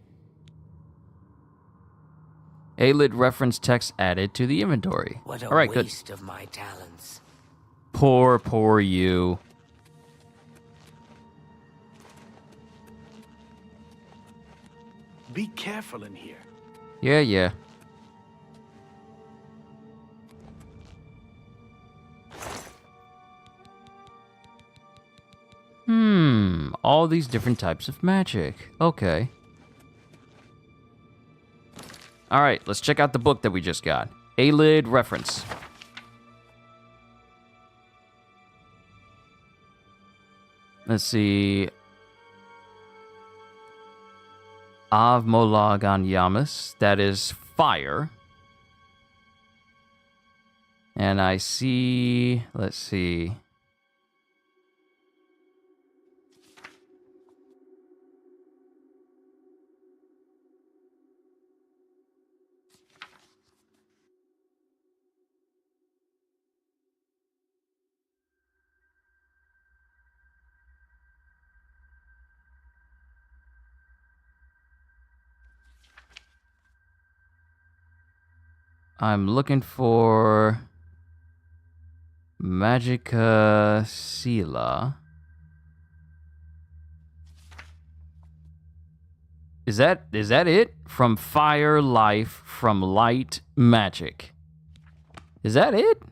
ALID reference text added to the inventory. What a All right, waste good. of my talents. Poor you. Be careful in here. Yeah. All these different types of magic. Okay. Alright, let's check out the book that we just got. ALID reference. Let's see. Av Molag Anyamis. That is fire. And I see... Let's see... I'm looking for Magica Sila. Is that it? From fire, life, from light, magic. Is that it?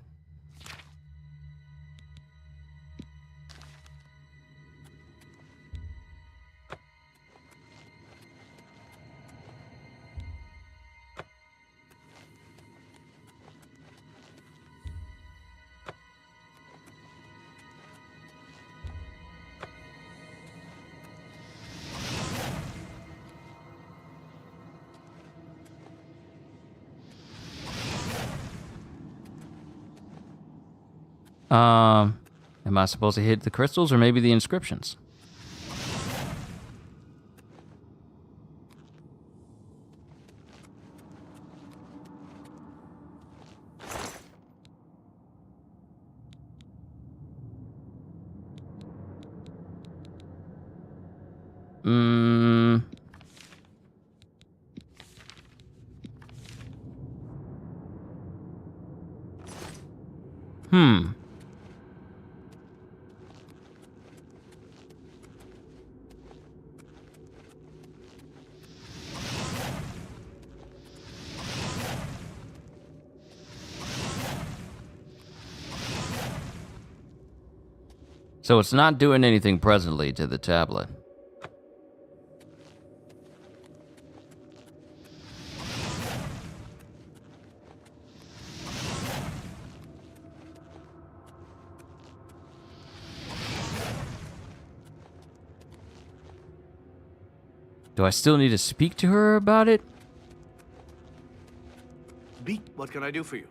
Am I supposed to hit the crystals or maybe the inscriptions? So it's not doing anything presently to the tablet. Do I still need to speak to her about it? Beat, what can I do for you?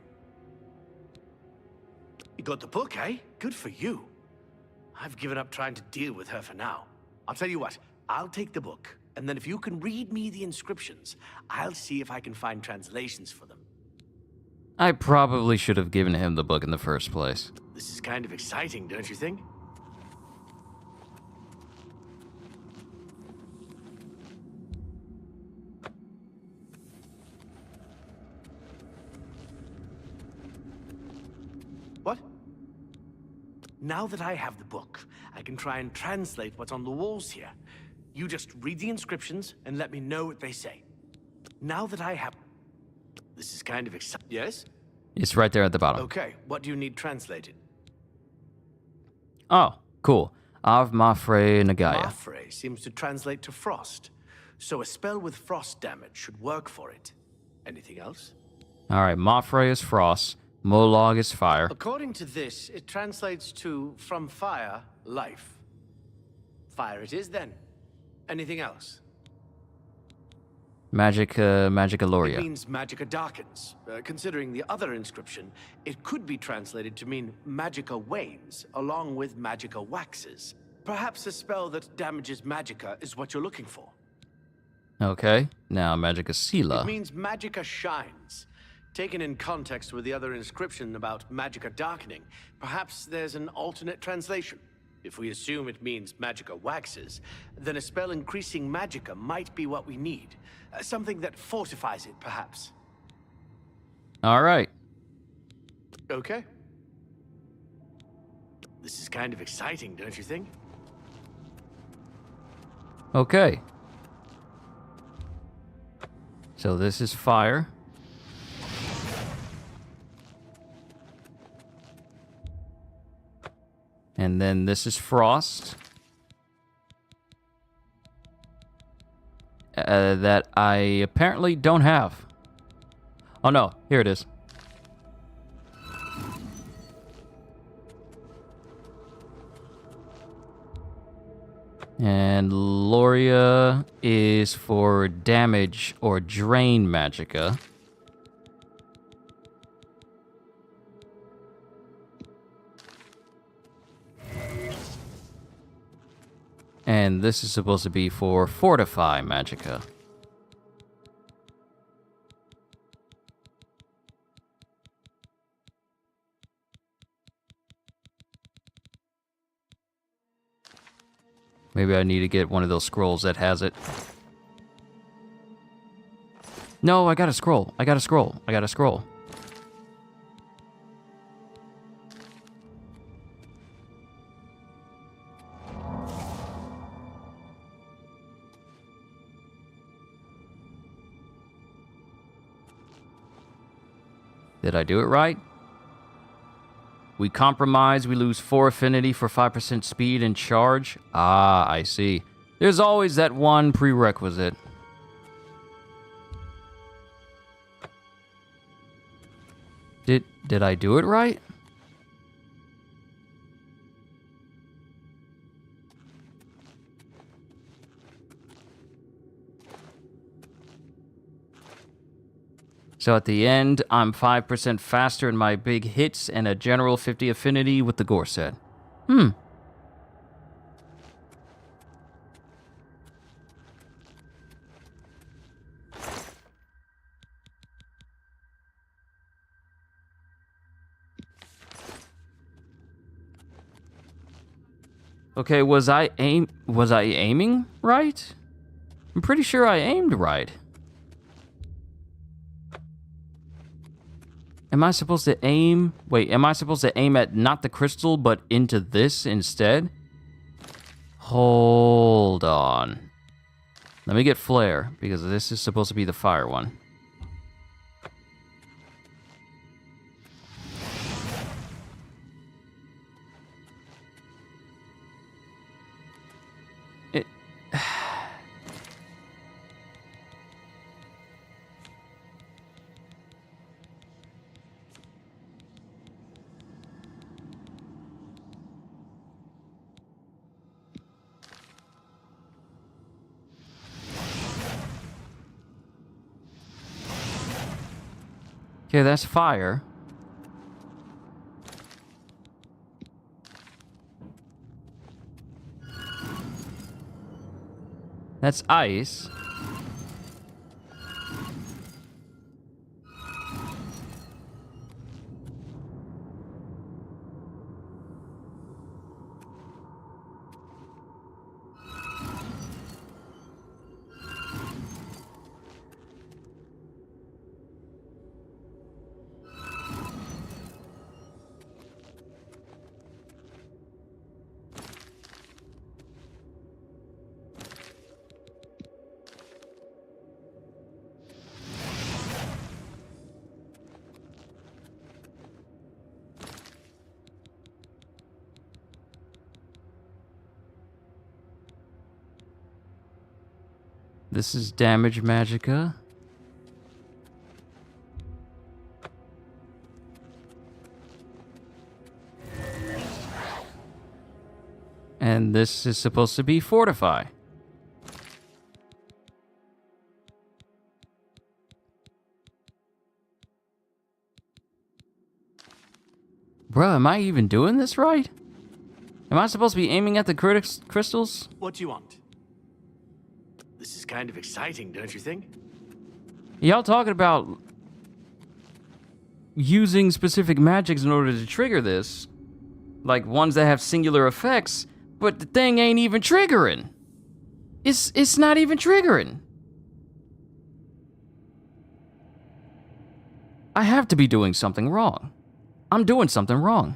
You got the book, eh? Good for you. I've given up trying to deal with her for now. I'll tell you what, I'll take the book, and then if you can read me the inscriptions, I'll see if I can find translations for them. I probably should have given him the book in the first place. This is kind of exciting, don't you think? What? Now that I have the book, I can try and translate what's on the walls here. You just read the inscriptions and let me know what they say. Now that I have... This is kind of exciting. Yes? It's right there at the bottom. Okay, what do you need translated? Oh, cool. Av Mafre Nagaya. Mafre seems to translate to frost, so a spell with frost damage should work for it. Anything else? Alright, Mafre is frost. Molag is fire. According to this, it translates to from fire, life. Fire it is then. Anything else? Magica It Loria. means Magica darkens. Considering the other inscription, it could be translated to mean Magica wanes, along with Magica waxes. Perhaps a spell that damages Magica is what you're looking for. Okay, now Magica Sila. It means Magica shines. Taken in context with the other inscription about Magica darkening, perhaps there's an alternate translation. If we assume it means Magica waxes, then a spell increasing Magica might be what we need. Something that fortifies it, perhaps. Alright. Okay. This is kind of exciting, don't you think? Okay. So this is fire. And then this is frost. That I apparently don't have. Oh no, here it is. And Loria is for damage or drain Magica. And this is supposed to be for Fortify Magica. Maybe I need to get one of those scrolls that has it. No, I got a scroll. I got a scroll. I got a scroll. Did I do it right? We compromise, we lose 4 affinity for 5% speed and charge. Ah, I see. There's always that one prerequisite. Did I do it right? So at the end, I'm 5% faster in my big hits and a general 50 affinity with the gore set. Okay, was I aiming right? I'm pretty sure I aimed right. Am I supposed to aim? Wait, am I supposed to aim at not the crystal, but into this instead? Hold on. Let me get flare, because this is supposed to be the fire one. Okay, that's fire. That's ice. This is damage magicka. And this is supposed to be fortify. Bruh, am I even doing this right? Am I supposed to be aiming at the crystals? What do you want? This is kind of exciting, don't you think? Y'all talking about using specific magics in order to trigger this. Like ones that have singular effects, but the thing ain't even triggering. It's not even triggering. I have to be doing something wrong. I'm doing something wrong.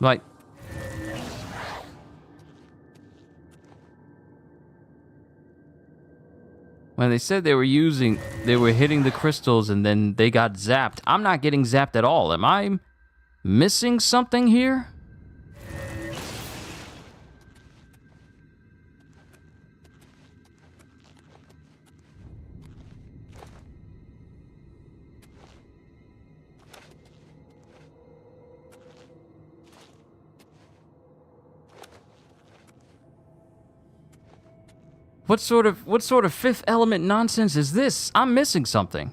Like, when they said they were hitting the crystals and then they got zapped, I'm not getting zapped at all. Am I missing something here? What sort of fifth element nonsense is this? I'm missing something.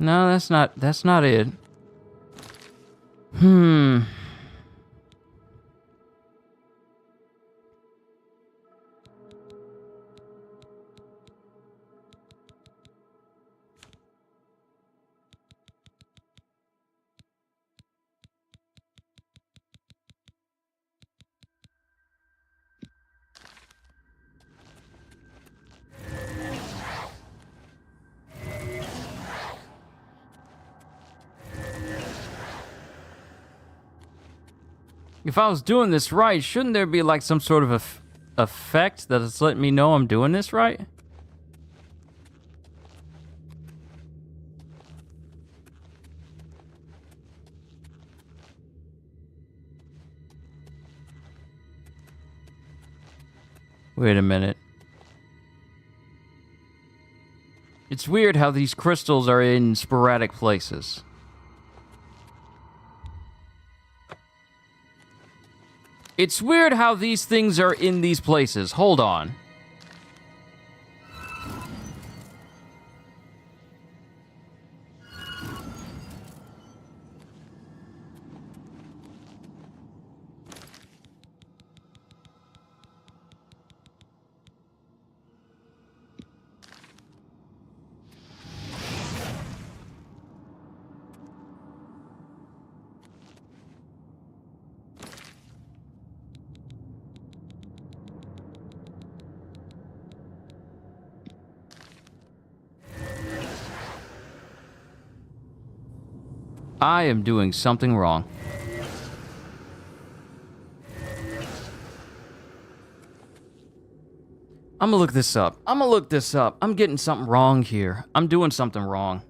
No, that's not it. If I was doing this right, shouldn't there be like some sort of effect that is letting me know I'm doing this right? Wait a minute. It's weird how these crystals are in sporadic places. It's weird how these things are in these places. Hold on. I am doing something wrong. I'm gonna look this up. I'm getting something wrong here. I'm doing something wrong.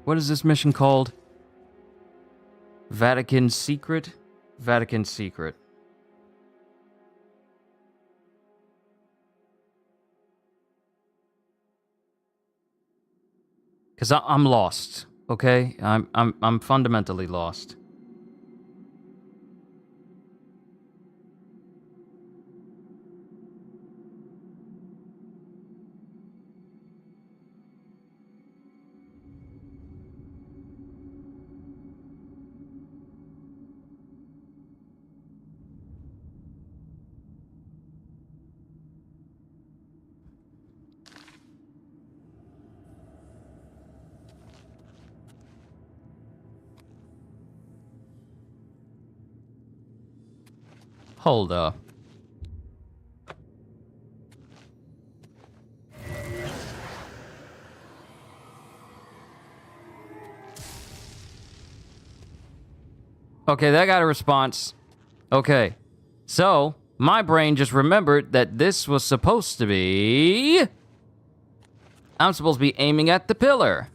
What is this mission called? Vatican Secret? Vatican Secret. Cause I'm lost, okay? I'm fundamentally lost. Hold up. Okay, that got a response. Okay. So, my brain just remembered that this was supposed to be... I'm supposed to be aiming at the pillar.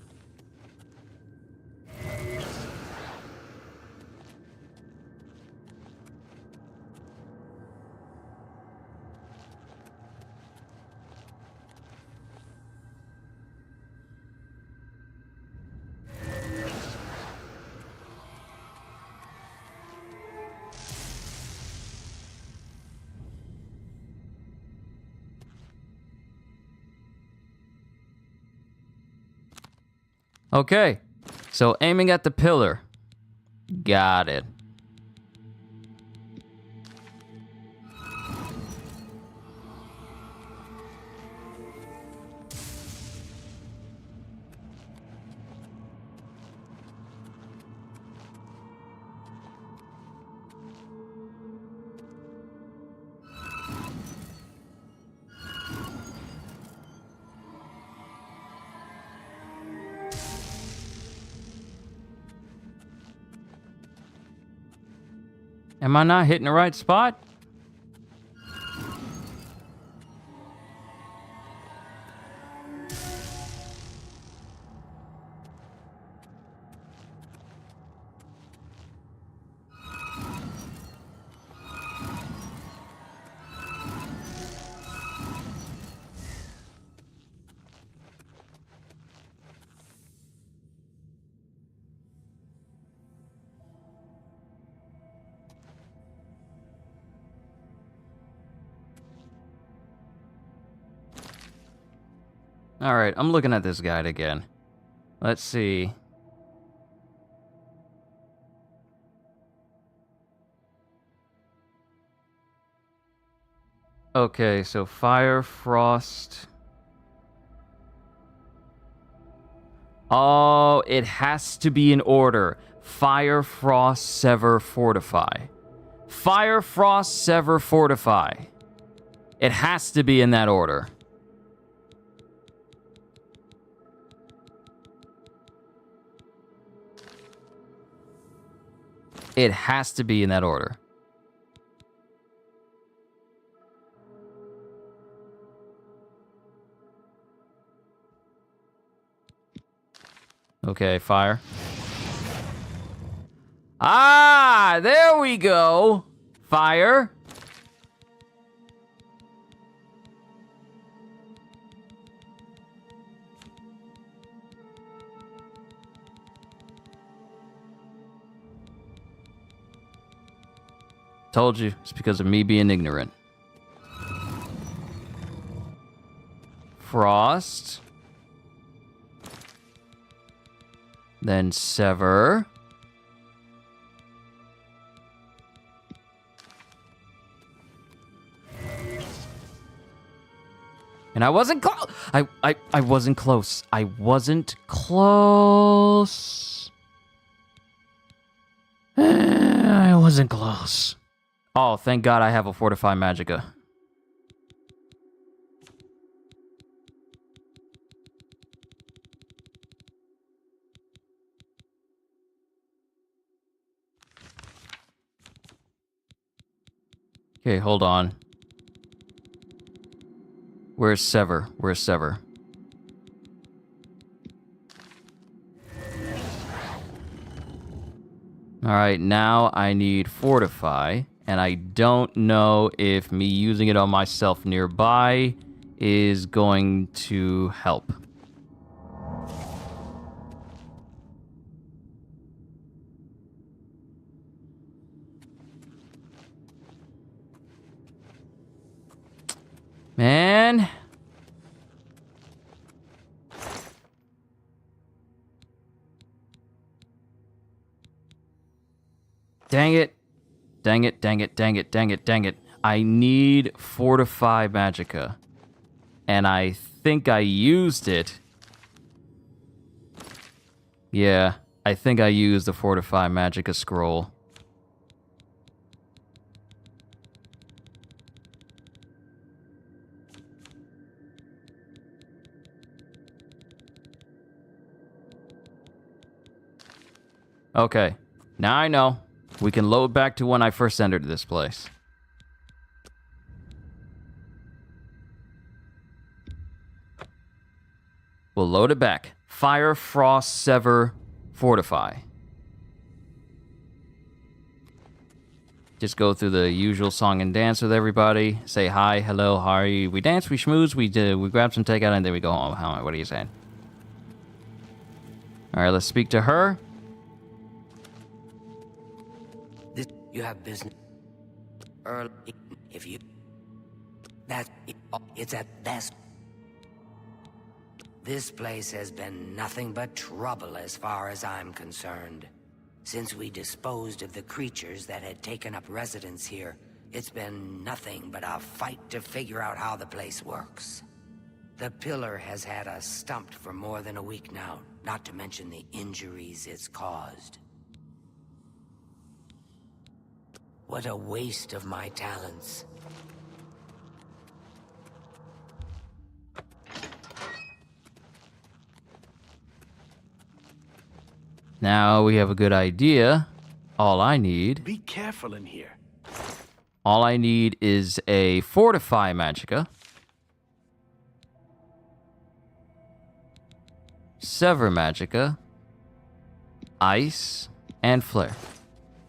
Okay, so aiming at the pillar. Got it. Am I not hitting the right spot? Alright, I'm looking at this guide again. Let's see. Okay, so fire, frost. Oh, it has to be in order. Fire, frost, sever, fortify. Fire, frost, sever, fortify. It has to be in that order. It has to be in that order. Okay, fire. Ah, there we go. Fire. Told you, it's because of me being ignorant. Frost. Then sever. And I wasn't close. I wasn't close. I wasn't close. I wasn't close. Oh, thank God I have a Fortify Magicka. Okay, hold on. Where's Sever? Where's Sever? Alright, now I need Fortify, and I don't know if me using it on myself nearby is going to help. Man. Dang it. Dang it, dang it, dang it, dang it, dang it. I need Fortify Magicka. And I think I used it. Yeah, I think I used the Fortify Magicka scroll. Okay, now I know. We can load back to when I first entered this place. We'll load it back. Fire, frost, sever, fortify. Just go through the usual song and dance with everybody. Say hi, hello, how are you? We dance, we schmooze, we grab some takeout, and then we go home. What are you saying? All right, let's speak to her. You have business early. If you... It's at best. This place has been nothing but trouble as far as I'm concerned. Since we disposed of the creatures that had taken up residence here, it's been nothing but a fight to figure out how the place works. The pillar has had us stumped for more than a week now, not to mention the injuries it's caused. What a waste of my talents. Now we have a good idea. All I need... Be careful in here. All I need is a Fortify Magicka. Sever Magicka. Ice. And Flare.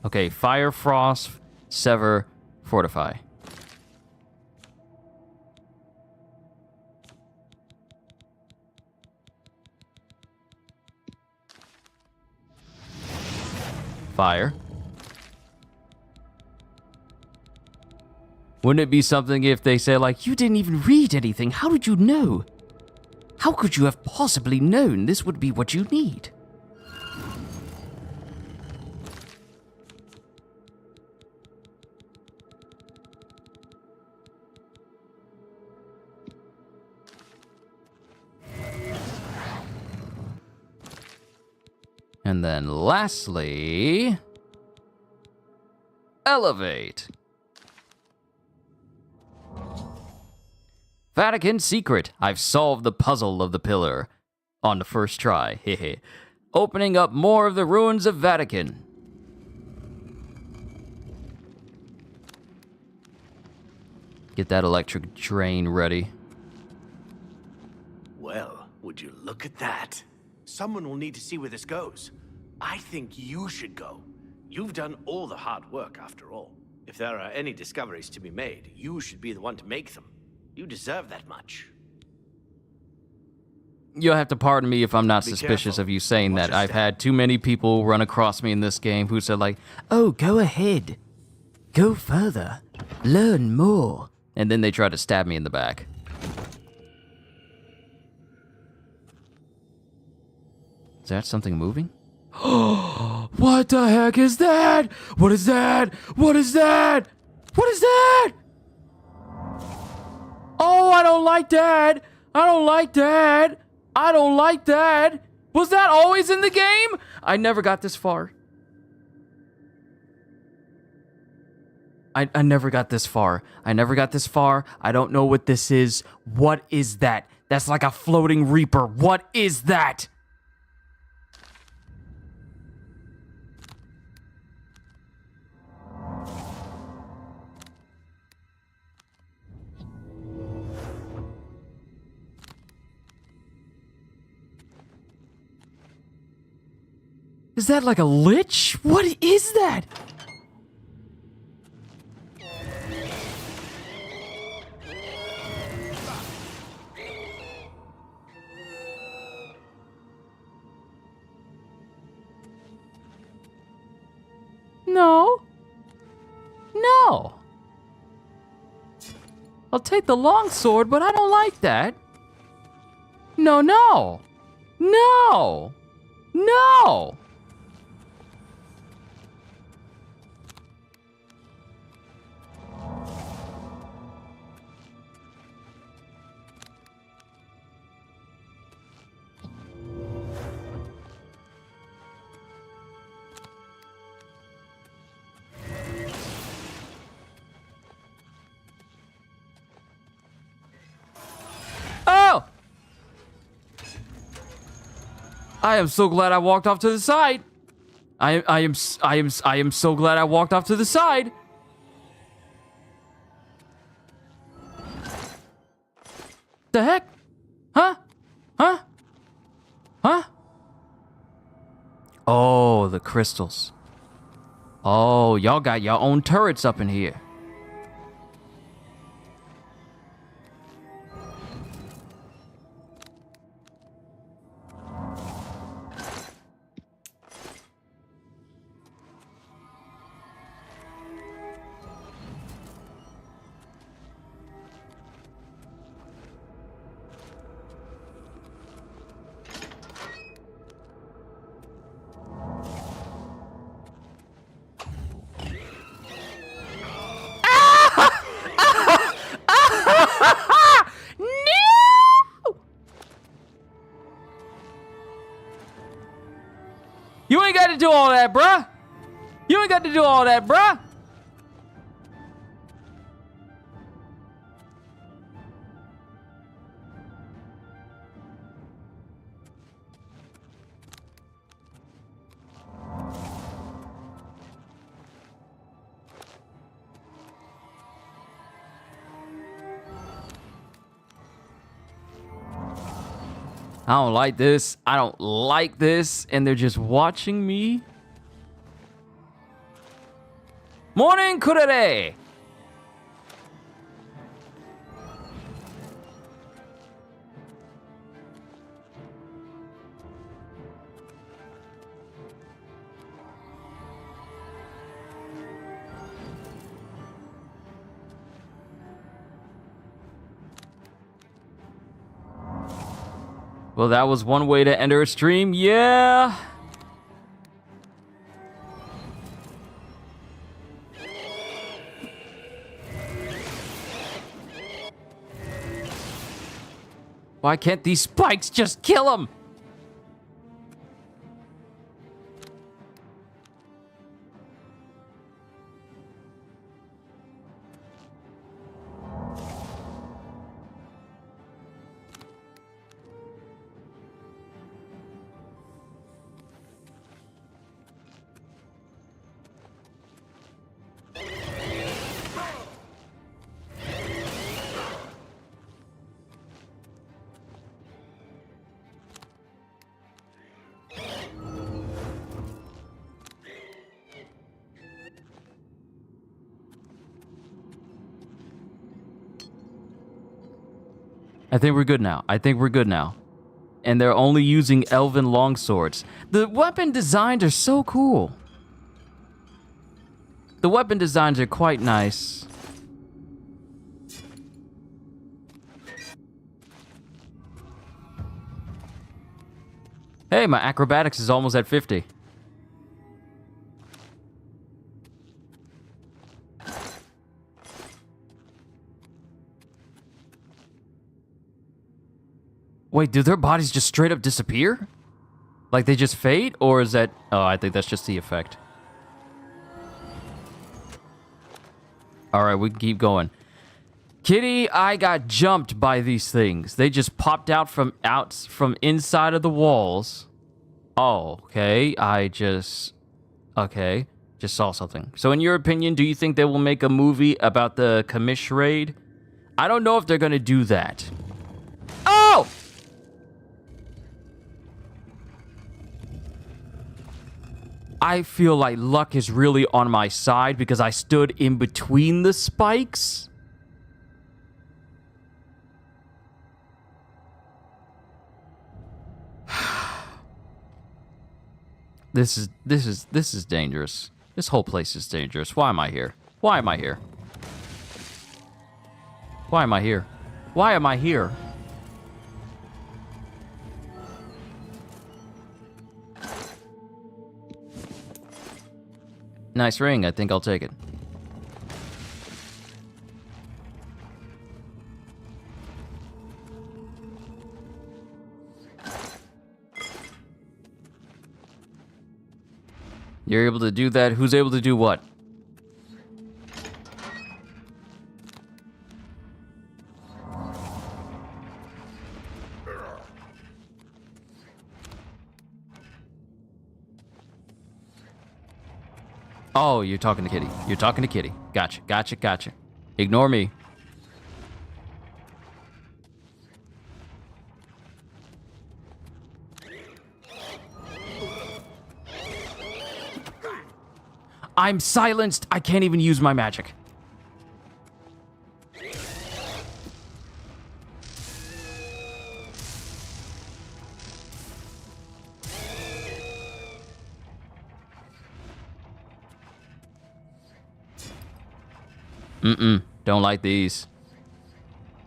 Okay, Fire, Frost, Sever, Fortify. Fire. Wouldn't it be something if they say, like, you didn't even read anything, how did you know? How could you have possibly known this would be what you need? And then lastly, elevate. Vatican secret. I've solved the puzzle of the pillar on the first try. Hehe. Opening up more of the ruins of Vatican. Get that electric drain ready. Well, would you look at that? Someone will need to see where this goes. I think you should go. You've done all the hard work, after all. If there are any discoveries to be made, you should be the one to make them. You deserve that much. You'll have to pardon me if I'm not Be suspicious careful. of you saying Watch that. your I've step. had too many people run across me in this game who said like, oh, go ahead. Go further. Learn more. And then they try to stab me in the back. Is that something moving? What the heck is that? What is that? What is that? What is that? Oh, I don't like that. I don't like that. I don't like that. Was that always in the game? I never got this far. I never got this far. I never got this far. I don't know what this is. What is that? That's like a floating reaper. What is that? Is that like a lich? What is that? No. No. I'll take the long sword, but I don't like that. No, no. No. No. Oh! I am so glad I walked off to the side. I am so glad I walked off to the side. The heck? Huh? Huh? Huh? Oh, the crystals. Oh, y'all got your own turrets up in here. No! You ain't got to do all that, bruh. You ain't got to do all that, bruh. I don't like this. I don't like this. And they're just watching me. Morning, Kurere. Well, that was one way to enter a stream. Yeah. Why can't these spikes just kill him? I think we're good now. I think we're good now. And they're only using elven longswords. The weapon designs are so cool. The weapon designs are quite nice. Hey, my acrobatics is almost at 50. Wait, do their bodies just straight up disappear? Like they just fade? Or is that... Oh, I think that's just the effect. Alright, we can keep going. Kitty, I got jumped by these things. They just popped out from inside of the walls. Oh, okay. Okay. Just saw something. So in your opinion, do you think they will make a movie about the Kamish raid? I don't know if they're gonna do that. Oh! I feel like luck is really on my side because I stood in between the spikes. This is dangerous. This whole place is dangerous. Why am I here? Why am I here? Why am I here? Why am I here? Nice ring. I think I'll take it. You're able to do that? Who's able to do what? Oh, you're talking to Kitty. You're talking to Kitty. Gotcha, gotcha, gotcha. Ignore me. I'm silenced. I can't even use my magic. Don't like these.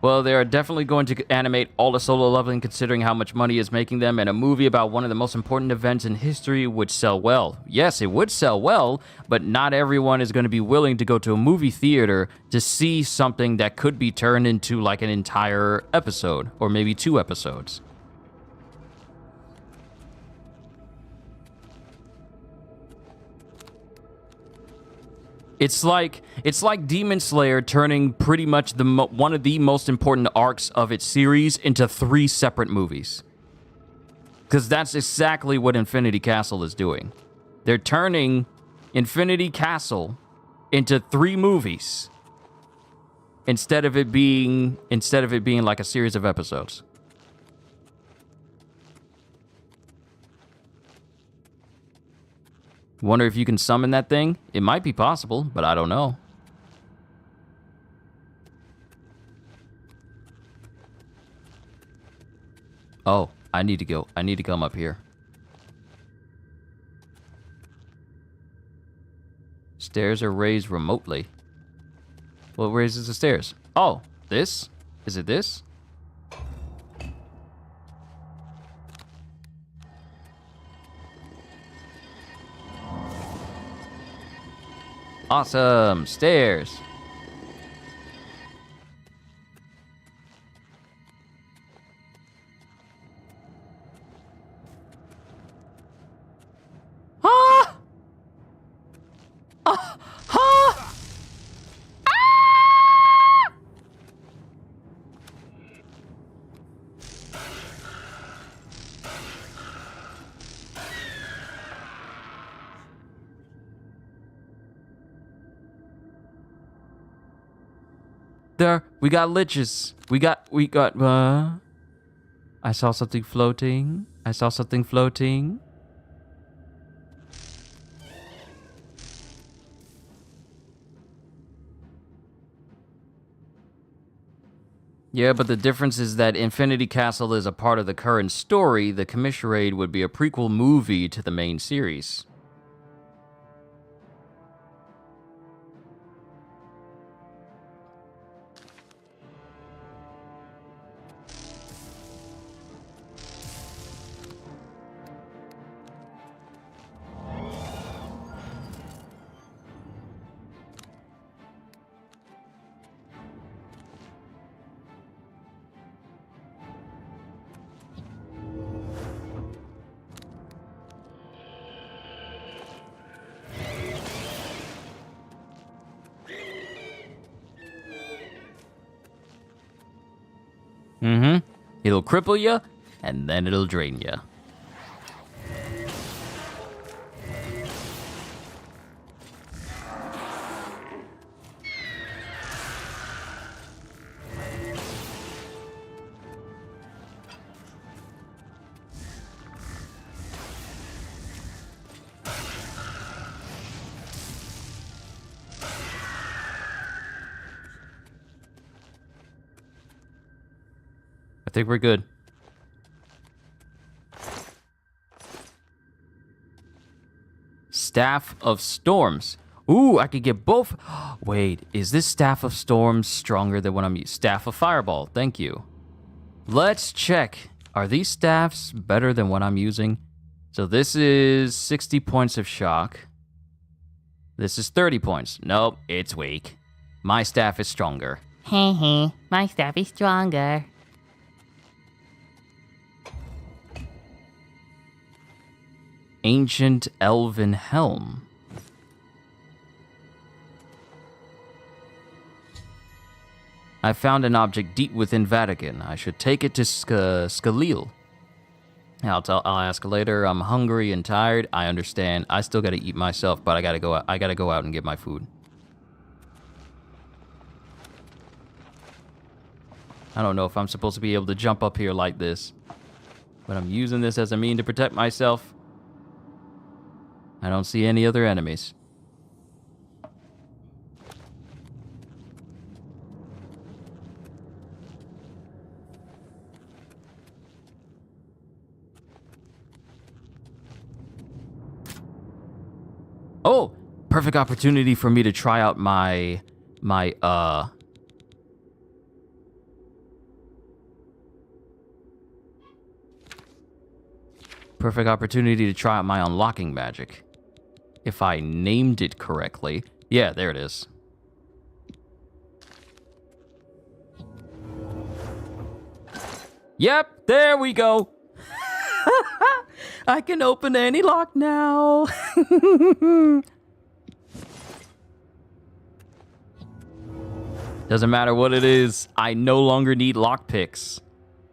Well, they are definitely going to animate all the solo leveling considering how much money is making them, and a movie about one of the most important events in history would sell well. Yes, it would sell well, but not everyone is going to be willing to go to a movie theater to see something that could be turned into like an entire episode, or maybe 2 episodes. It's like Demon Slayer turning pretty much one of the most important arcs of its series into 3 separate movies. Because that's exactly what Infinity Castle is doing. They're turning Infinity Castle into 3 movies instead of it being like a series of episodes. Wonder if you can summon that thing? It might be possible, but I don't know. Oh, I need to go. I need to come up here. Stairs are raised remotely. What raises the stairs? Oh, this? Is it this? Awesome. Stairs. Ah! Ah! Ah! There, we got liches. We got, I saw something floating. I saw something floating. Yeah, but the difference is that Infinity Castle is a part of the current story. The Commissurade would be a prequel movie to the main series. It'll cripple you, and then it'll drain you. I think we're good. Staff of Storms. Ooh, I could get both. Wait, is this Staff of Storms stronger than what I'm using? Staff of Fireball, thank you. Let's check. Are these staffs better than what I'm using? So this is 60 points of shock. This is 30 points. Nope, it's weak. My staff is stronger. Heh, my staff is stronger. Ancient Elven Helm. I found an object deep within Vatican. I should take it to Skalil. I'll ask later. I'm hungry and tired. I understand. I still gotta eat myself, but I gotta go out and get my food. I don't know if I'm supposed to be able to jump up here like this, but I'm using this as a mean to protect myself. I don't see any other enemies. Oh, perfect opportunity for me to try out my perfect opportunity to try out my unlocking magic. If I named it correctly. Yeah, there it is. Yep, there we go. I can open any lock now. Doesn't matter what it is, I no longer need lockpicks.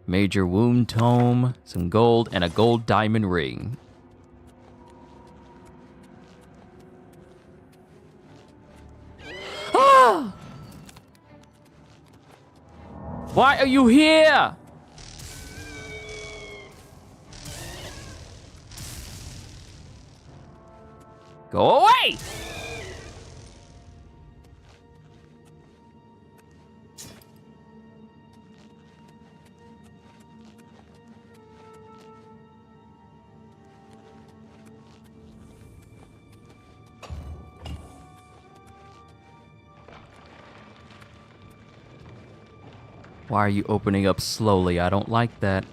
Major wound tome, some gold, and a gold diamond ring. Ah! Why are you here? Go away! Why are you opening up slowly? I don't like that.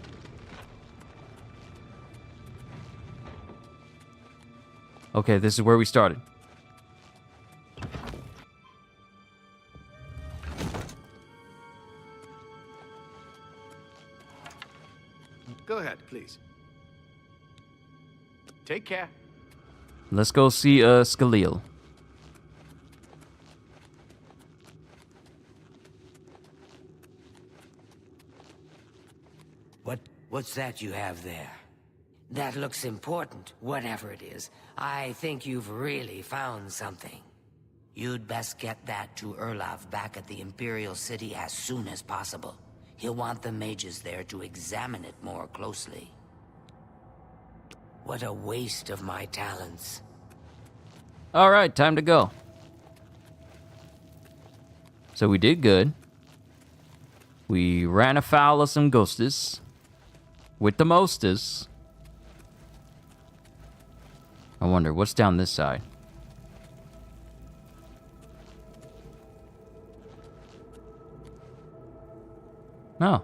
Okay, this is where we started. Take care. Let's go see Scalil. What's that you have there? That looks important, whatever it is. I think you've really found something. You'd best get that to Erlov back at the Imperial City as soon as possible. He'll want the mages there to examine it more closely. What a waste of my talents. All right, time to go. So we did good. We ran afoul of some ghostes. With the mostest. I wonder, what's down this side? No.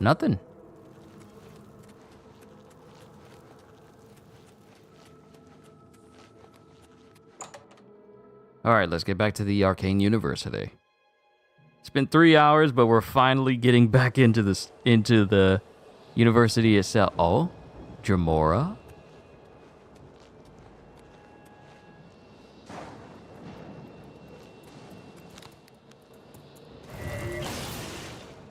Nothing. Alright, let's get back to the Arcane University. It's been 3 hours, but we're finally getting back into the university itself. Oh, Dremora.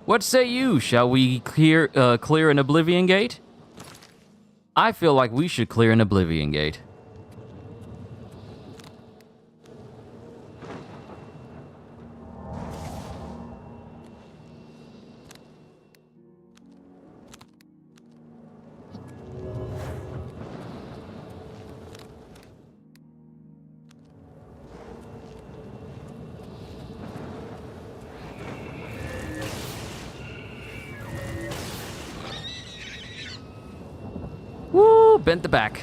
What say you? Shall we clear an Oblivion Gate? I feel like we should clear an Oblivion Gate. Woo! Bent the back.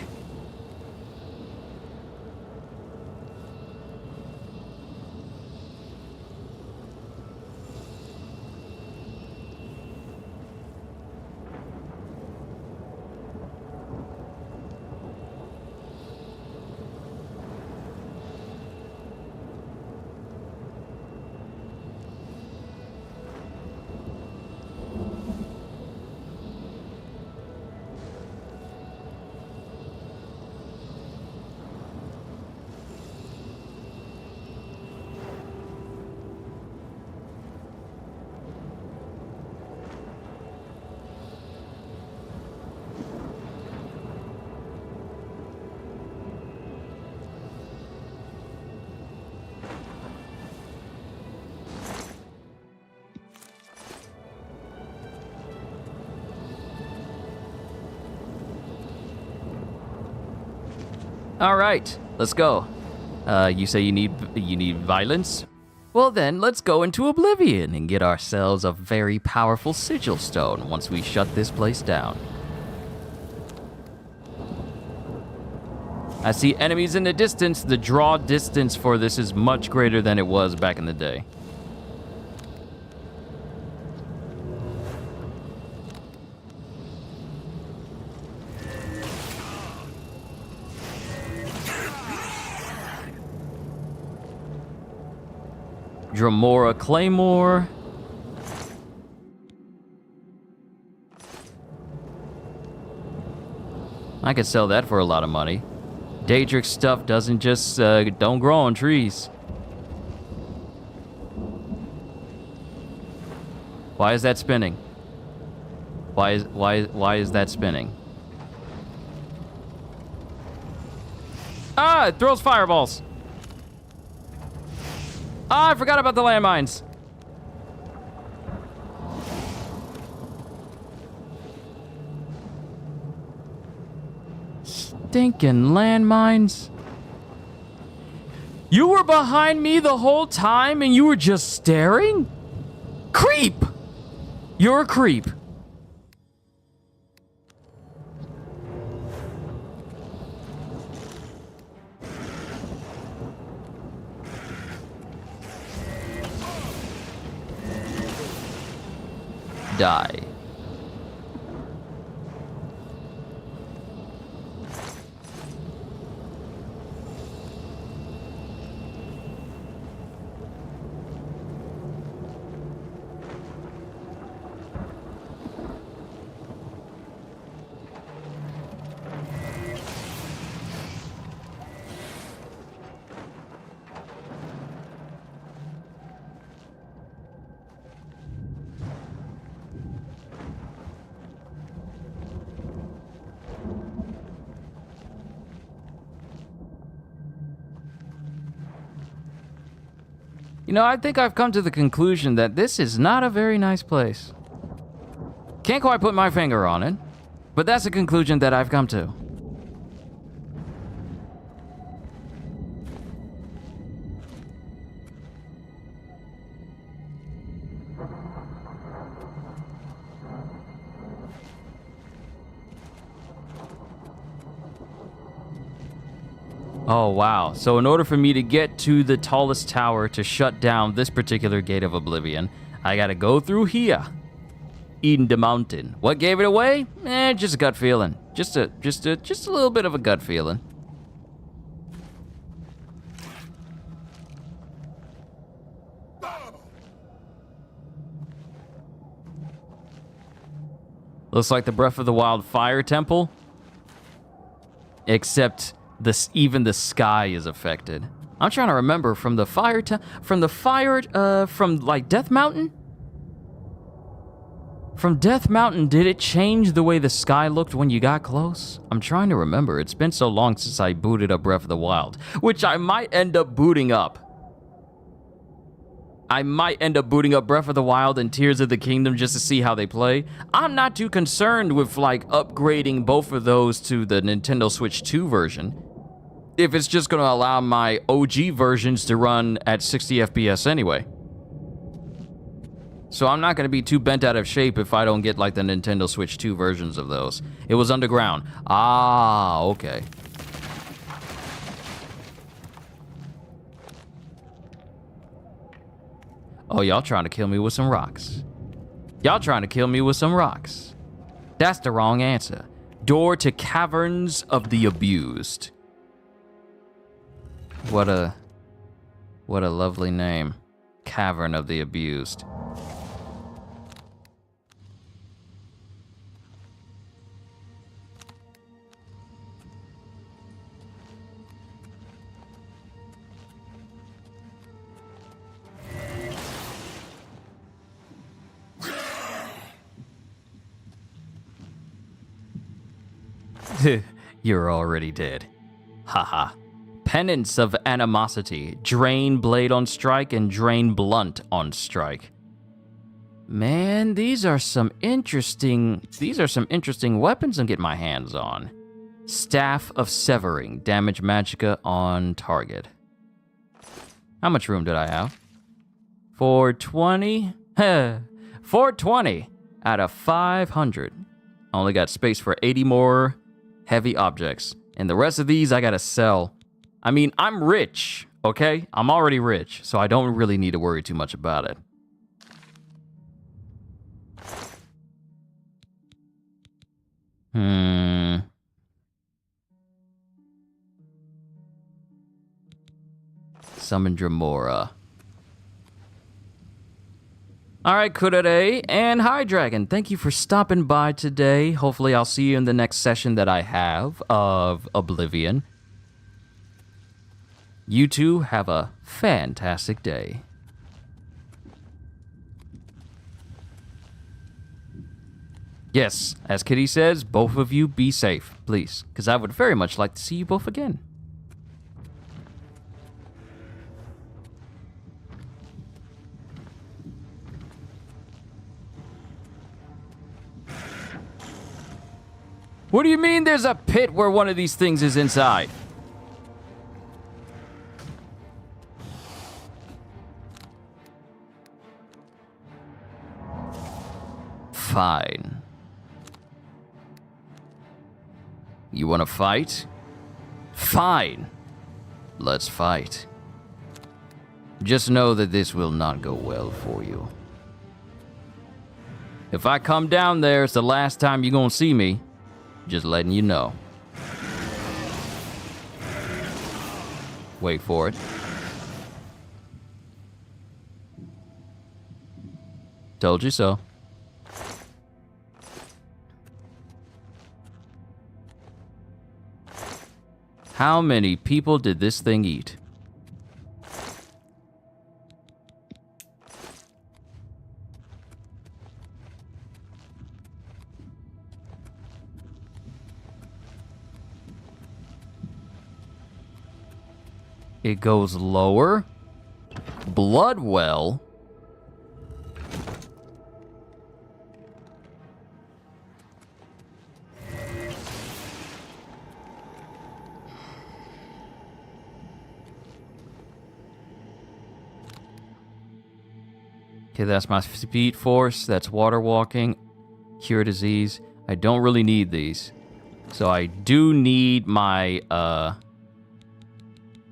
All right, let's go. You say you need violence? Well then, let's go into Oblivion and get ourselves a very powerful sigil stone once we shut this place down. I see enemies in the distance. The draw distance for this is much greater than it was back in the day. Dremora Claymore. I could sell that for a lot of money. Daedric stuff doesn't just don't grow on trees. Why is that spinning? Why is that spinning? Ah, it throws fireballs. Ah, I forgot about the landmines. Stinking landmines. You were behind me the whole time and you were just staring? Creep! You're a creep. Die. You know, I think I've come to the conclusion that this is not a very nice place. Can't quite put my finger on it, but that's a conclusion that I've come to. Oh, wow. So in order for me to get to the tallest tower to shut down this particular gate of Oblivion, I gotta go through here. In the mountain. What gave it away? Just a gut feeling. Just a little bit of a gut feeling. Looks like the Breath of the Wild Fire Temple. Except even the sky is affected. I'm trying to remember from like Death Mountain? From Death Mountain, did it change the way the sky looked when you got close? I'm trying to remember. It's been so long since I booted up Breath of the Wild, which I might end up booting up. I might end up booting up Breath of the Wild and Tears of the Kingdom just to see how they play. I'm not too concerned with like upgrading both of those to the Nintendo Switch 2 version, if it's just gonna allow my OG versions to run at 60 FPS anyway. So I'm not gonna be too bent out of shape if I don't get like the Nintendo Switch 2 versions of those. It was underground. Ah, okay. Oh, y'all trying to kill me with some rocks. Y'all trying to kill me with some rocks. That's the wrong answer. Door to Caverns of the Abused. What a lovely name. Cavern of the Abused. You're already dead. Haha. Penance of Animosity. Drain Blade on strike and Drain Blunt on strike. Man, these are some interesting weapons to get my hands on. Staff of Severing. Damage Magicka on target. How much room did I have? 420? 420 out of 500. Only got space for 80 more heavy objects. And the rest of these I gotta sell. I mean, I'm rich, okay? I'm already rich, so I don't really need to worry too much about it. Summon Dramora. Alright, Kurare and Hi Dragon, thank you for stopping by today. Hopefully I'll see you in the next session that I have of Oblivion. You two have a fantastic day. Yes, as Kitty says, both of you be safe, please, because I would very much like to see you both again. What do you mean there's a pit where one of these things is inside? Fine. You want to fight? Fine. Let's fight. Just know that this will not go well for you. If I come down there, it's the last time you're gonna see me. Just letting you know. Wait for it. Told you so. How many people did this thing eat? It goes lower. blood well. Okay, that's my speed force. That's water walking. Cure disease. I don't really need these. So I do need my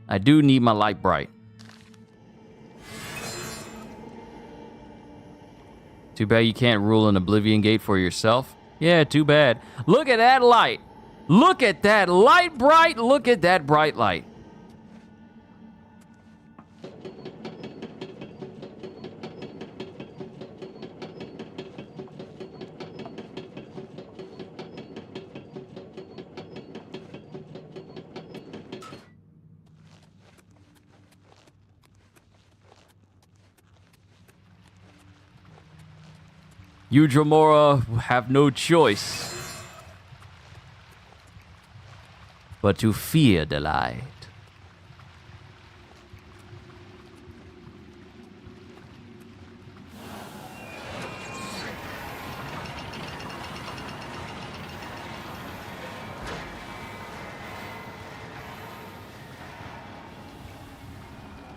light bright. Too bad you can't rule an Oblivion gate for yourself. Yeah, too bad. Look at that light. Look at that light bright. Look at that bright light. You, Dromora, have no choice but to fear the light.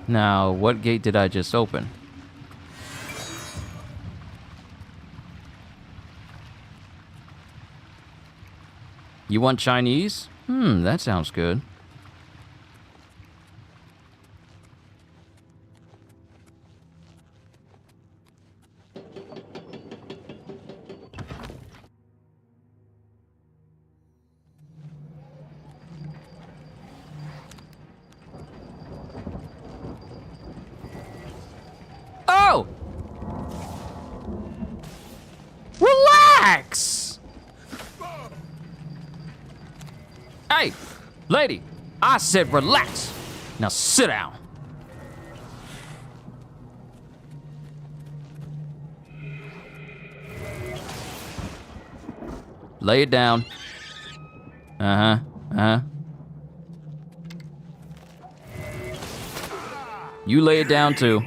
Now, what gate did I just open? You want Chinese? That sounds good. Oh! Relax! Hey, lady, I said relax. Now sit down. Lay it down. You lay it down too.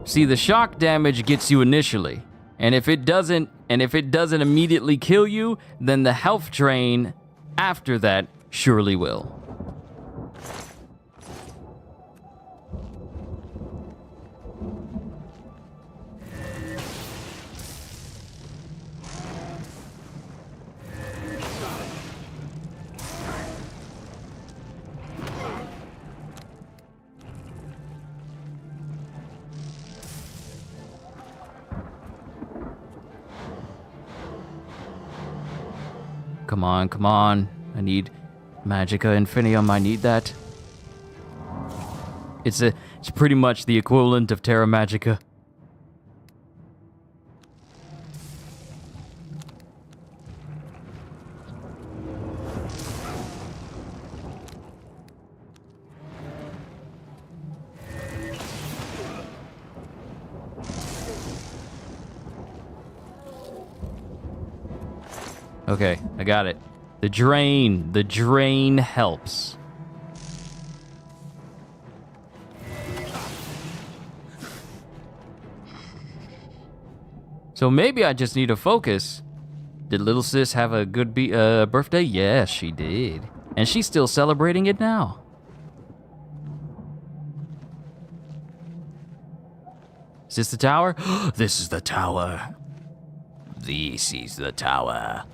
See, the shock damage gets you initially, and if it doesn't immediately kill you, then the health drain after that surely will. Come on, come on. I need Magicka Infinium. I need that. It's pretty much the equivalent of Terra Magica. Okay, I got it. The drain helps. So maybe I just need to focus. Did little sis have a good birthday? Yes, she did. And she's still celebrating it now. Is this the tower? This is the tower. This is the tower.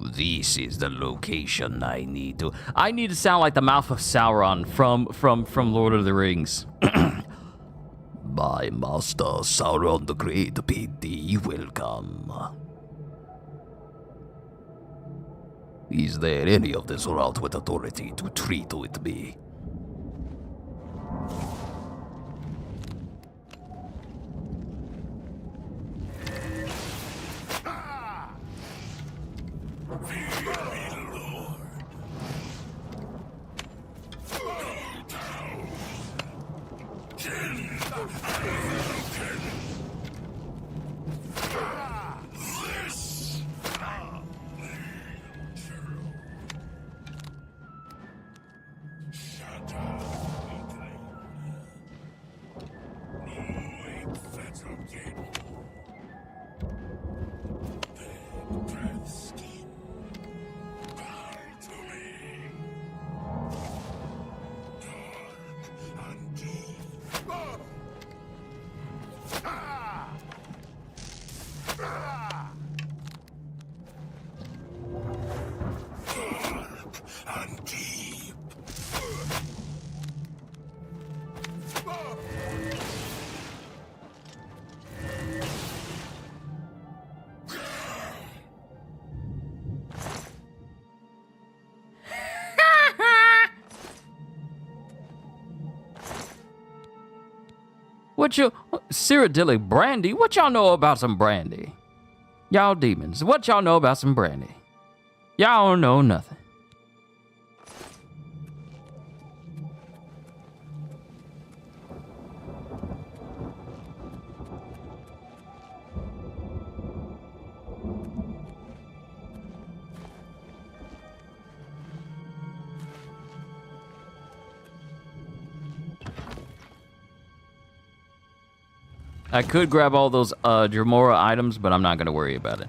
This is the location I need to sound like the mouth of Sauron from Lord of the Rings. My master, Sauron the Great, bid thee welcome. Is there any of this world with authority to treat with me? What you, Cyrodiilic brandy? What y'all know about some brandy? Y'all demons, what y'all know about some brandy? Y'all don't know nothing. I could grab all those Dremora items, but I'm not gonna worry about it.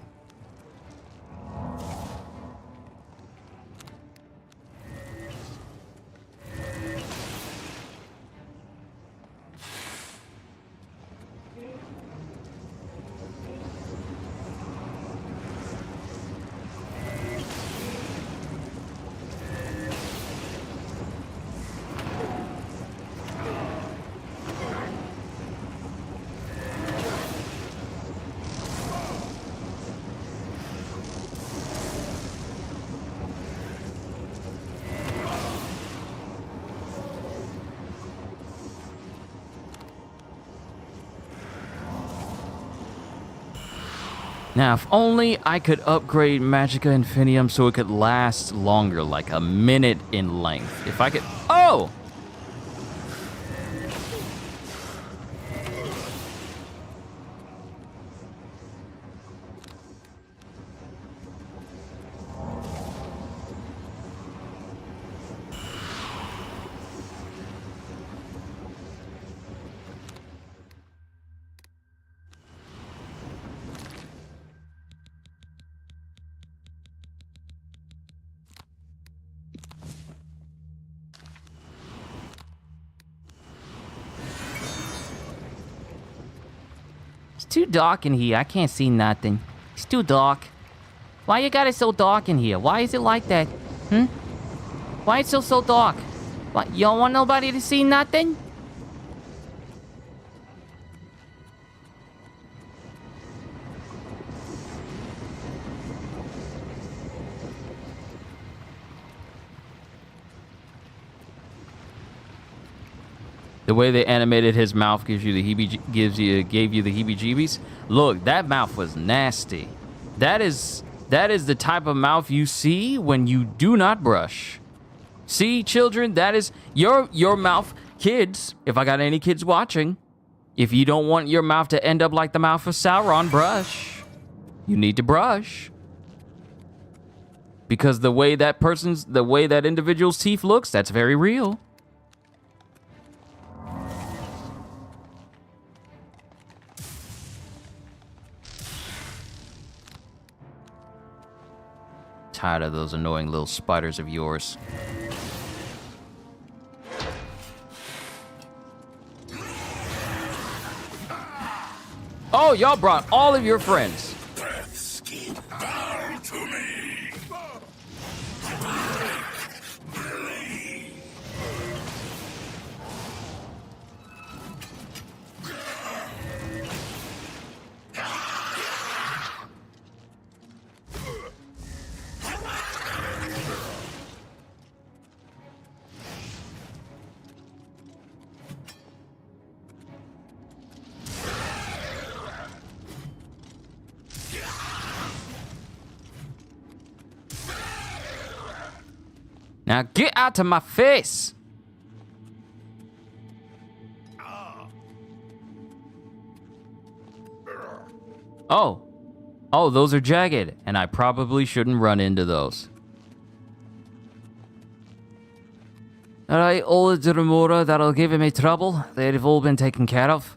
Now, if only I could upgrade Magicka Infinium so it could last longer, like a minute in length. If I could... Oh! It's too dark in here. I can't see nothing. It's too dark. Why you got it so dark in here? Why is it like that? Why it's so dark? What, you don't want nobody to see nothing? The way they animated his mouth gave you the heebie-jeebies. Look, that mouth was nasty. That is the type of mouth you see when you do not brush. See, children, that is your mouth. Kids, if I got any kids watching, if you don't want your mouth to end up like the mouth of Sauron, brush. You need to brush. Because the way that individual's teeth looks, that's very real. Tired of those annoying little spiders of yours. Oh, y'all brought all of your friends. Now get out of my face! Oh. Oh, those are jagged, and I probably shouldn't run into those. Alright, all the Dremora that'll give me trouble, they've all been taken care of.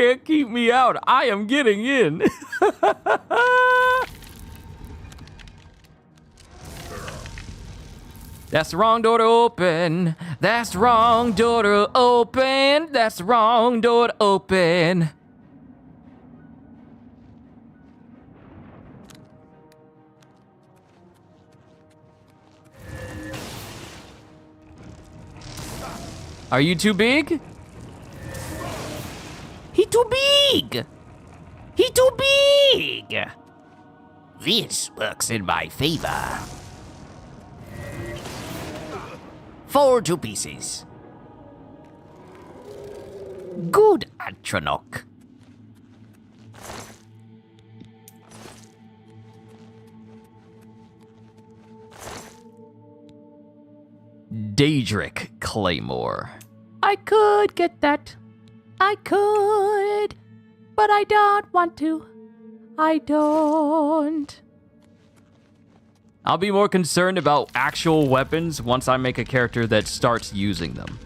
can't keep me out. I am getting in. That's the wrong door to open. That's the wrong door to open. That's the wrong door to open. Are you too big? He too big! He too big! This works in my favor. Fall to pieces. Good, Atronach. Daedric Claymore. I could get that. I could, but I don't want to. I don't. I'll be more concerned about actual weapons once I make a character that starts using them.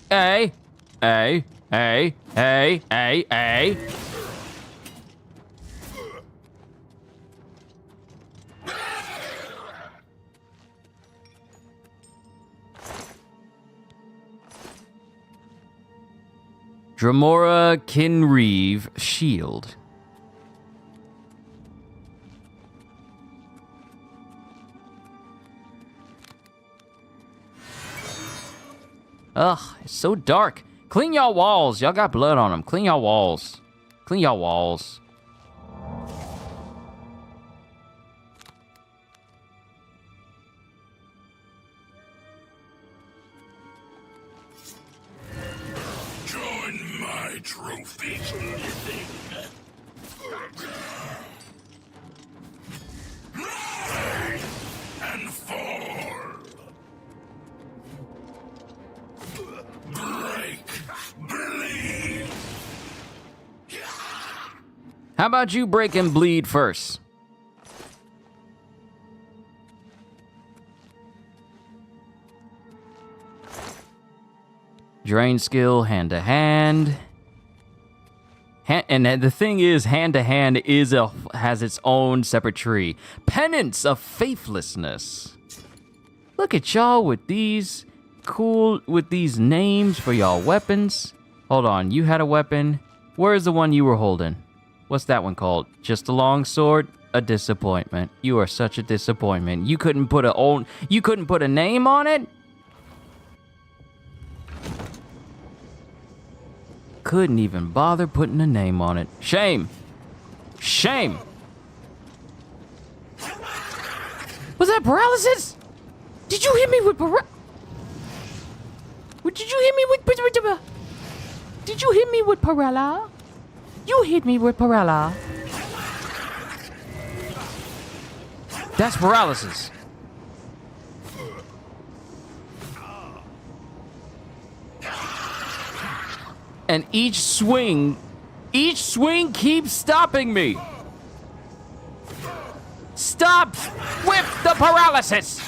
Hey, hey, hey, hey, hey, hey. Dramora Kinreeve Shield. Ugh, it's so dark. Clean y'all walls. Y'all got blood on them. Clean y'all walls. Clean y'all walls. Join my trophies living. Rise and fall. Break, bleed. How about you break and bleed first? Drain skill, hand to hand. And the thing is, hand to hand has its own separate tree. Penance of Faithlessness. Look at y'all with these names for y'all weapons. Hold on, you had a weapon. Where's the one you were holding? What's that one called? Just a long sword? A disappointment. You are such a disappointment. You couldn't put a name on it? Couldn't even bother putting a name on it. Shame. Shame. Was that paralysis? Did you hit me with paralysis? Did you hit me with Did you hit me with Parella? You hit me with Parella. That's paralysis. And each swing keeps stopping me. Stop with the paralysis.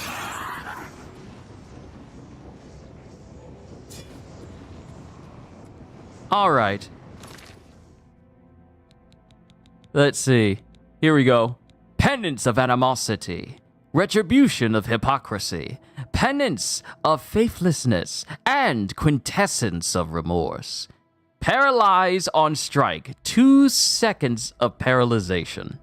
All right. Let's see. Here we go. Penance of animosity. Retribution of hypocrisy. Penance of faithlessness. And quintessence of remorse. Paralyze on strike. 2 seconds of paralyzation.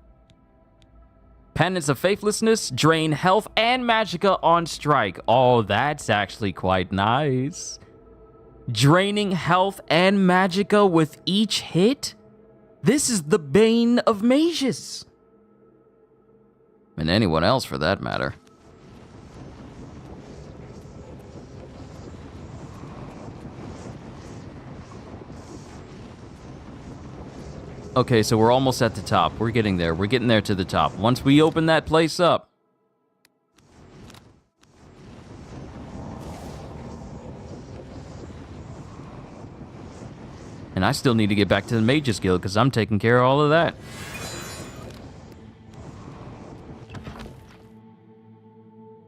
Penance of faithlessness. Drain health and magicka on strike. Oh, that's actually quite nice. Draining health and magicka with each hit? This is the bane of mages. And anyone else for that matter. Okay, so we're almost at the top. We're getting there. We're getting there to the top. Once we open that place up. And I still need to get back to the Mages Guild because I'm taking care of all of that.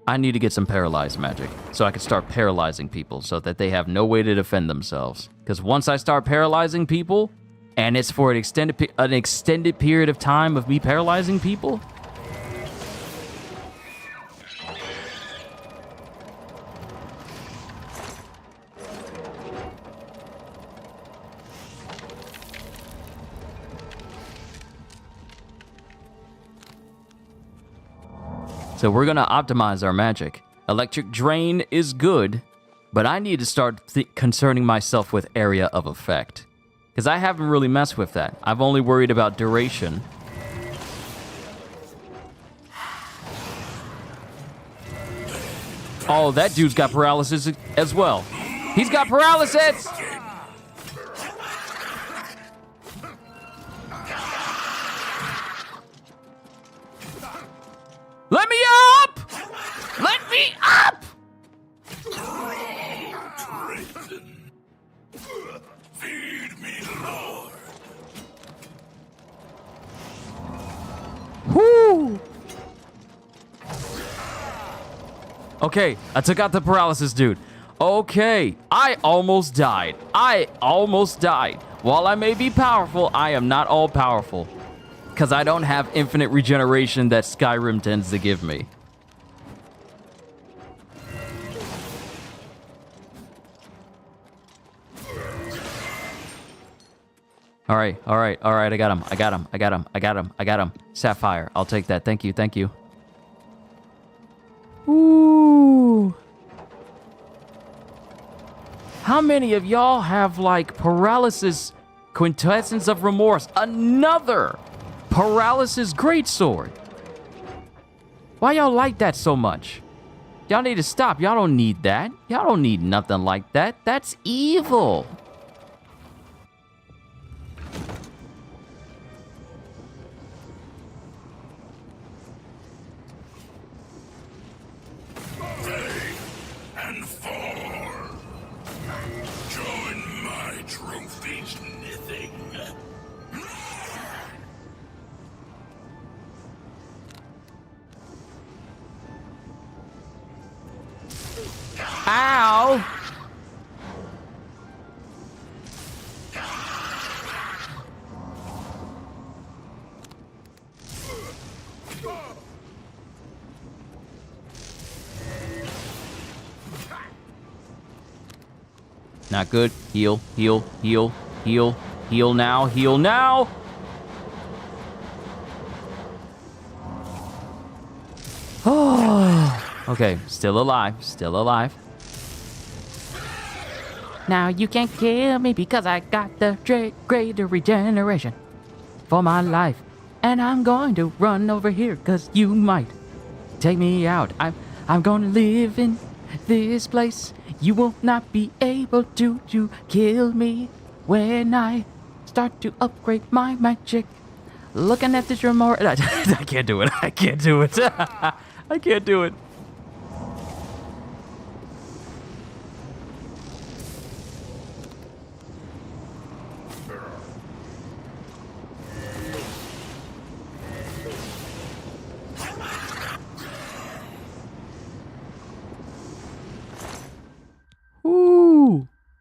I need to get some paralyzed magic so I can start paralyzing people so that they have no way to defend themselves. Because once I start paralyzing people, and it's for an extended period of time of me paralyzing people, so we're gonna optimize our magic. Electric Drain is good, but I need to start concerning myself with area of effect. Because I haven't really messed with that. I've only worried about duration. Oh, that dude's got paralysis as well. He's got paralysis! Let me up! Let me up! Feed me, Lord. Whoo! Okay, I took out the paralysis dude. Okay, I almost died. While I may be powerful, I am not all powerful. Because I don't have infinite regeneration that Skyrim tends to give me. All right, I got him. Sapphire, I'll take that. Thank you. Ooh. How many of y'all have, like, paralysis, quintessence of remorse? Another paralysis greatsword. Why y'all like that so much? Y'all need to stop. Y'all don't need that. Y'all don't need nothing like that. That's evil. And fall. Join my trophies knitting. Ow! Not good. Heal now. Oh. Okay, still alive. Now you can't kill me because I got the greater regeneration for my life. And I'm going to run over here because you might take me out. I'm going to live in this place. You will not be able to kill me when I start to upgrade my magic. Looking at this remote, I can't do it. I can't do it.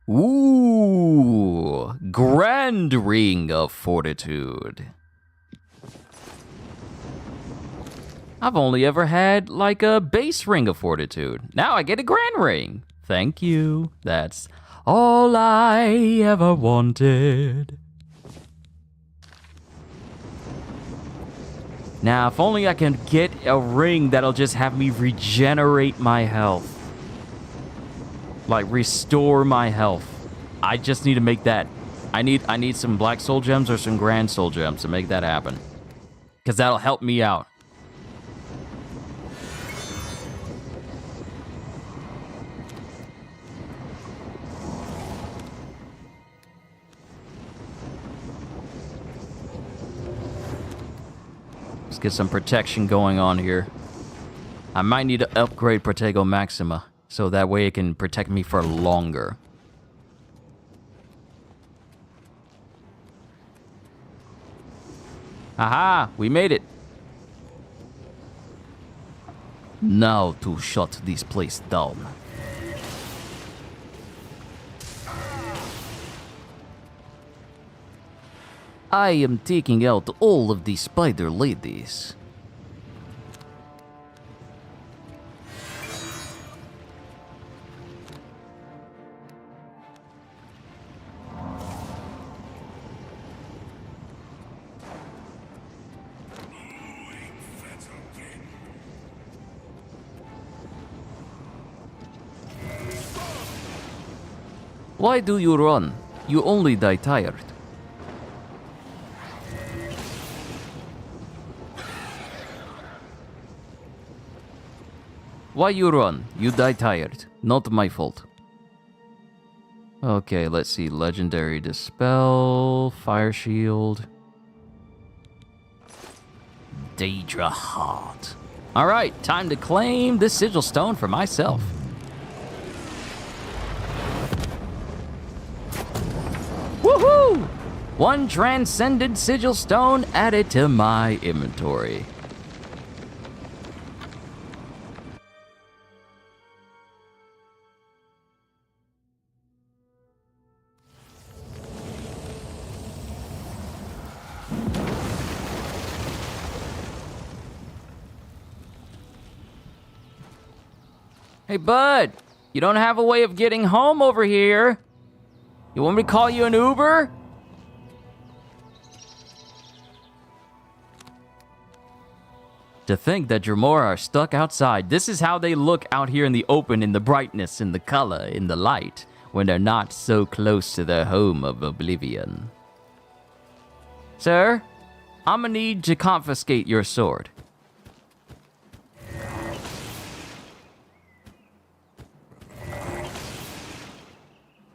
Ooh, Grand Ring of Fortitude. I've only ever had, like, a base Ring of Fortitude. Now I get a Grand Ring. Thank you. That's all I ever wanted. Now, if only I can get a ring that'll just have me regenerate my health. Like, restore my health. I just need to make that. I need some Black Soul Gems or some Grand Soul Gems to make that happen. Because that'll help me out. Let's get some protection going on here. I might need to upgrade Protego Maxima. So that way it can protect me for longer. Aha, we made it. Now to shut this place down. I am taking out all of the spider ladies. Why do you run? You only die tired. Why you run? You die tired. Not my fault. Okay, let's see. Legendary Dispel, Fire Shield. Daedra Heart. Alright, time to claim this Sigil Stone for myself. Woohoo! One Transcended Sigil Stone added to my inventory. Hey, bud, you don't have a way of getting home over here? You want me to call you an Uber? To think that Dremora are stuck outside. This is how they look out here in the open, in the brightness, in the color, in the light, when they're not so close to their home of Oblivion. Sir, I'm gonna need to confiscate your sword.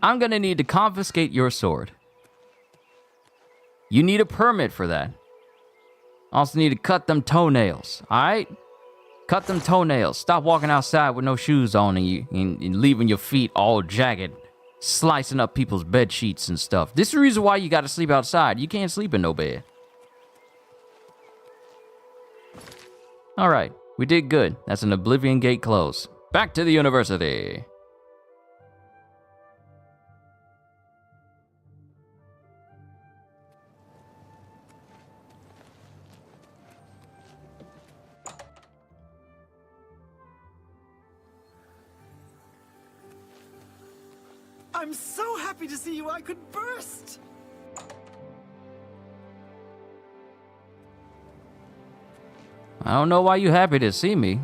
I'm gonna need to confiscate your sword. You need a permit for that. Also need to cut them toenails, alright? Cut them toenails. Stop walking outside with no shoes on and leaving your feet all jagged. Slicing up people's bed sheets and stuff. This is the reason why you gotta sleep outside. You can't sleep in no bed. Alright, we did good. That's an Oblivion gate close. Back to the university. I'm so happy to see you, I could burst! I don't know why you're happy to see me.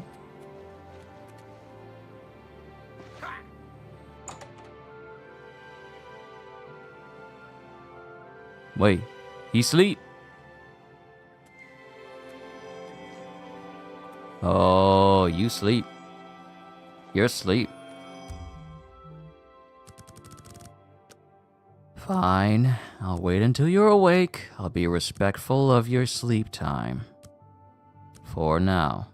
Wait, he sleep? Oh, you sleep. You're asleep. Fine, I'll wait until you're awake. I'll be respectful of your sleep time. For now.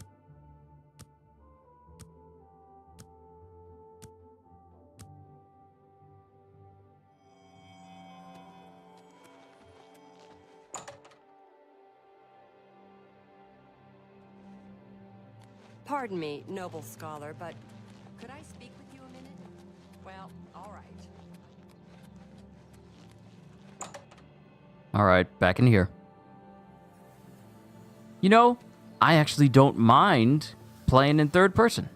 Pardon me, noble scholar, but could I speak with you a minute? Well, all right. Alright, back in here. You know, I actually don't mind playing in third person.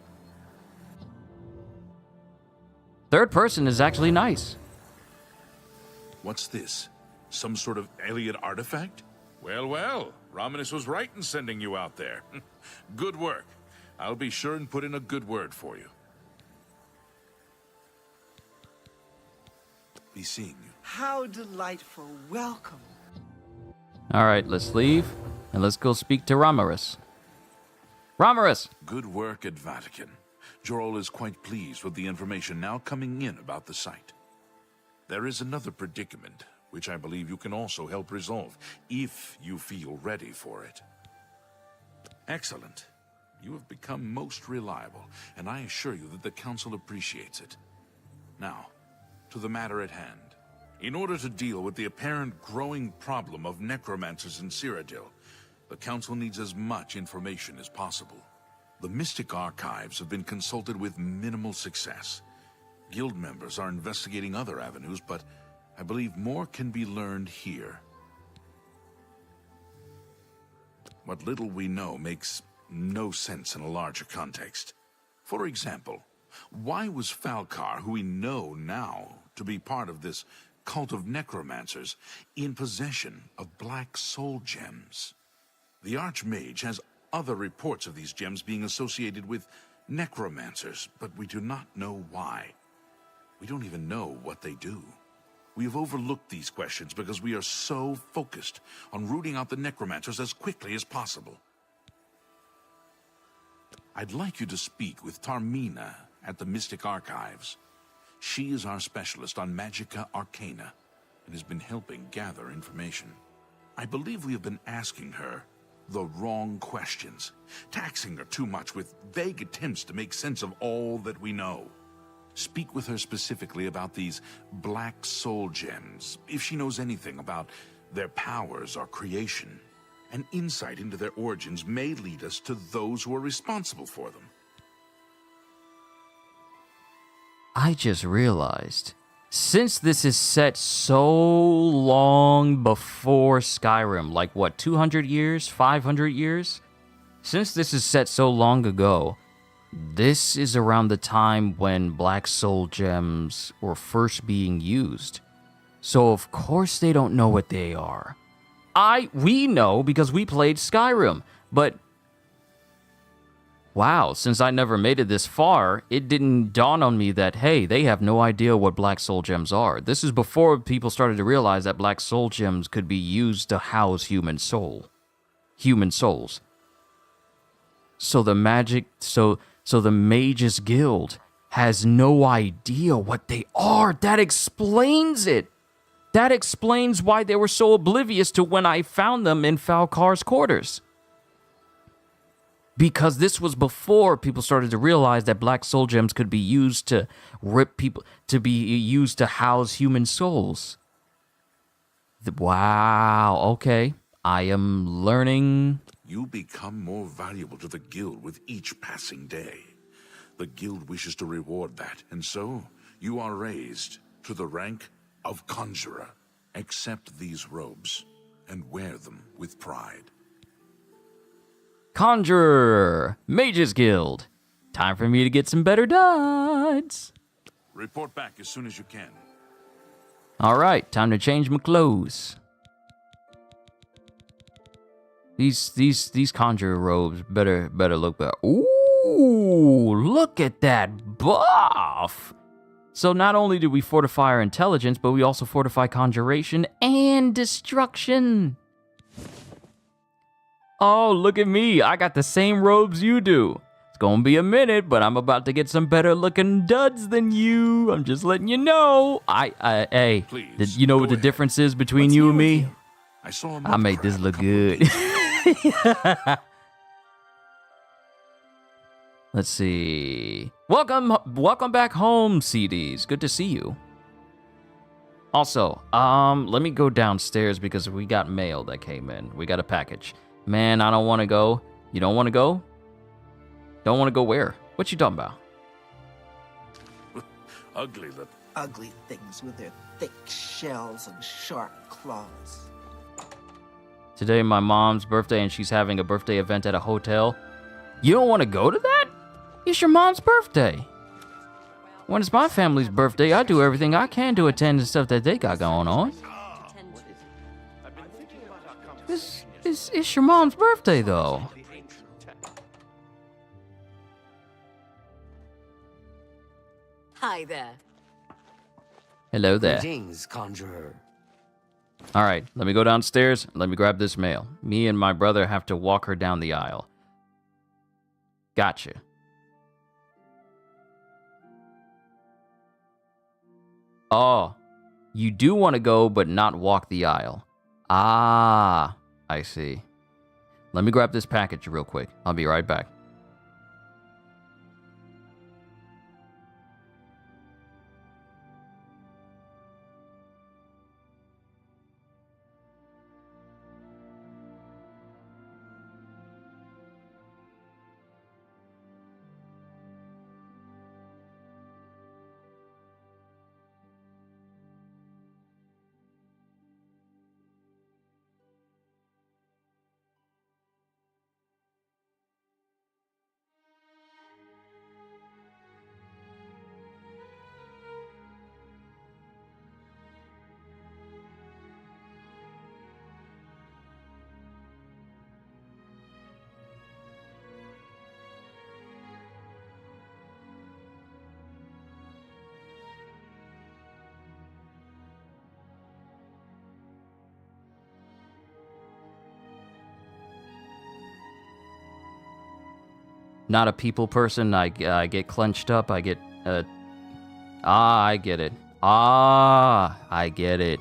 Third person is actually nice. What's this? Some sort of alien artifact? Well, well, Romanus was right in sending you out there. Good work. I'll be sure and put in a good word for you. Be seeing you. How delightful. Welcome. Alright, let's leave, and let's go speak to Ramaris. Ramaris! Good work at Vatican. Jorol is quite pleased with the information now coming in about the site. There is another predicament, which I believe you can also help resolve, if you feel ready for it. Excellent. You have become most reliable, and I assure you that the Council appreciates it. Now, to the matter at hand. In order to deal with the apparent growing problem of necromancers in Cyrodiil, The Council needs as much information as possible. The Mystic Archives have been consulted with minimal success. Guild members are investigating other avenues, but I believe more can be learned here. What little we know makes no sense in a larger context. For example, why was Falcar, who we know now to be part of this cult of necromancers, in possession of black soul gems? The Archmage has other reports of these gems being associated with necromancers, but we do not know why. We don't even know what they do. We have overlooked these questions because we are so focused on rooting out the necromancers as quickly as possible. I'd like you to speak with Tarmina at the Mystic Archives. She is our specialist on Magica Arcana and has been helping gather information. I believe we have been asking her the wrong questions, taxing her too much with vague attempts to make sense of all that we know. Speak with her specifically about these black soul gems, if she knows anything about their powers or creation. An insight into their origins may lead us to those who are responsible for them. I just realized, since this is set so long before Skyrim, like what, 200 years, 500 years? Since this is set so long ago, this is around the time when black soul gems were first being used. So of course they don't know what they are. We know because we played Skyrim, but wow, since I never made it this far, it didn't dawn on me that, hey, they have no idea what black soul gems are. This is before people started to realize that black soul gems could be used to house human souls. So the Mages Guild has no idea what they are. That explains it. That explains why they were so oblivious to when I found them in Falcar's quarters. Because this was before people started to realize that black soul gems could be used to rip people, to be used to house human souls. Wow, okay. I am learning. You become more valuable to the Guild with each passing day. The Guild wishes to reward that, and so you are raised to the rank of Conjurer. Accept these robes and wear them with pride. Conjurer, Mages Guild. Time for me to get some better duds. Report back as soon as you can. All right, time to change my clothes. These conjurer robes better look better. Ooh, look at that buff. So not only do we fortify our intelligence, but we also fortify conjuration and destruction. Oh, look at me. I got the same robes you do. It's gonna be a minute, but I'm about to get some better looking duds than you. I'm just letting you know. Hey, you know what the difference is between you and me? I made this look good. Let's see. Welcome back home, CDs. Good to see you. Also, let me go downstairs because we got mail that came in. We got a package. Man, I don't want to go. You don't want to go? Don't want to go where? What you talking about? Ugly things with their thick shells and sharp claws. Today, my mom's birthday, and she's having a birthday event at a hotel. You don't want to go to that? It's your mom's birthday. When it's my family's birthday, I do everything I can to attend the stuff that they got going on. It's your mom's birthday, though. Hi there. Hello there. Greetings, Conjurer. All right, let me go downstairs. Let me grab this mail. Me and my brother have to walk her down the aisle. Gotcha. Oh, you do want to go, but not walk the aisle. Ah, I see. Let me grab this package real quick. I'll be right back. not a people person. I get clenched up. I get I get it. I get it.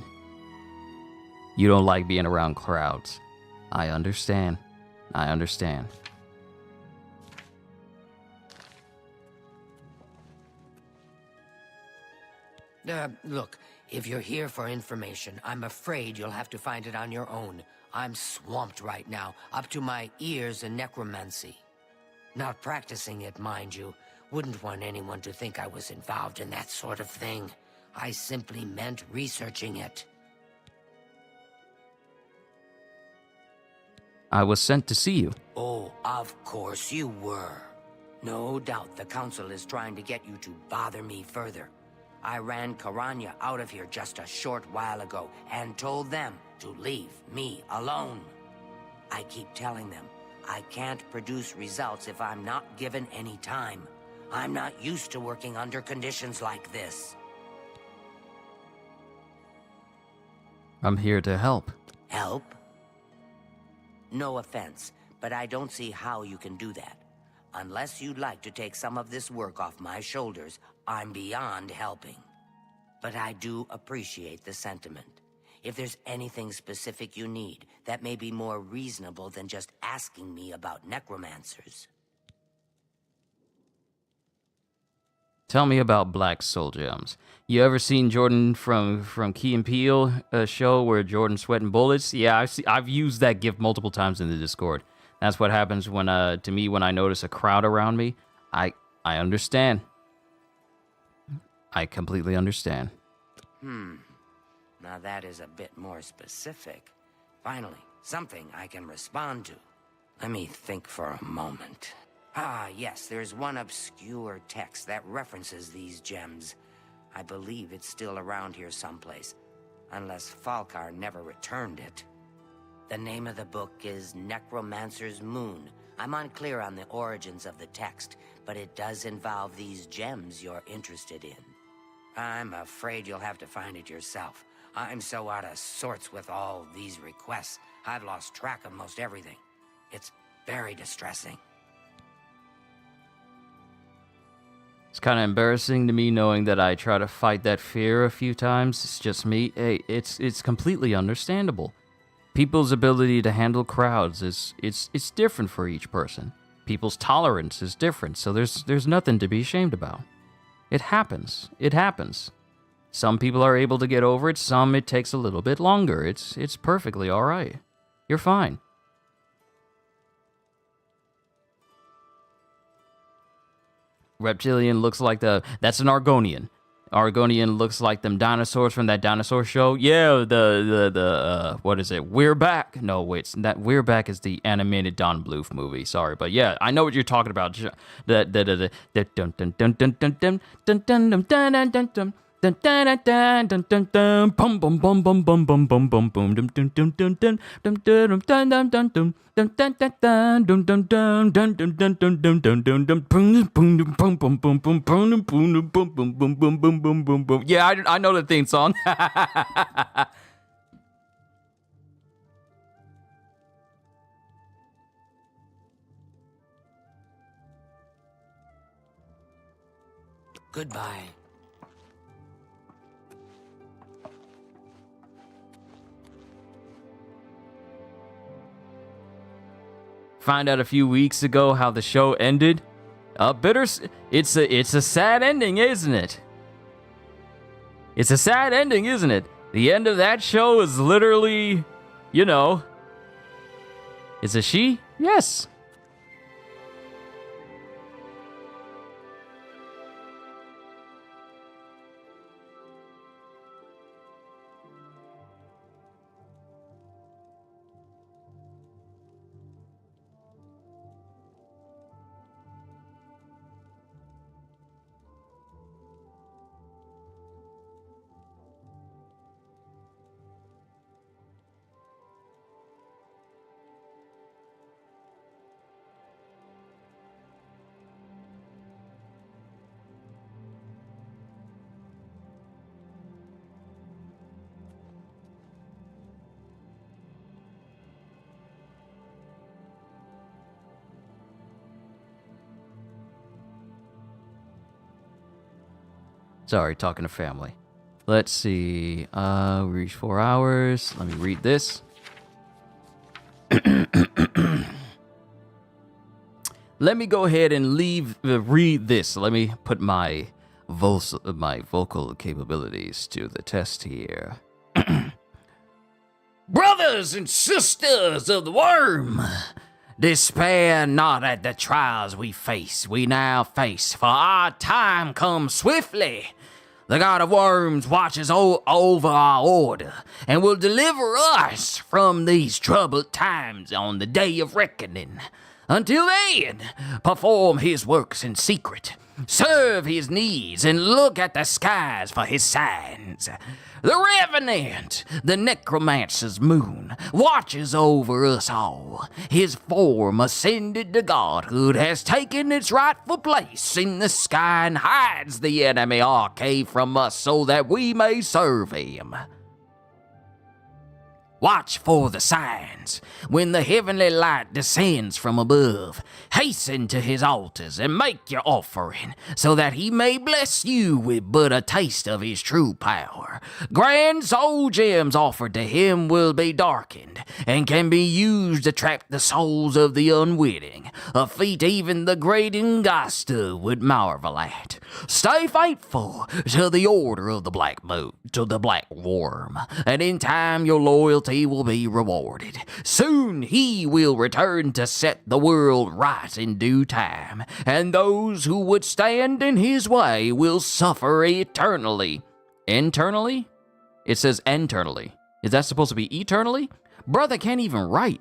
You don't like being around crowds. I understand. I understand. Look, if you're here for information, I'm afraid you'll have to find it on your own. I'm swamped right now, up to my ears in necromancy. Not practicing it, mind you. Wouldn't want anyone to think I was involved in that sort of thing. I simply meant researching it. I was sent to see you. Oh, of course you were. No doubt the Council is trying to get you to bother me further. I ran Karanya out of here just a short while ago and told them to leave me alone. I keep telling them I can't produce results if I'm not given any time. I'm not used to working under conditions like this. I'm here to help. Help? No offense, but I don't see how you can do that. Unless you'd like to take some of this work off my shoulders, I'm beyond helping. But I do appreciate the sentiment. If there's anything specific you need, that may be more reasonable than just asking me about necromancers. Tell me about Black Soul Gems. You ever seen Jordan from Key and Peele show where Jordan's sweating bullets? Yeah, I've used that GIF multiple times in the Discord. That's what happens when to me when I notice a crowd around me. I understand. I completely understand. Now that is a bit more specific. Finally, something I can respond to. Let me think for a moment. Ah, yes, there's one obscure text that references these gems. I believe it's still around here someplace, unless Falkar never returned it. The name of the book is Necromancer's Moon. I'm unclear on the origins of the text, but it does involve these gems you're interested in. I'm afraid you'll have to find it yourself. I'm so out of sorts with all these requests, I've lost track of most everything. It's very distressing. It's kind of embarrassing to me knowing that I try to fight that fear a few times. It's just me. Hey, it's completely understandable. People's ability to handle crowds it's different for each person. People's tolerance is different, so there's nothing to be ashamed about. It happens. It happens. Some people are able to get over it, some it takes a little bit longer. It's perfectly all right. You're fine. Reptilian looks like that's an Argonian. Argonian looks like them dinosaurs from that dinosaur show. Yeah, the what is it? We're Back. No, wait, that We're Back is the animated Don Bluth movie. Sorry, but yeah, I know what you're talking about. Yeah, I know the theme song. Goodbye. Find out a few weeks ago how the show ended. It's a sad ending, isn't it? It's a sad ending, isn't it? The end of that show is literally, it's a she? Yes. Sorry, talking to family. Let's see. We reached 4 hours. Let me read this. Let me go ahead and read this. Let me put my vocal capabilities to the test here. Brothers and sisters of the worm, despair not at the trials we now face, for our time comes swiftly. The God of Worms watches over our order and will deliver us from these troubled times on the day of reckoning. Until then, perform his works in secret, serve his needs, and look at the skies for his signs. The Revenant, the Necromancer's moon, watches over us all. His form ascended to godhood has taken its rightful place in the sky and hides the enemy arcade from us so that we may serve him. Watch for the signs. When the heavenly light descends from above, hasten to his altars and make your offering, so that he may bless you with but a taste of his true power. Grand soul gems offered to him will be darkened, and can be used to trap the souls of the unwitting, a feat even the great Ingasta would marvel at. Stay faithful to the order of the Black Worm, and in time your loyalty will be rewarded. Soon he will return to set the world right in due time, and those who would stand in his way will suffer eternally. Internally? It says internally. Is that supposed to be eternally? Brother can't even write.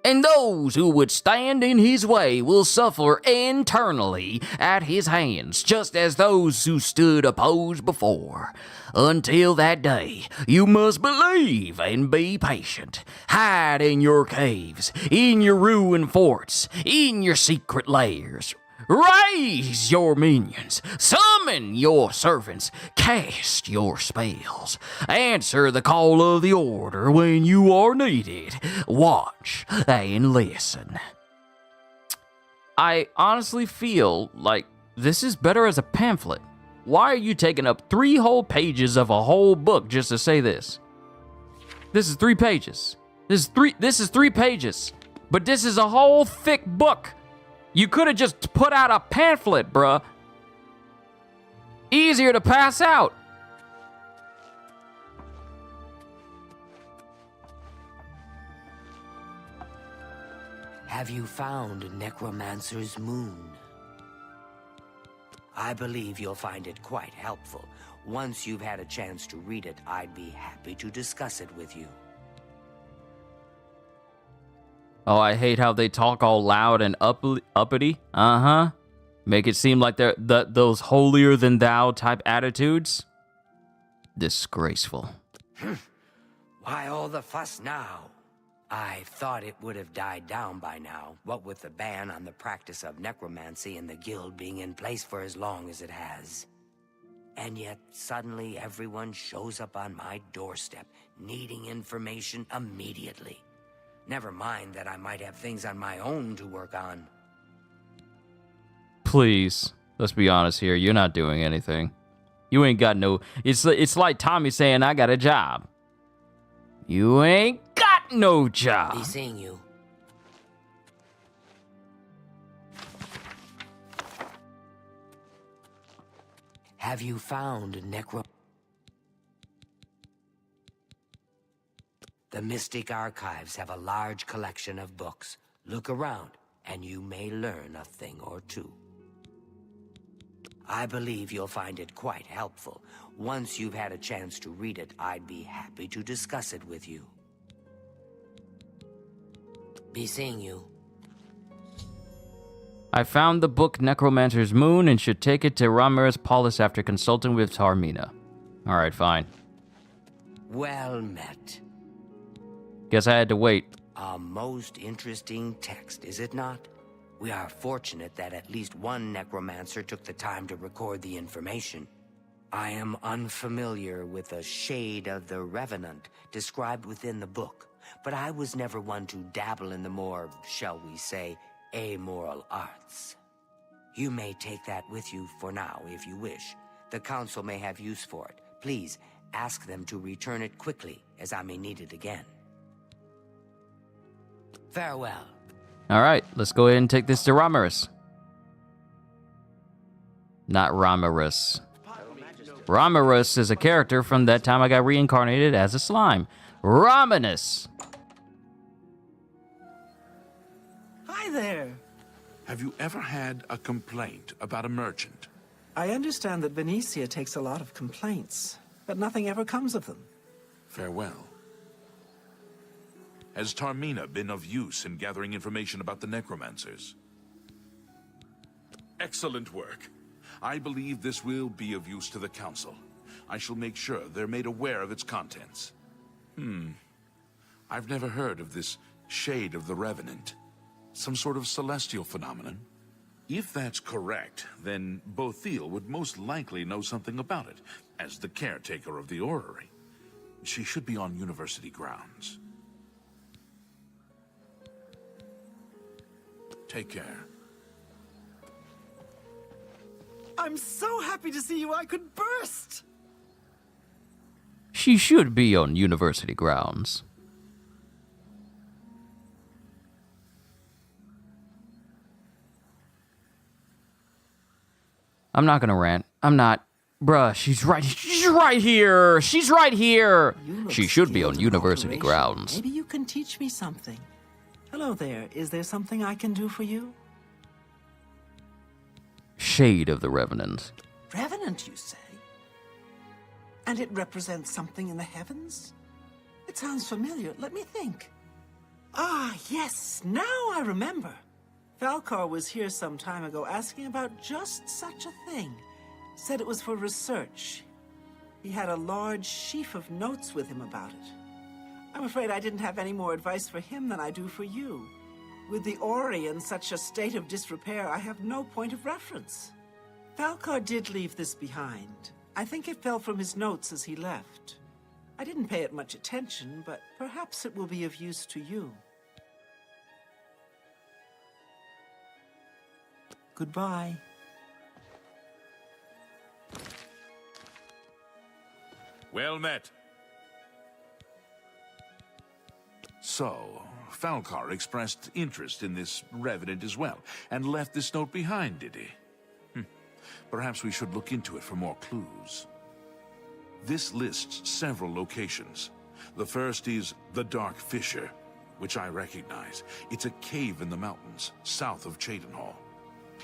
And those who would stand in his way will suffer internally at his hands, just as those who stood opposed before. Until that day, you must believe and be patient. Hide in your caves, in your ruined forts, in your secret lairs. Raise your minions, summon your servants, cast your spells, answer the call of the order when you are needed, watch and listen. I honestly feel like this is better as a pamphlet. Why are you taking up 3 whole pages of a whole book just to say this? This is 3 pages. This is 3 pages, but this is a whole thick book. You could have just put out a pamphlet, bruh. Easier to pass out. Have you found Necromancer's Moon? I believe you'll find it quite helpful. Once you've had a chance to read it, I'd be happy to discuss it with you. Oh, I hate how they talk all loud and uppity. Make it seem like they're those holier-than-thou type attitudes. Disgraceful. Why all the fuss now? I thought it would have died down by now, what with the ban on the practice of necromancy and the guild being in place for as long as it has. And yet, suddenly everyone shows up on my doorstep, needing information immediately. Never mind that I might have things on my own to work on. Please, let's be honest here. You're not doing anything. You ain't got no... It's like Tommy saying, I got a job. You ain't got no job. Be seeing you. Have you found The Mystic Archives have a large collection of books. Look around, and you may learn a thing or two. I believe you'll find it quite helpful. Once you've had a chance to read it, I'd be happy to discuss it with you. Be seeing you. I found the book Necromancer's Moon and should take it to Ramirez Paulus after consulting with Tarmina. Alright, fine. Well met. Guess I had to wait. A most interesting text, is it not? We are fortunate that at least one necromancer took the time to record the information. I am unfamiliar with the shade of the Revenant described within the book, but I was never one to dabble in the more, shall we say, amoral arts. You may take that with you for now if you wish. The Council may have use for it. Please, ask them to return it quickly, as I may need it again. Farewell. All right, let's go ahead and take this to Ramirez. Not Ramirez. Ramirez is a character from that time I got reincarnated as a slime. Rominus. Hi there. Have you ever had a complaint about a merchant? I understand that Venetia takes a lot of complaints, but nothing ever comes of them. Farewell. Has Tarmina been of use in gathering information about the necromancers? Excellent work. I believe this will be of use to the Council. I shall make sure they're made aware of its contents. I've never heard of this Shade of the Revenant. Some sort of celestial phenomenon? If that's correct, then Bothil would most likely know something about it, as the caretaker of the orrery. She should be on university grounds. Take care. I'm so happy to see you I could burst! She should be on university grounds. I'm not gonna rant. I'm not. Bruh, she's right here! She's right here! She should be on university grounds. Maybe you can teach me something. Hello there. Is there something I can do for you? Shade of the Revenant. Revenant, you say? And it represents something in the heavens? It sounds familiar. Let me think. Ah, yes. Now I remember. Falcar was here some time ago asking about just such a thing. Said it was for research. He had a large sheaf of notes with him about it. I'm afraid I didn't have any more advice for him than I do for you. With the Ori in such a state of disrepair, I have no point of reference. Falcar did leave this behind. I think it fell from his notes as he left. I didn't pay it much attention, but perhaps it will be of use to you. Goodbye. Well met. So, Falcar expressed interest in this Revenant as well, and left this note behind, did he? Perhaps we should look into it for more clues. This lists several locations. The first is the Dark Fissure, which I recognize. It's a cave in the mountains, south of Cheydinhall.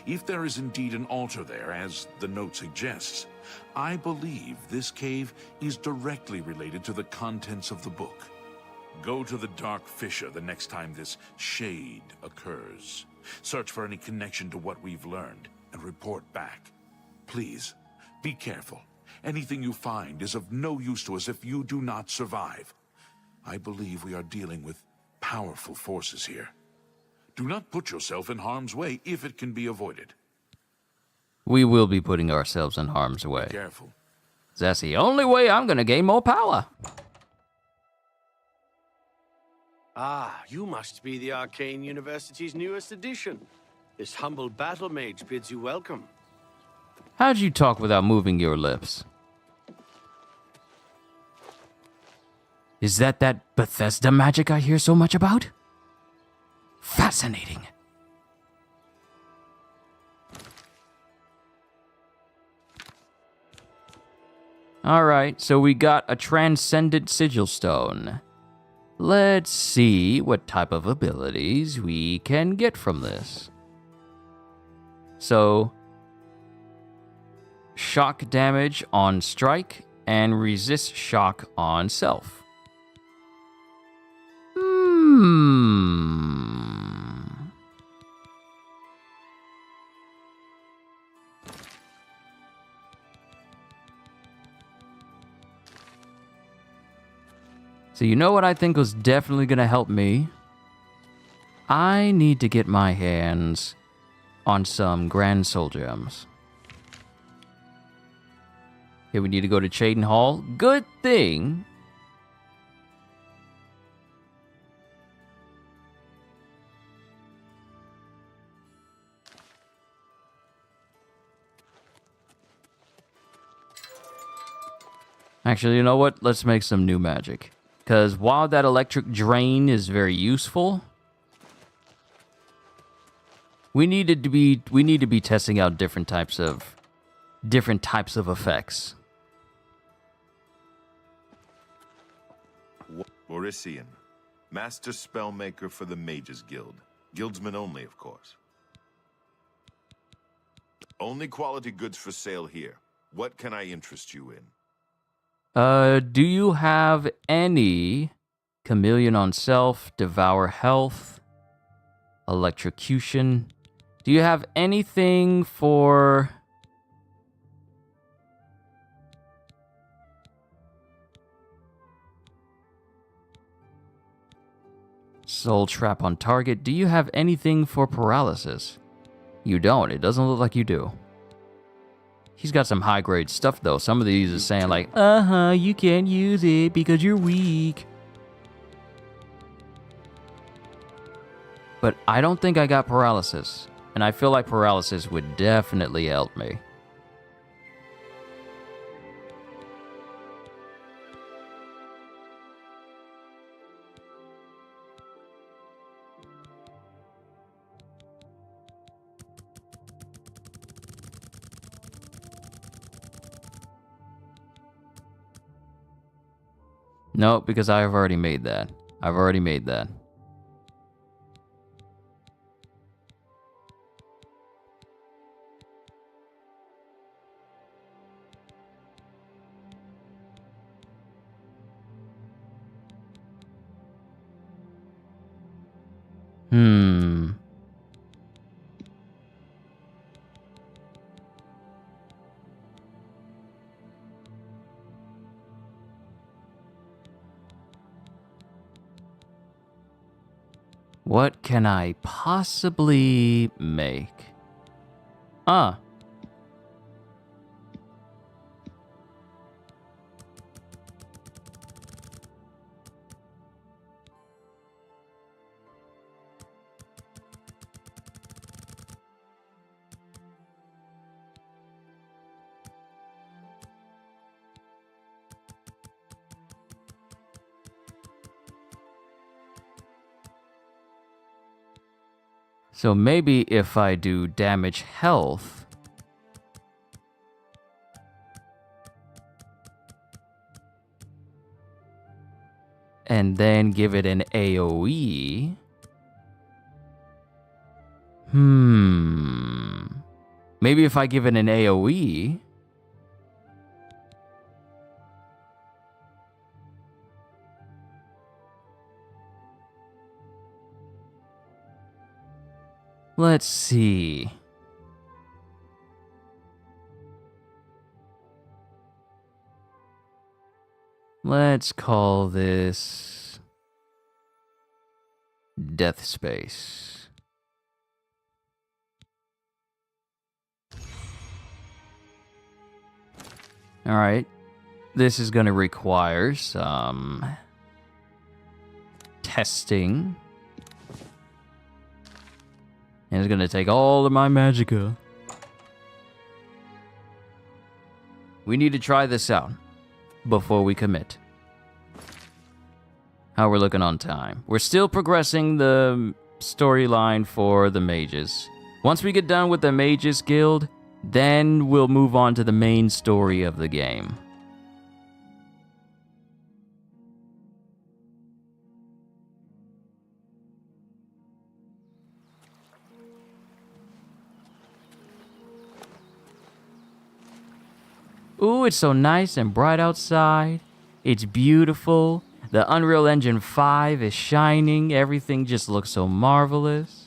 If there is indeed an altar there, as the note suggests, I believe this cave is directly related to the contents of the book. Go to the Dark Fissure the next time this shade occurs. Search for any connection to what we've learned, and report back. Please, be careful. Anything you find is of no use to us if you do not survive. I believe we are dealing with powerful forces here. Do not put yourself in harm's way if it can be avoided. We will be putting ourselves in harm's way. Be careful. That's the only way I'm gonna gain more power. Ah, you must be the Arcane University's newest addition. This humble battle mage bids you welcome. How'd you talk without moving your lips? Is that Bethesda magic I hear so much about? Fascinating. Alright, so we got a Transcendent Sigil Stone. Let's see what type of abilities we can get from this. So, shock damage on strike and resist shock on self. So you know what I think was definitely going to help me? I need to get my hands on some Grand Soul Gems. Okay, we need to go to Cheydinhall. Good thing. Actually, you know what? Let's make some new magic. Because while that electric drain is very useful, we need to be testing out different types of effects. Orisian, Master Spellmaker for the Mages Guild. Guildsmen only, of course. Only quality goods for sale here. What can I interest you in? Do you have any Chameleon on Self, Devour Health, Electrocution? Do you have anything for... Soul Trap on Target? Do you have anything for Paralysis? You don't. It doesn't look like you do. He's got some high-grade stuff, though. Some of these are saying, like, you can't use it because you're weak. But I don't think I got Paralysis. And I feel like Paralysis would definitely help me. No, because I've already made that. I've already made that. What can I possibly make? So maybe if I do damage health, and then give it an AoE. Maybe if I give it an AoE, let's see. Let's call this Death Space. All right. This is going to require some testing. And it's going to take all of my magicka. We need to try this out before we commit. How we're looking on time. We're still progressing the storyline for the mages. Once we get done with the Mages Guild, then we'll move on to the main story of the game. Ooh, it's so nice and bright outside. It's beautiful. The Unreal Engine 5 is shining. Everything just looks so marvelous.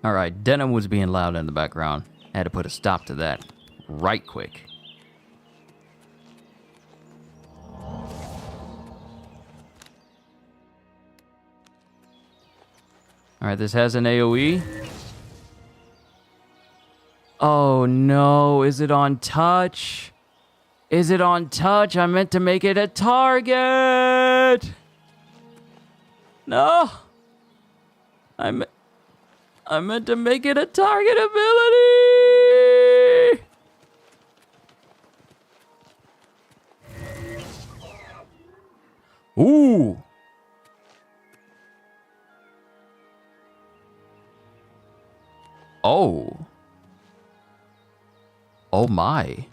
Alright, Denim was being loud in the background. I had to put a stop to that. Right quick. Alright, this has an AoE. Oh no, is it on touch? Is it on touch? I meant to make it a target! No! I meant to make it a target ability! Ooh! Oh. Oh my.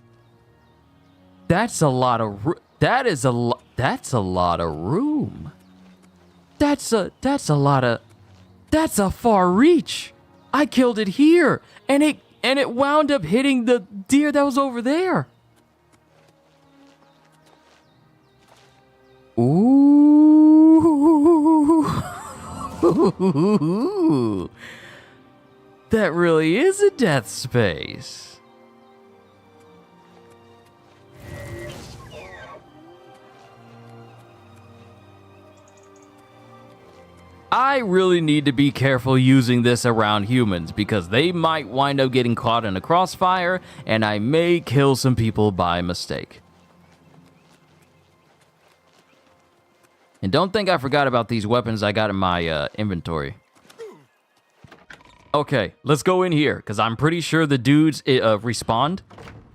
That's a lot of that's a lot of room. That's a lot of that's a far reach. I killed it here and it wound up hitting the deer that was over there. Ooh. That really is a death space. I really need to be careful using this around humans because they might wind up getting caught in a crossfire and I may kill some people by mistake. And don't think I forgot about these weapons I got in my inventory. Okay, let's go in here because I'm pretty sure the dudes respawned.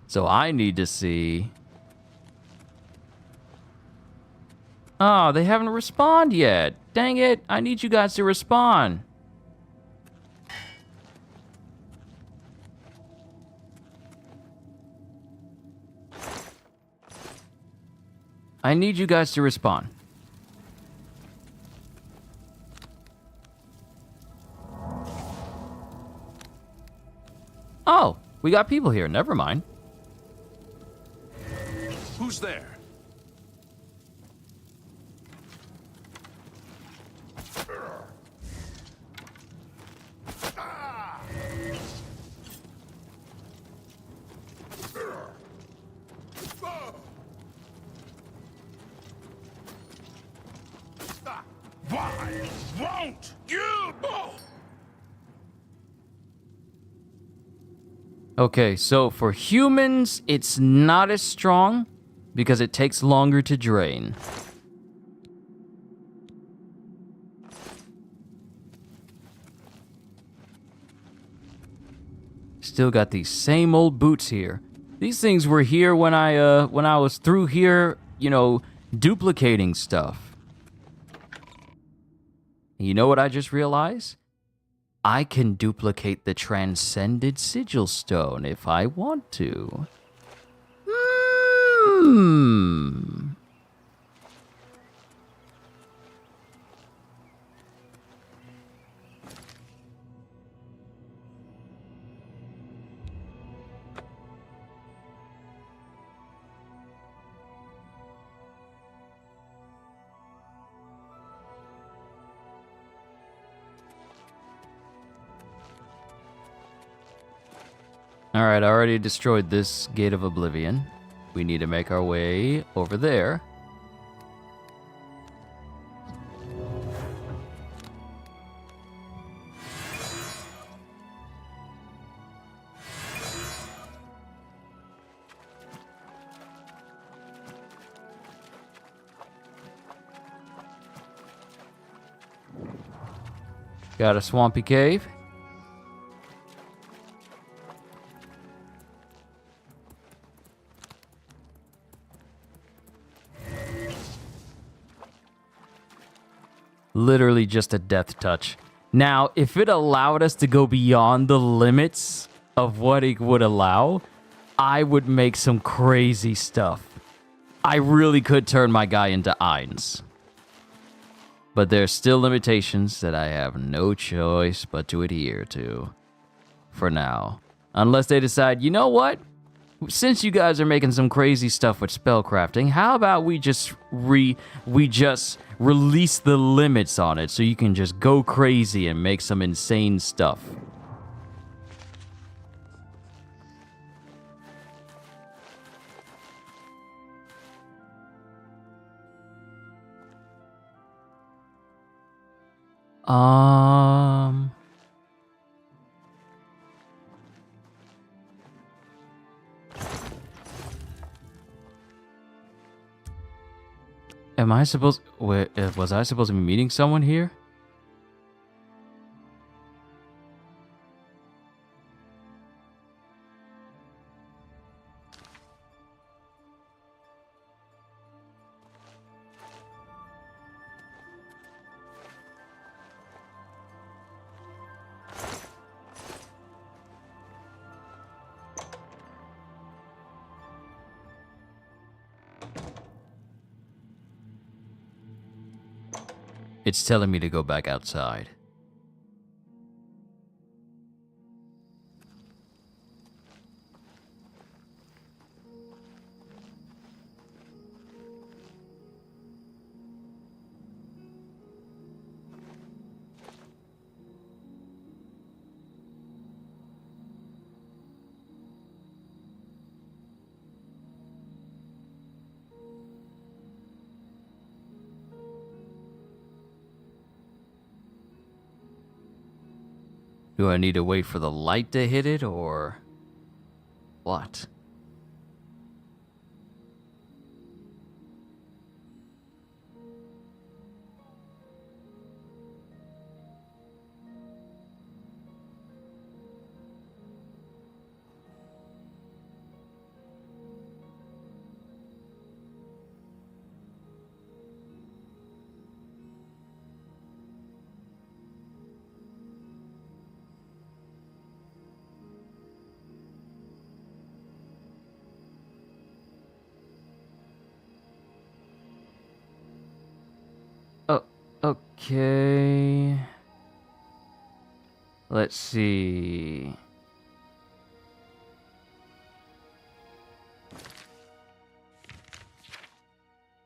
So I need to see. Oh, they haven't respawned yet. Dang it, I need you guys to respawn. I need you guys to respawn. Oh, we got people here. Never mind. Who's there? Why won't you? Okay, so for humans, it's not as strong because it takes longer to drain. Still got these same old boots here. These things were here when I was through here, you know, duplicating stuff. You know what I just realized? I can duplicate the Transcended Sigil Stone if I want to. Alright, I already destroyed this Gate of Oblivion. We need to make our way over there. Got a swampy cave. Literally just a death touch. Now, if it allowed us to go beyond the limits of what it would allow, I would make some crazy stuff. I really could turn my guy into Eins. But there's still limitations that I have no choice but to adhere to. For now. Unless they decide, you know what? Since you guys are making some crazy stuff with spellcrafting, how about we just release the limits on it so you can just go crazy and make some insane stuff. Um... Am I supposed... Wait, was I supposed to be meeting someone here? It's telling me to go back outside. Do I need to wait for the light to hit it, or what? Oh, okay. Let's see.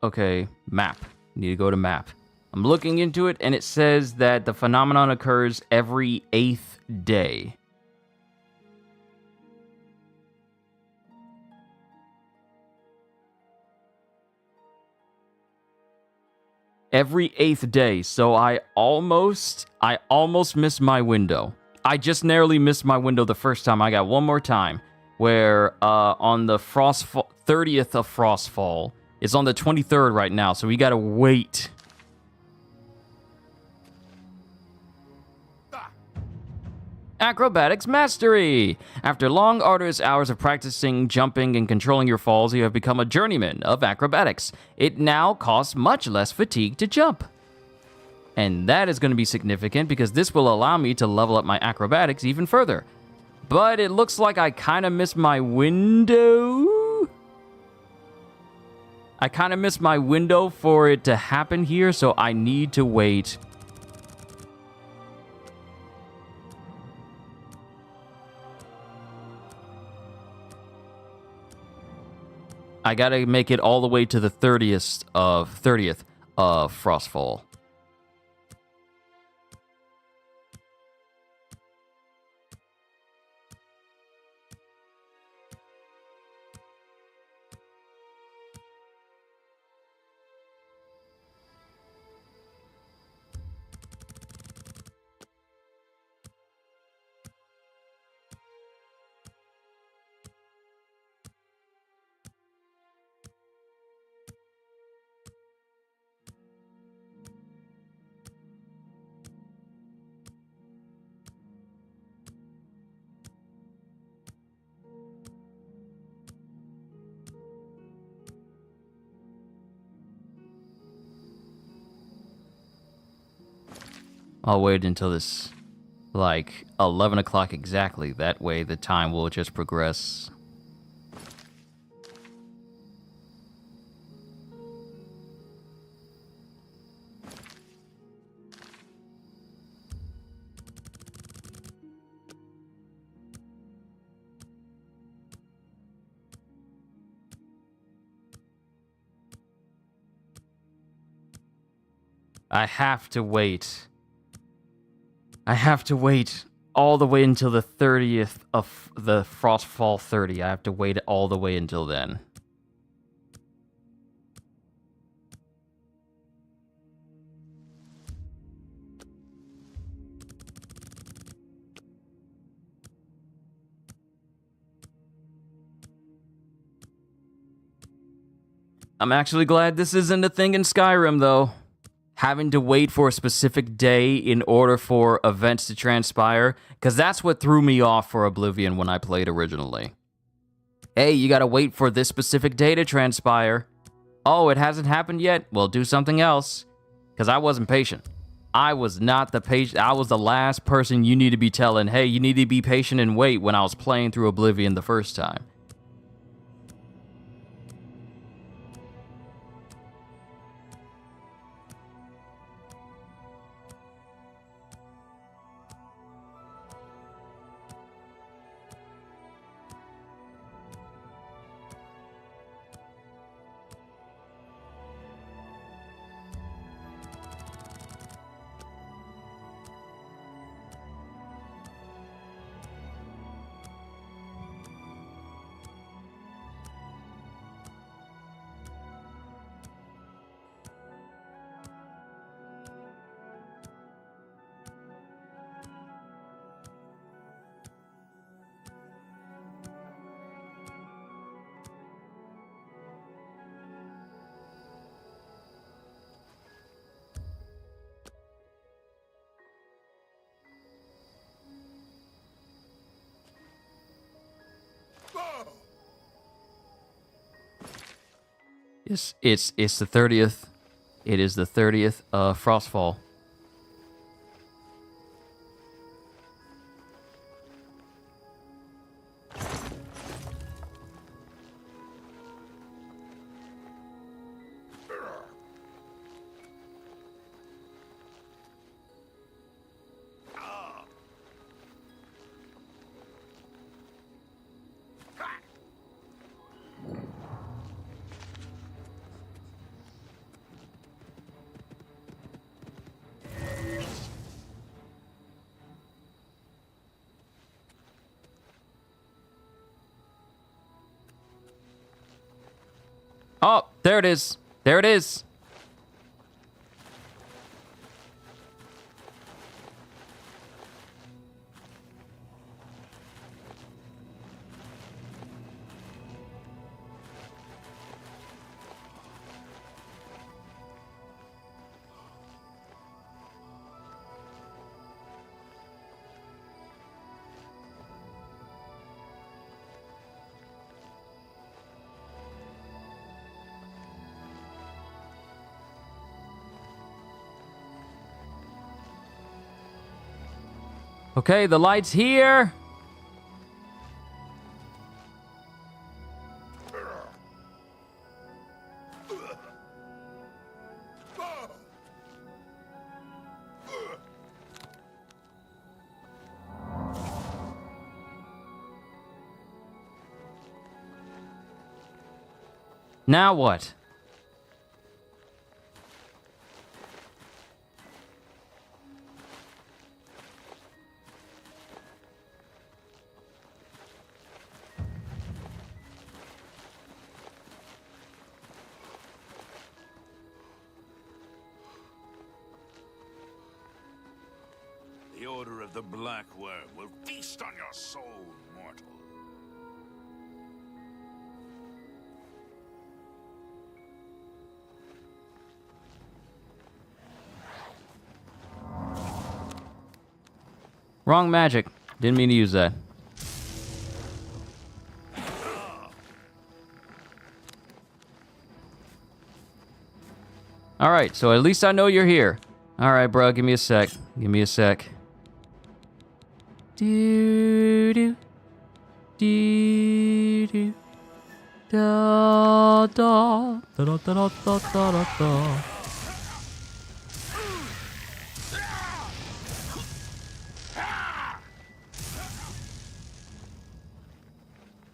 Okay, map. Need to go to map. I'm looking into it, and it says that the phenomenon occurs every 8th day. Every 8th day, so I almost missed my window. I just narrowly missed my window the first time. I got one more time, where on the 30th of Frostfall, it's on the 23rd right now, so we gotta wait. Acrobatics Mastery! After long, arduous hours of practicing, jumping, and controlling your falls, you have become a journeyman of acrobatics. It now costs much less fatigue to jump. And that is going to be significant because this will allow me to level up my acrobatics even further. But it looks like I kind of missed my window. I kind of missed my window for it to happen here, so I need to wait. I gotta make it all the way to the 30th of Frostfall. I'll wait until it's like 11 o'clock exactly. That way the time will just progress. I have to wait. I have to wait all the way until the 30th of the Frostfall 30. I have to wait all the way until then. I'm actually glad this isn't a thing in Skyrim, though. Having to wait for a specific day in order for events to transpire, because that's what threw me off for Oblivion when I played originally. Hey, you gotta wait for this specific day to transpire. Oh, it hasn't happened yet? Well, do something else. Because I wasn't patient. I was not the patient. I was the last person you need to be telling, hey, you need to be patient and wait when I was playing through Oblivion the first time. It's the 30th. It is the 30th Frostfall. Oh, there it is. There it is. Okay, the light's here. Now what? The Order of the Black Worm will feast on your soul, mortal. Wrong magic. Didn't mean to use that. Alright, so at least I know you're here. Alright, bro, give me a sec. Give me a sec. Do do do do da da da da da da da da.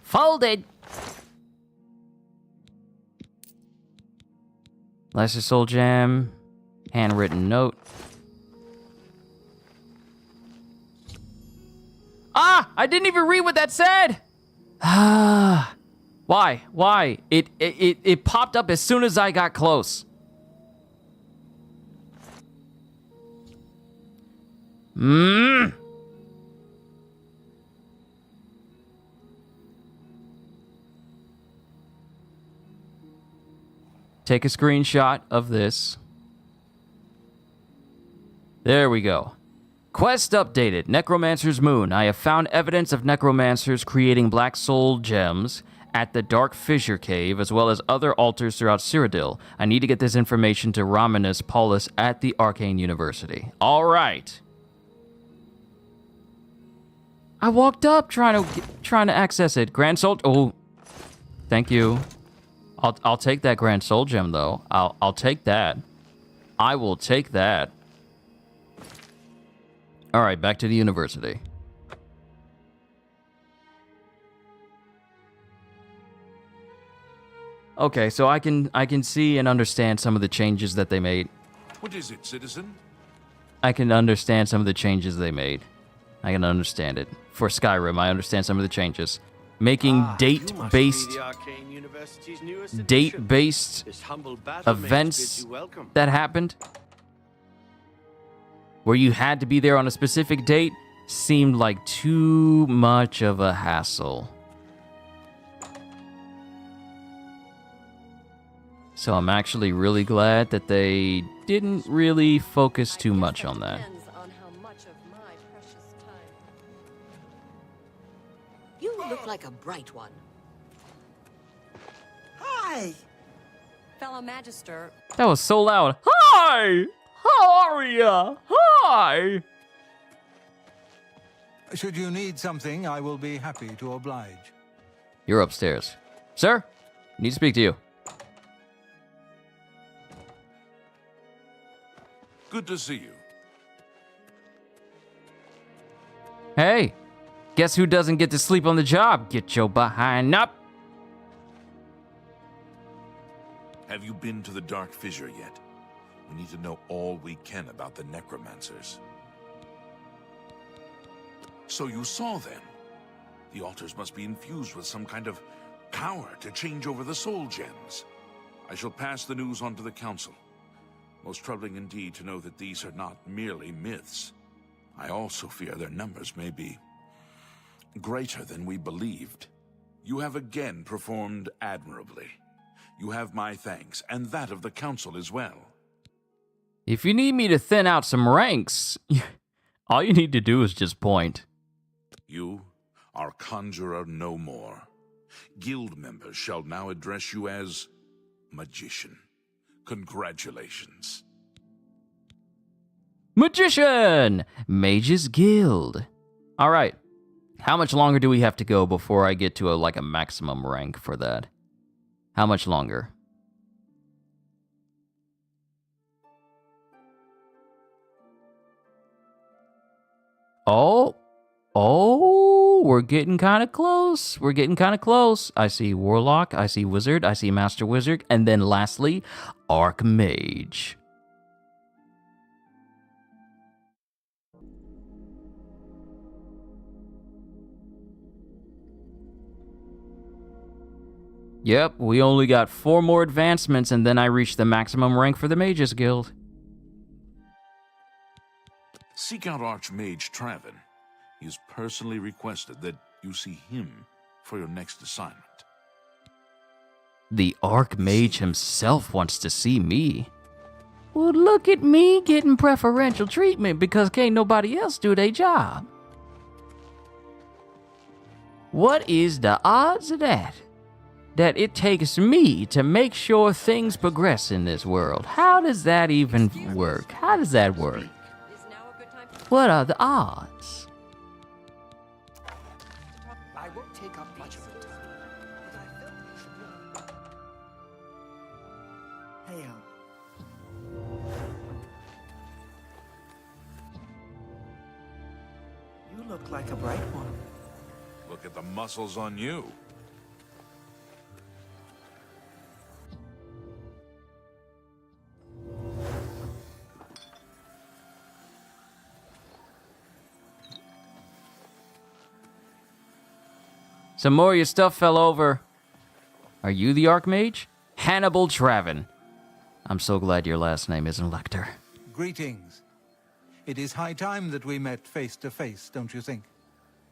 Folded. Lesser Soul Gem. Handwritten note. Ah! I didn't even read what that said! Ah. Why? Why? It popped up as soon as I got close. Mmm. take a screenshot of this. There we go. Quest updated. Necromancer's Moon. I have found evidence of necromancers creating black soul gems at the Dark Fissure Cave, as well as other altars throughout Cyrodiil. I need to get this information to Romanus Paulus at the Arcane University. All right. I walked up trying to access it. Grand Soul. Oh, thank you. I'll take that Grand Soul Gem though. I'll take that. I will take that. All right, back to the university. Okay, so I can see and understand some of the changes that they made. What is it, citizen? I can understand some of the changes they made. I can understand it. For Skyrim, I understand some of the changes. Making date-based events that happened, where you had to be there on a specific date, seemed like too much of a hassle. So I'm actually really glad that they didn't really focus too much on that. You look like a bright one. Hi! Fellow Magister, That was so loud. Hi! How are ya? Hi! Should you need something, I will be happy to oblige. You're upstairs. Sir, need to speak to you. Good to see you. Hey, guess who doesn't get to sleep on the job? Get your behind up. Have you been to the Dark Fissure yet? We need to know all we can about the necromancers. So you saw them. The altars must be infused with some kind of power to change over the soul gems. I shall pass the news on to the council. Most troubling indeed to know that these are not merely myths. I also fear their numbers may be greater than we believed. You have again performed admirably. You have my thanks, and that of the council as well. If you need me to thin out some ranks, all you need to do is just point. You are conjurer no more. Guild members shall now address you as magician. Congratulations. Magician! Mages Guild. All right. How much longer do we have to go before I get to a maximum rank for that? How much longer? Oh, we're getting kind of close. We're getting kind of close. I see Warlock, I see Wizard, I see Master Wizard, and then lastly, Archmage. Yep, we only got 4 more advancements and then I reach the maximum rank for the Mages Guild. Seek out Archmage Traven. He has personally requested that you see him for your next assignment. The Archmage himself wants to see me. Well, look at me getting preferential treatment because can't nobody else do their job. What is the odds of that? That it takes me to make sure things progress in this world. How does that even work? How does that work? What are the odds? I won't take up much of your time, but I felt you should know. Hey, you look like a bright one. Look at the muscles on you. Some more of your stuff fell over. Are you the Archmage? Hannibal Traven. I'm so glad your last name isn't Lecter. Greetings. It is high time that we met face to face, don't you think?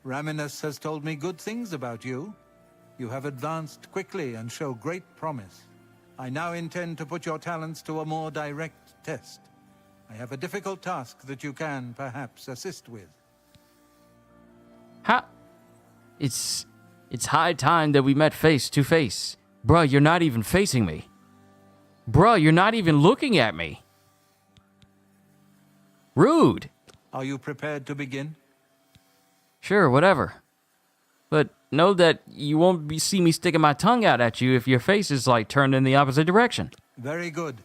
Raminus has told me good things about you. You have advanced quickly and show great promise. I now intend to put your talents to a more direct test. I have a difficult task that you can, perhaps, assist with. How? It's high time that we met face to face. Bruh, you're not even facing me. Bruh, you're not even looking at me. Rude. Are you prepared to begin? Sure, whatever. But know that you won't see me sticking my tongue out at you if your face is like turned in the opposite direction. Very good.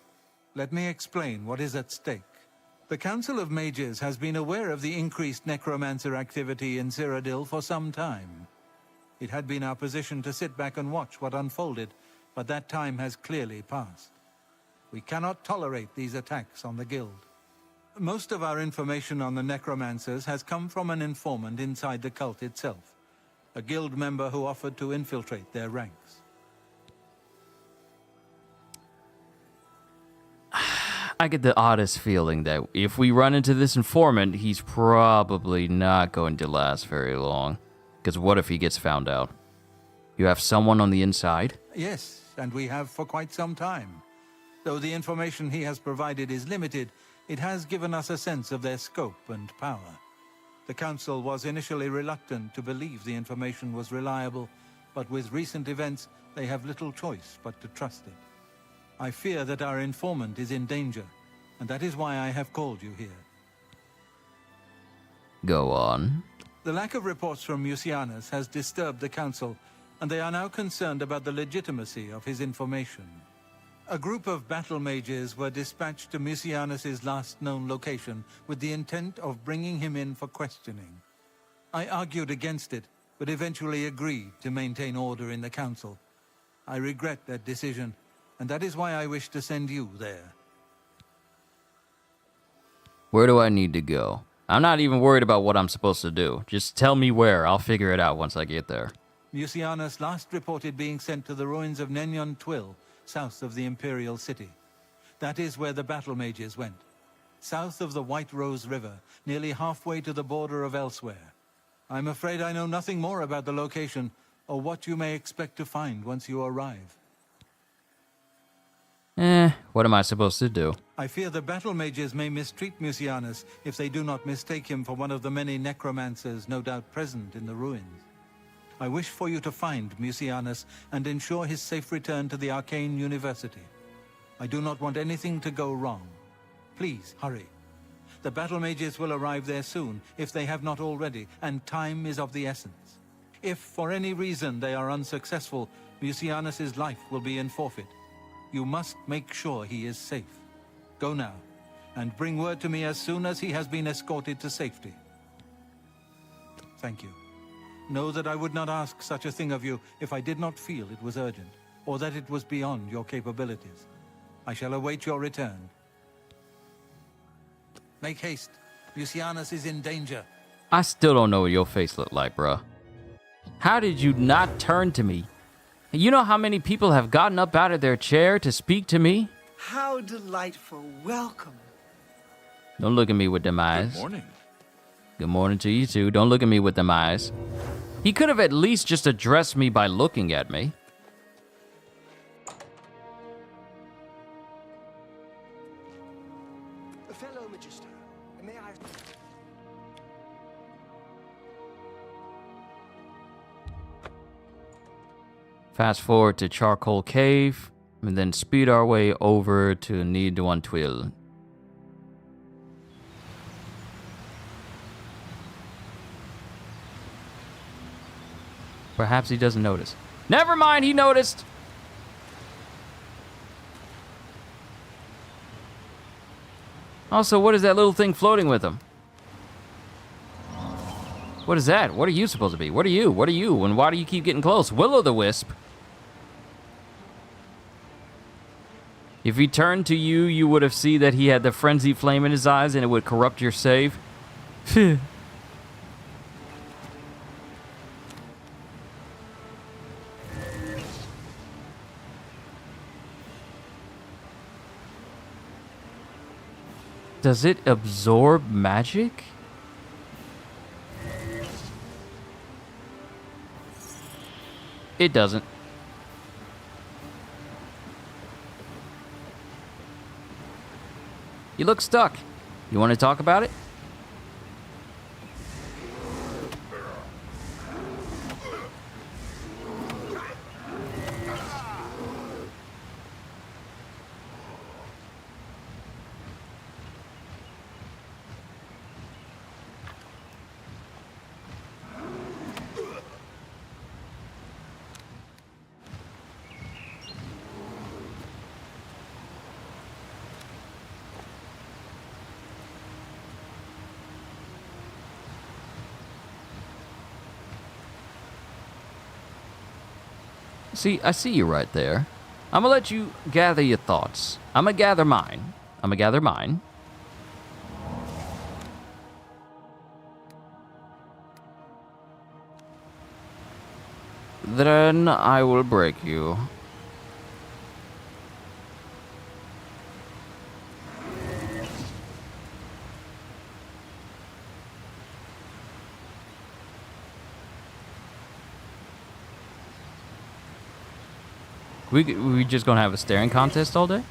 Let me explain what is at stake. The Council of Mages has been aware of the increased necromancer activity in Cyrodiil for some time. It had been our position to sit back and watch what unfolded, but that time has clearly passed. We cannot tolerate these attacks on the Guild. Most of our information on the necromancers has come from an informant inside the cult itself, a Guild member who offered to infiltrate their ranks. I get the oddest feeling that if we run into this informant, he's probably not going to last very long. Because what if he gets found out? You have someone on the inside? Yes, and we have for quite some time. Though the information he has provided is limited, it has given us a sense of their scope and power. The Council was initially reluctant to believe the information was reliable, but with recent events, they have little choice but to trust it. I fear that our informant is in danger, and that is why I have called you here. Go on. The lack of reports from Mucianus has disturbed the Council, and they are now concerned about the legitimacy of his information. A group of battle mages were dispatched to Mucianus's last known location with the intent of bringing him in for questioning. I argued against it, but eventually agreed to maintain order in the Council. I regret that decision, and that is why I wish to send you there. Where do I need to go? I'm not even worried about what I'm supposed to do. Just tell me where. I'll figure it out once I get there. Mucianus last reported being sent to the ruins of Nenyon Twill, south of the Imperial City. That is where the battle mages went. South of the White Rose River, nearly halfway to the border of elsewhere. I'm afraid I know nothing more about the location, or what you may expect to find once you arrive. What am I supposed to do? I fear the battle mages may mistreat Mucianus if they do not mistake him for one of the many necromancers no doubt present in the ruins. I wish for you to find Mucianus and ensure his safe return to the Arcane University. I do not want anything to go wrong. Please, hurry. The battle mages will arrive there soon, if they have not already, and time is of the essence. If, for any reason, they are unsuccessful, Mucianus's life will be in forfeit. You must make sure he is safe. Go now, and bring word to me as soon as he has been escorted to safety. Thank you. Know that I would not ask such a thing of you if I did not feel it was urgent, or that it was beyond your capabilities. I shall await your return. Make haste. Mucianus is in danger. I still don't know what your face looked like, bruh. How did you not turn to me? You know how many people have gotten up out of their chair to speak to me? How delightful. Welcome. Don't look at me with them eyes. Good morning. Good morning to you too. Don't look at me with them eyes. He could have at least just addressed me by looking at me. Fellow Magister, may I... Fast forward to Charcoal Cave, and then speed our way over to Nenyon Twill. Perhaps he doesn't notice. Never mind, he noticed! Also, what is that little thing floating with him? What is that? What are you supposed to be? What are you? What are you? And why do you keep getting close? Will-o'-the-wisp. If he turned to you, you would have seen that he had the frenzy flame in his eyes and it would corrupt your save. Does it absorb magic? It doesn't. You look stuck. You want to talk about it? See, I see you right there. I'm gonna let you gather your thoughts. I'm gonna gather mine. Then I will break you. We just gonna have a staring contest all day?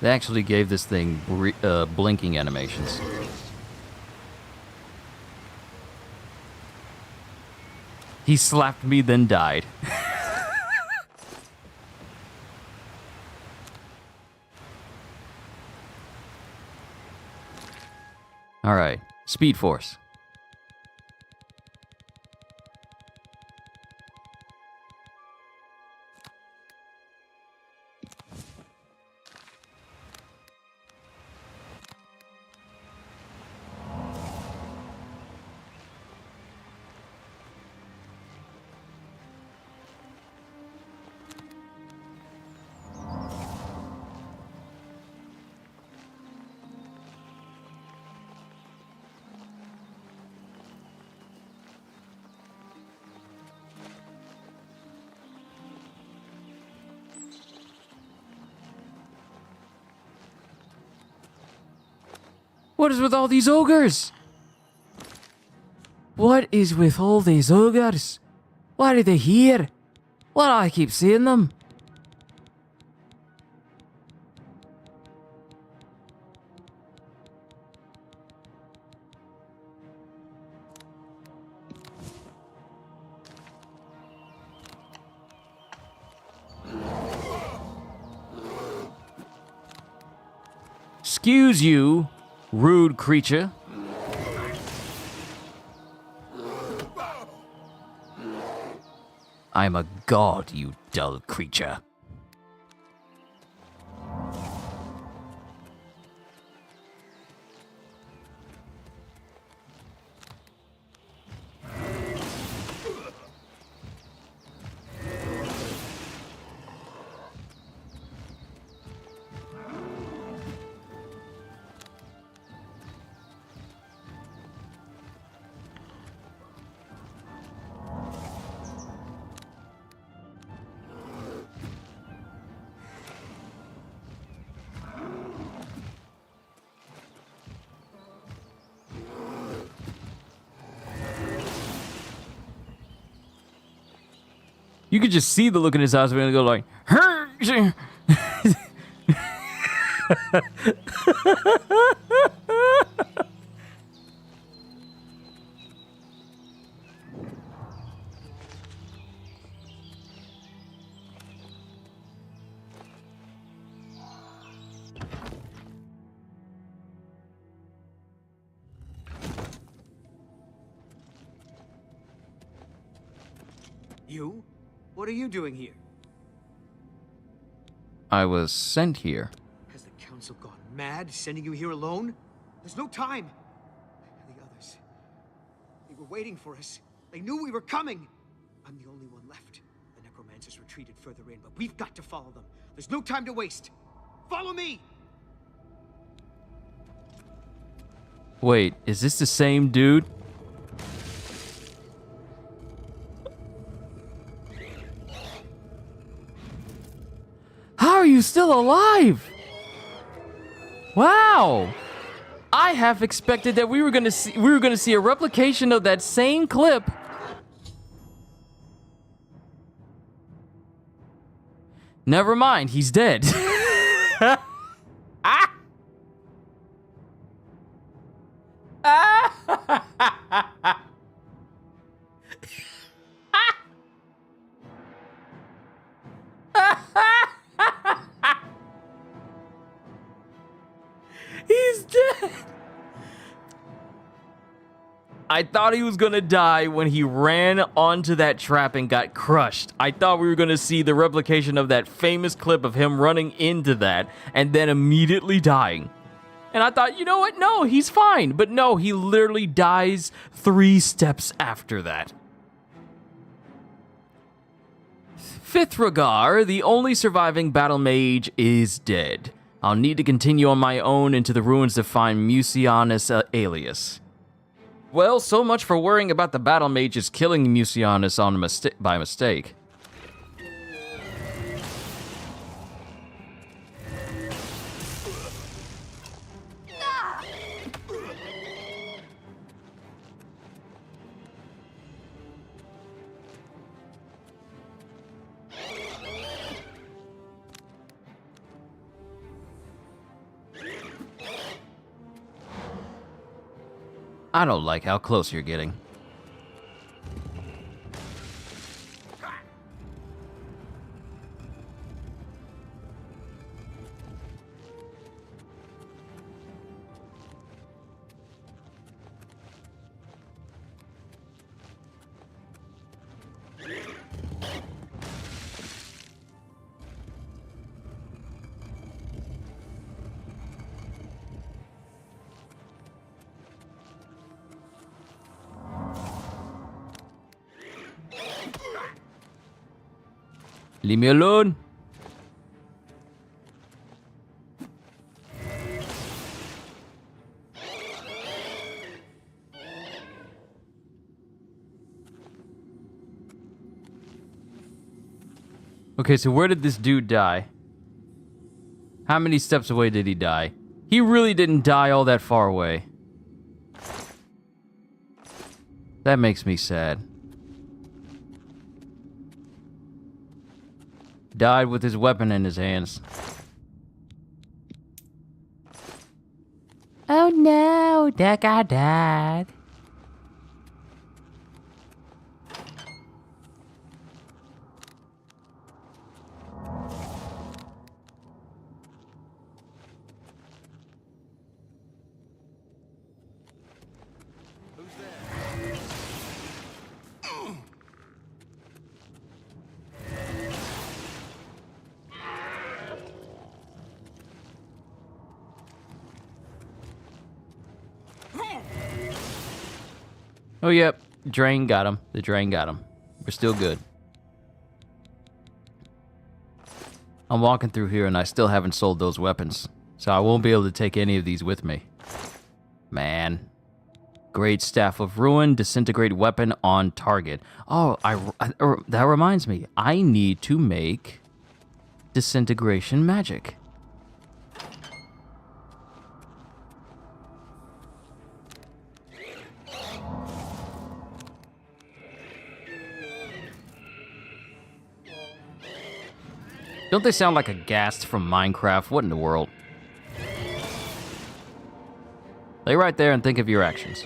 They actually gave this thing blinking animations. He slapped me, then died. All right, Speed Force. What is with all these ogres? What is with all these ogres? Why are they here? Why do I keep seeing them? Excuse you, rude creature. I'm a god, you dull creature. You could just see the look in his eyes when he go like, "Her." You? What are you doing here? I was sent here. Has the council gone mad, sending you here alone? There's no time. The others, they were waiting for us. They knew we were coming. I'm the only one left. The necromancers retreated further in, but we've got to follow them. There's no time to waste. Follow me! Wait, is this the same dude? How are you still alive? Wow. I half expected that we were gonna see a replication of that same clip Never mind, he's dead. Ah! Ah! He's dead. I thought he was gonna die when he ran onto that trap and got crushed. I thought we were gonna see the replication of that famous clip of him running into that and then immediately dying. And I thought, you know what? No, he's fine. But no, he literally dies 3 steps after that. Fifth Regar, the only surviving battle mage, is dead. I'll need to continue on my own into the ruins to find Musianus alias. Well, so much for worrying about the battle mages killing Musianus by mistake. I don't like how close you're getting. Leave me alone. Okay, so where did this dude die? How many steps away did he die? He really didn't die all that far away. That makes me sad. Died with his weapon in his hands. Oh no, that guy died. Oh, yep. Drain got him. The drain got him. We're still good. I'm walking through here and I still haven't sold those weapons. So I won't be able to take any of these with me. Man. Great Staff of Ruin. Disintegrate weapon on target. Oh, that reminds me. I need to make disintegration magic. Don't they sound like a ghast from Minecraft? What in the world? Lay right there and think of your actions.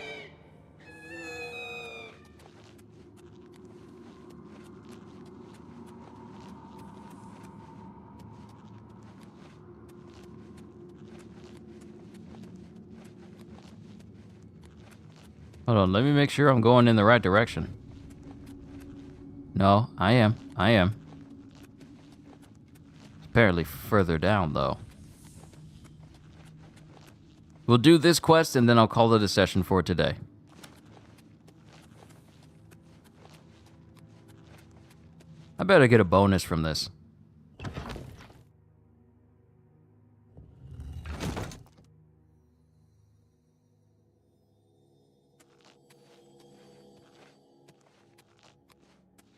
Hold on, let me make sure I'm going in the right direction. No, I am. Apparently further down, though. We'll do this quest, and then I'll call it a session for today. I better get a bonus from this.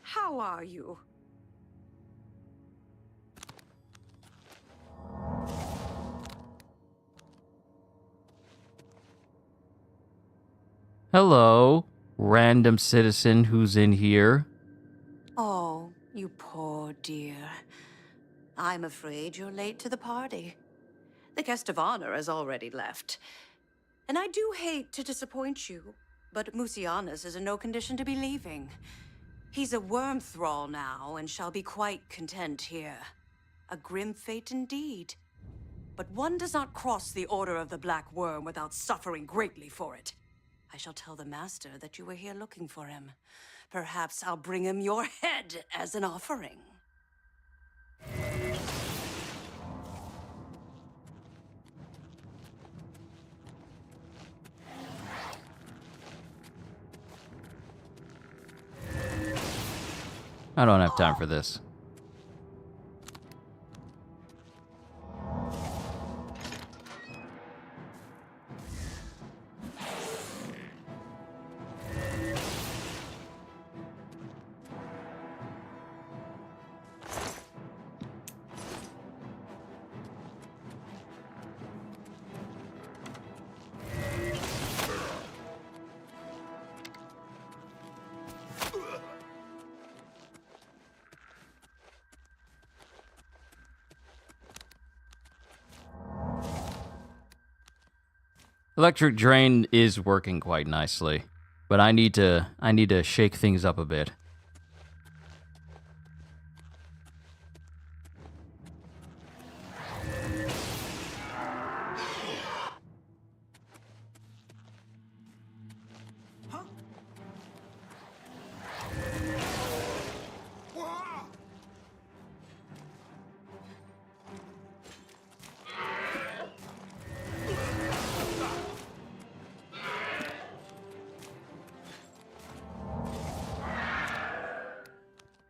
How are you? Hello, random citizen who's in here. Oh, you poor dear. I'm afraid you're late to the party. The guest of honor has already left. And I do hate to disappoint you, but Musianus is in no condition to be leaving. He's a worm thrall now, and shall be quite content here. A grim fate indeed. But one does not cross the Order of the Black Worm without suffering greatly for it. I shall tell the Master that you were here looking for him. Perhaps I'll bring him your head as an offering. I don't have time for this. Electric Drain is working quite nicely, but I need to shake things up a bit.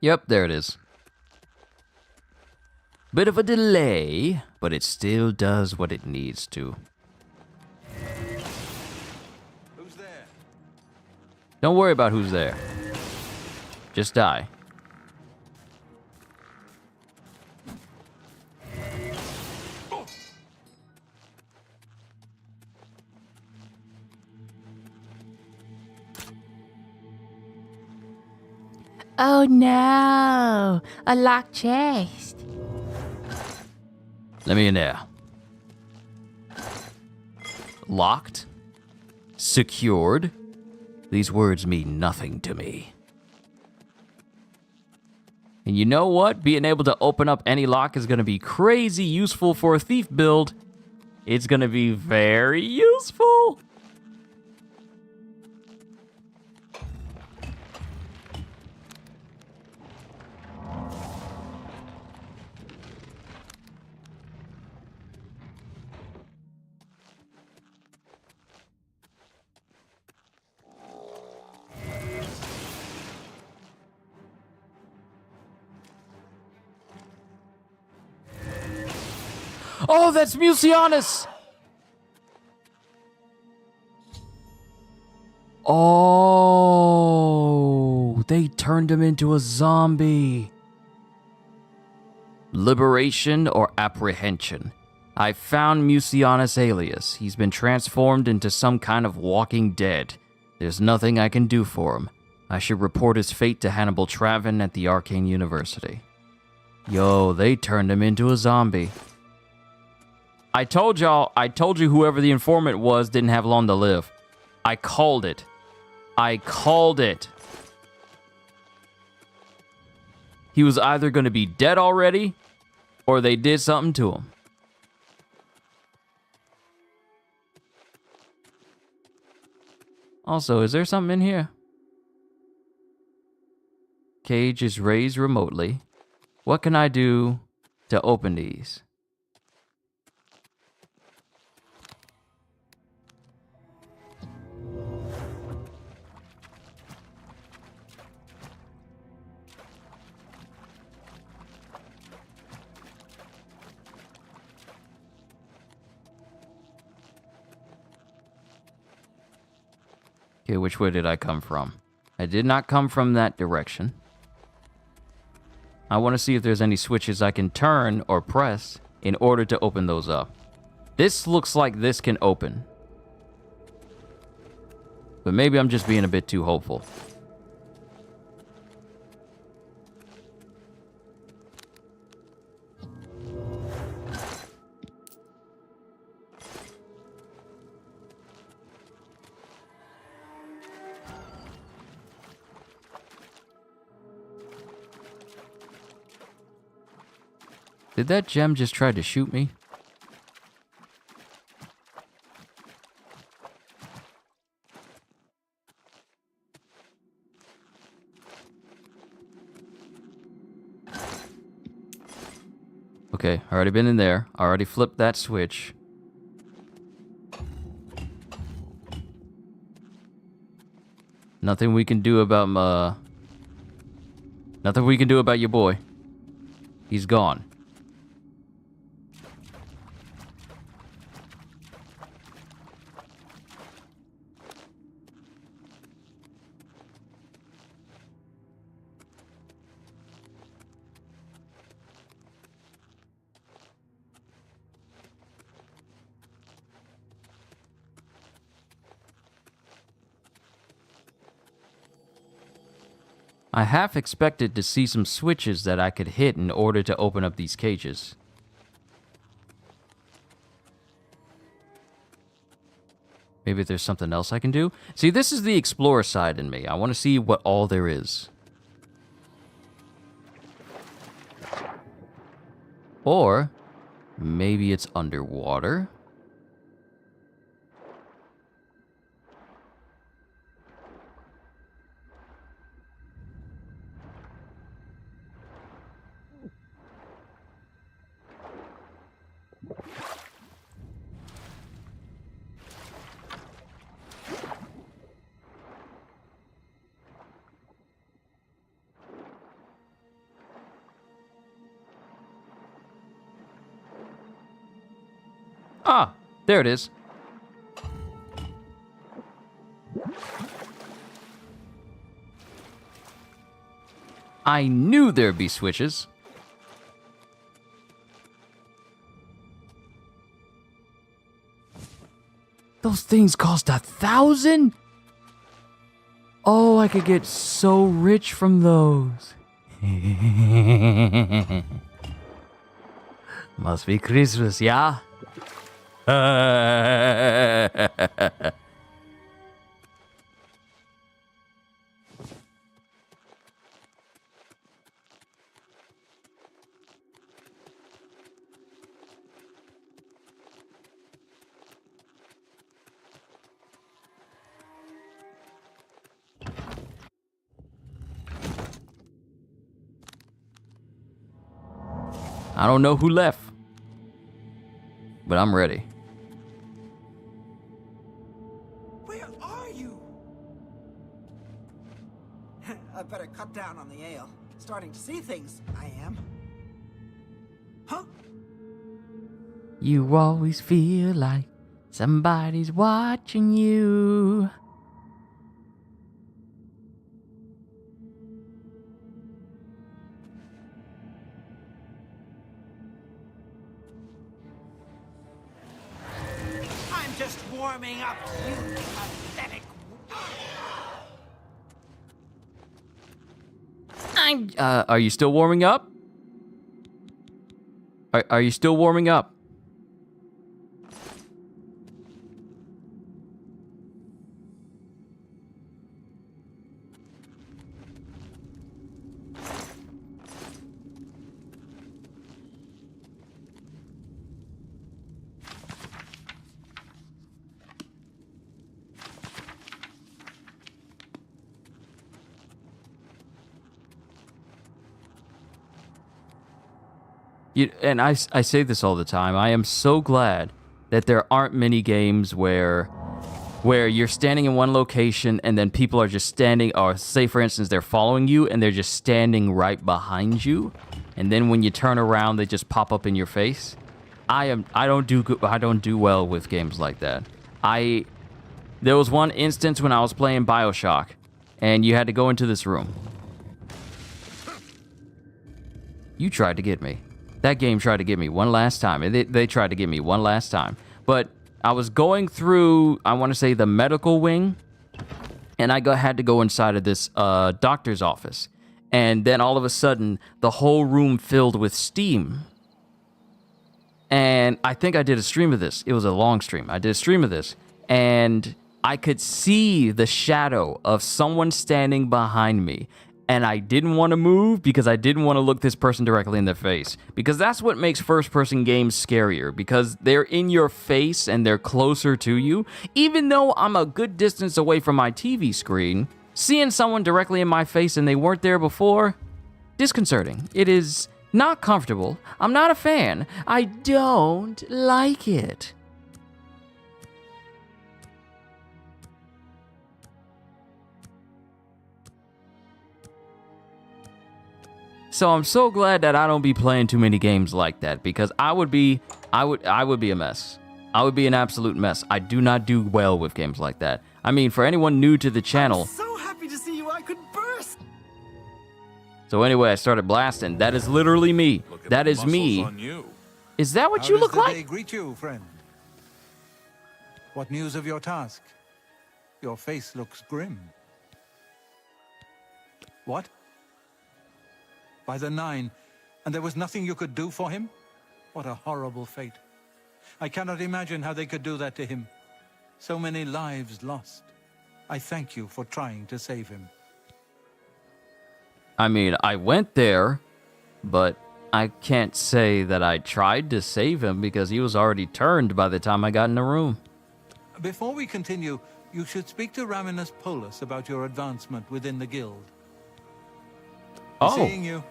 Yep, there it is. Bit of a delay, but it still does what it needs to. Who's there? Don't worry about who's there. Just die. Oh no! A locked chest. Let me in there. Locked? Secured? These words mean nothing to me. And you know what? Being able to open up any lock is going to be crazy useful for a thief build. It's going to be very useful. Oh, that's Musianus! Oh, they turned him into a zombie. Liberation or apprehension. I found Musianus alias. He's been transformed into some kind of walking dead. There's nothing I can do for him. I should report his fate to Hannibal Travin at the Arcane University. Yo, they turned him into a zombie. I told you whoever the informant was didn't have long to live. I called it. I called it. He was either going to be dead already, or they did something to him. Also, is there something in here? Cage is raised remotely. What can I do to open these? Okay, which way did I come from? I did not come from that direction. I want to see if there's any switches I can turn or press in order to open those up. This looks like this can open. But maybe I'm just being a bit too hopeful. Did that gem just try to shoot me? Okay, already been in there. Already flipped that switch. Nothing we can do about nothing we can do about your boy. He's gone. I half expected to see some switches that I could hit in order to open up these cages. Maybe there's something else I can do? See, this is the explorer side in me. I want to see what all there is. Or maybe it's underwater. Ah, there it is. I knew there'd be switches. Those things cost 1,000? Oh, I could get so rich from those. Must be Christmas, yeah? I don't know who left, but I'm ready. Where are you? I better cut down on the ale. Starting to see things, I am. Huh? You always feel like somebody's watching you. I'm just warming up, you pathetic. Are you still warming up? Are you still warming up? And I say this all the time. I am so glad that there aren't many games where you're standing in one location and then people are just standing, or say for instance they're following you and they're just standing right behind you, and then when you turn around they just pop up in your face. I don't do well with games like that. There was one instance when I was playing BioShock and you had to go into this room. You tried to get me. That game tried to get me one last time. They tried to get me one last time. But I was going through, I want to say, the medical wing, and I had to go inside of this doctor's office. And then all of a sudden, the whole room filled with steam. And I think I did a stream of this. It was a long stream. I did a stream of this. And I could see the shadow of someone standing behind me. and I didn't want to move because I didn't want to look this person directly in the face. Because that's what makes first-person games scarier, because they're in your face and they're closer to you. Even though I'm a good distance away from my TV screen, seeing someone directly in my face and they weren't there before, disconcerting. It is not comfortable. I'm not a fan. I don't like it. So I'm so glad that I don't be playing too many games like that, because I would be a mess. I would be an absolute mess. I do not do well with games like that. I mean, for anyone new to the channel. I'm so happy to see you. I could burst. So anyway, I started blasting. That is literally me. That is me. Is that what you look like? How does the day greet you, friend? What news of your task? Your face looks grim. What? By the 9, and there was nothing you could do for him? What a horrible fate. I cannot imagine how they could do that to him. So many lives lost. I thank you for trying to save him. I mean, I went there, but I can't say that I tried to save him because he was already turned by the time I got in the room. Before we continue, you should speak to Raminus Polus about your advancement within the guild. Oh. Seeing you.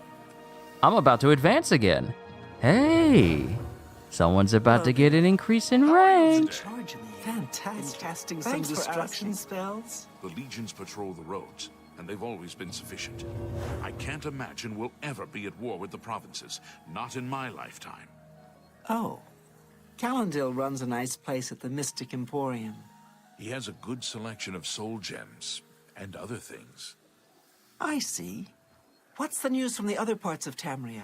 I'm about to advance again. Hey, someone's about to get an increase in rank. Fantastic. Casting some destruction spells. The legions patrol the roads, and they've always been sufficient. I can't imagine we'll ever be at war with the provinces, not in my lifetime. Oh, Calendil runs a nice place at the Mystic Emporium. He has a good selection of soul gems and other things. I see. What's the news from the other parts of Tamriel?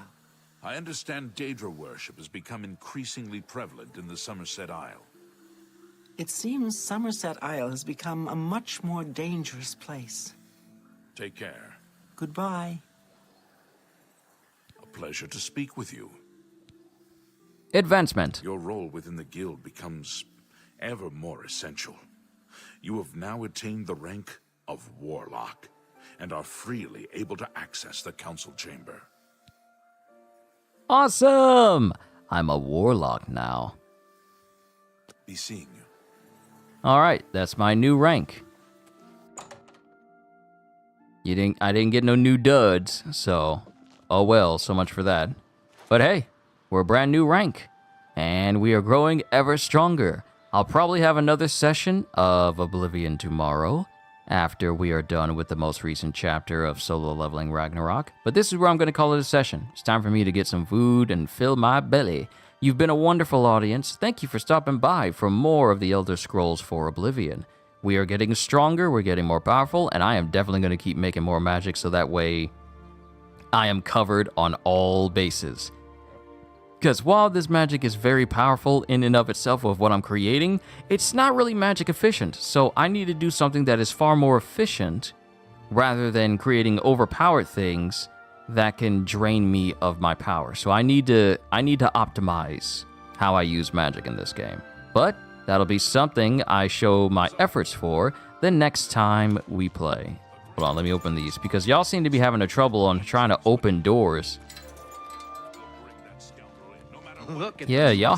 I understand Daedra worship has become increasingly prevalent in the Somerset Isle. It seems Somerset Isle has become a much more dangerous place. Take care. Goodbye. A pleasure to speak with you. Advancement. Your role within the guild becomes ever more essential. You have now attained the rank of Warlock, and are freely able to access the council chamber. Awesome! I'm a warlock now. Be seeing you. Alright, that's my new rank. I didn't get no new duds, so oh well, so much for that. But hey, we're a brand new rank, and we are growing ever stronger. I'll probably have another session of Oblivion tomorrow, after we are done with the most recent chapter of Solo Leveling Ragnarok. But this is where I'm going to call it a session. It's time for me to get some food and fill my belly. You've been a wonderful audience. Thank you for stopping by for more of the Elder Scrolls for Oblivion. We are getting stronger, we're getting more powerful, and I am definitely going to keep making more magic so that way I am covered on all bases. Because while this magic is very powerful in and of itself with what I'm creating, it's not really magic efficient. So I need to do something that is far more efficient rather than creating overpowered things that can drain me of my power. So I need to optimize how I use magic in this game. But that'll be something I show my efforts for the next time we play. Hold on, let me open these because y'all seem to be having a trouble on trying to open doors. Yeah, y'all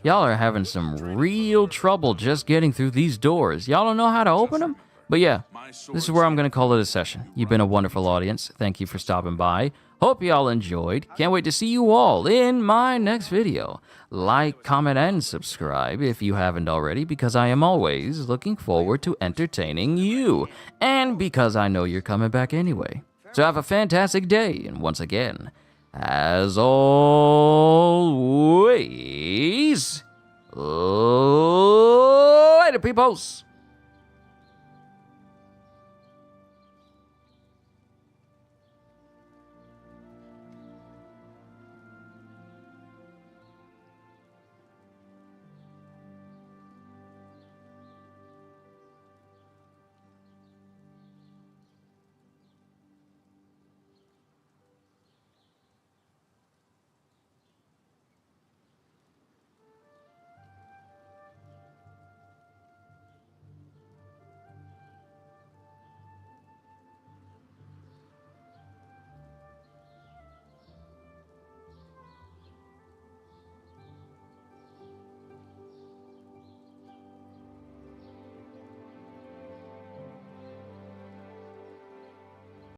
are having some real trouble just getting through these doors. Y'all don't know how to open them? But yeah, this is where I'm going to call it a session. You've been a wonderful audience. Thank you for stopping by. Hope y'all enjoyed. Can't wait to see you all in my next video. Like, comment, and subscribe if you haven't already, because I am always looking forward to entertaining you. And because I know you're coming back anyway. So have a fantastic day, and once again, as always, later, peoples.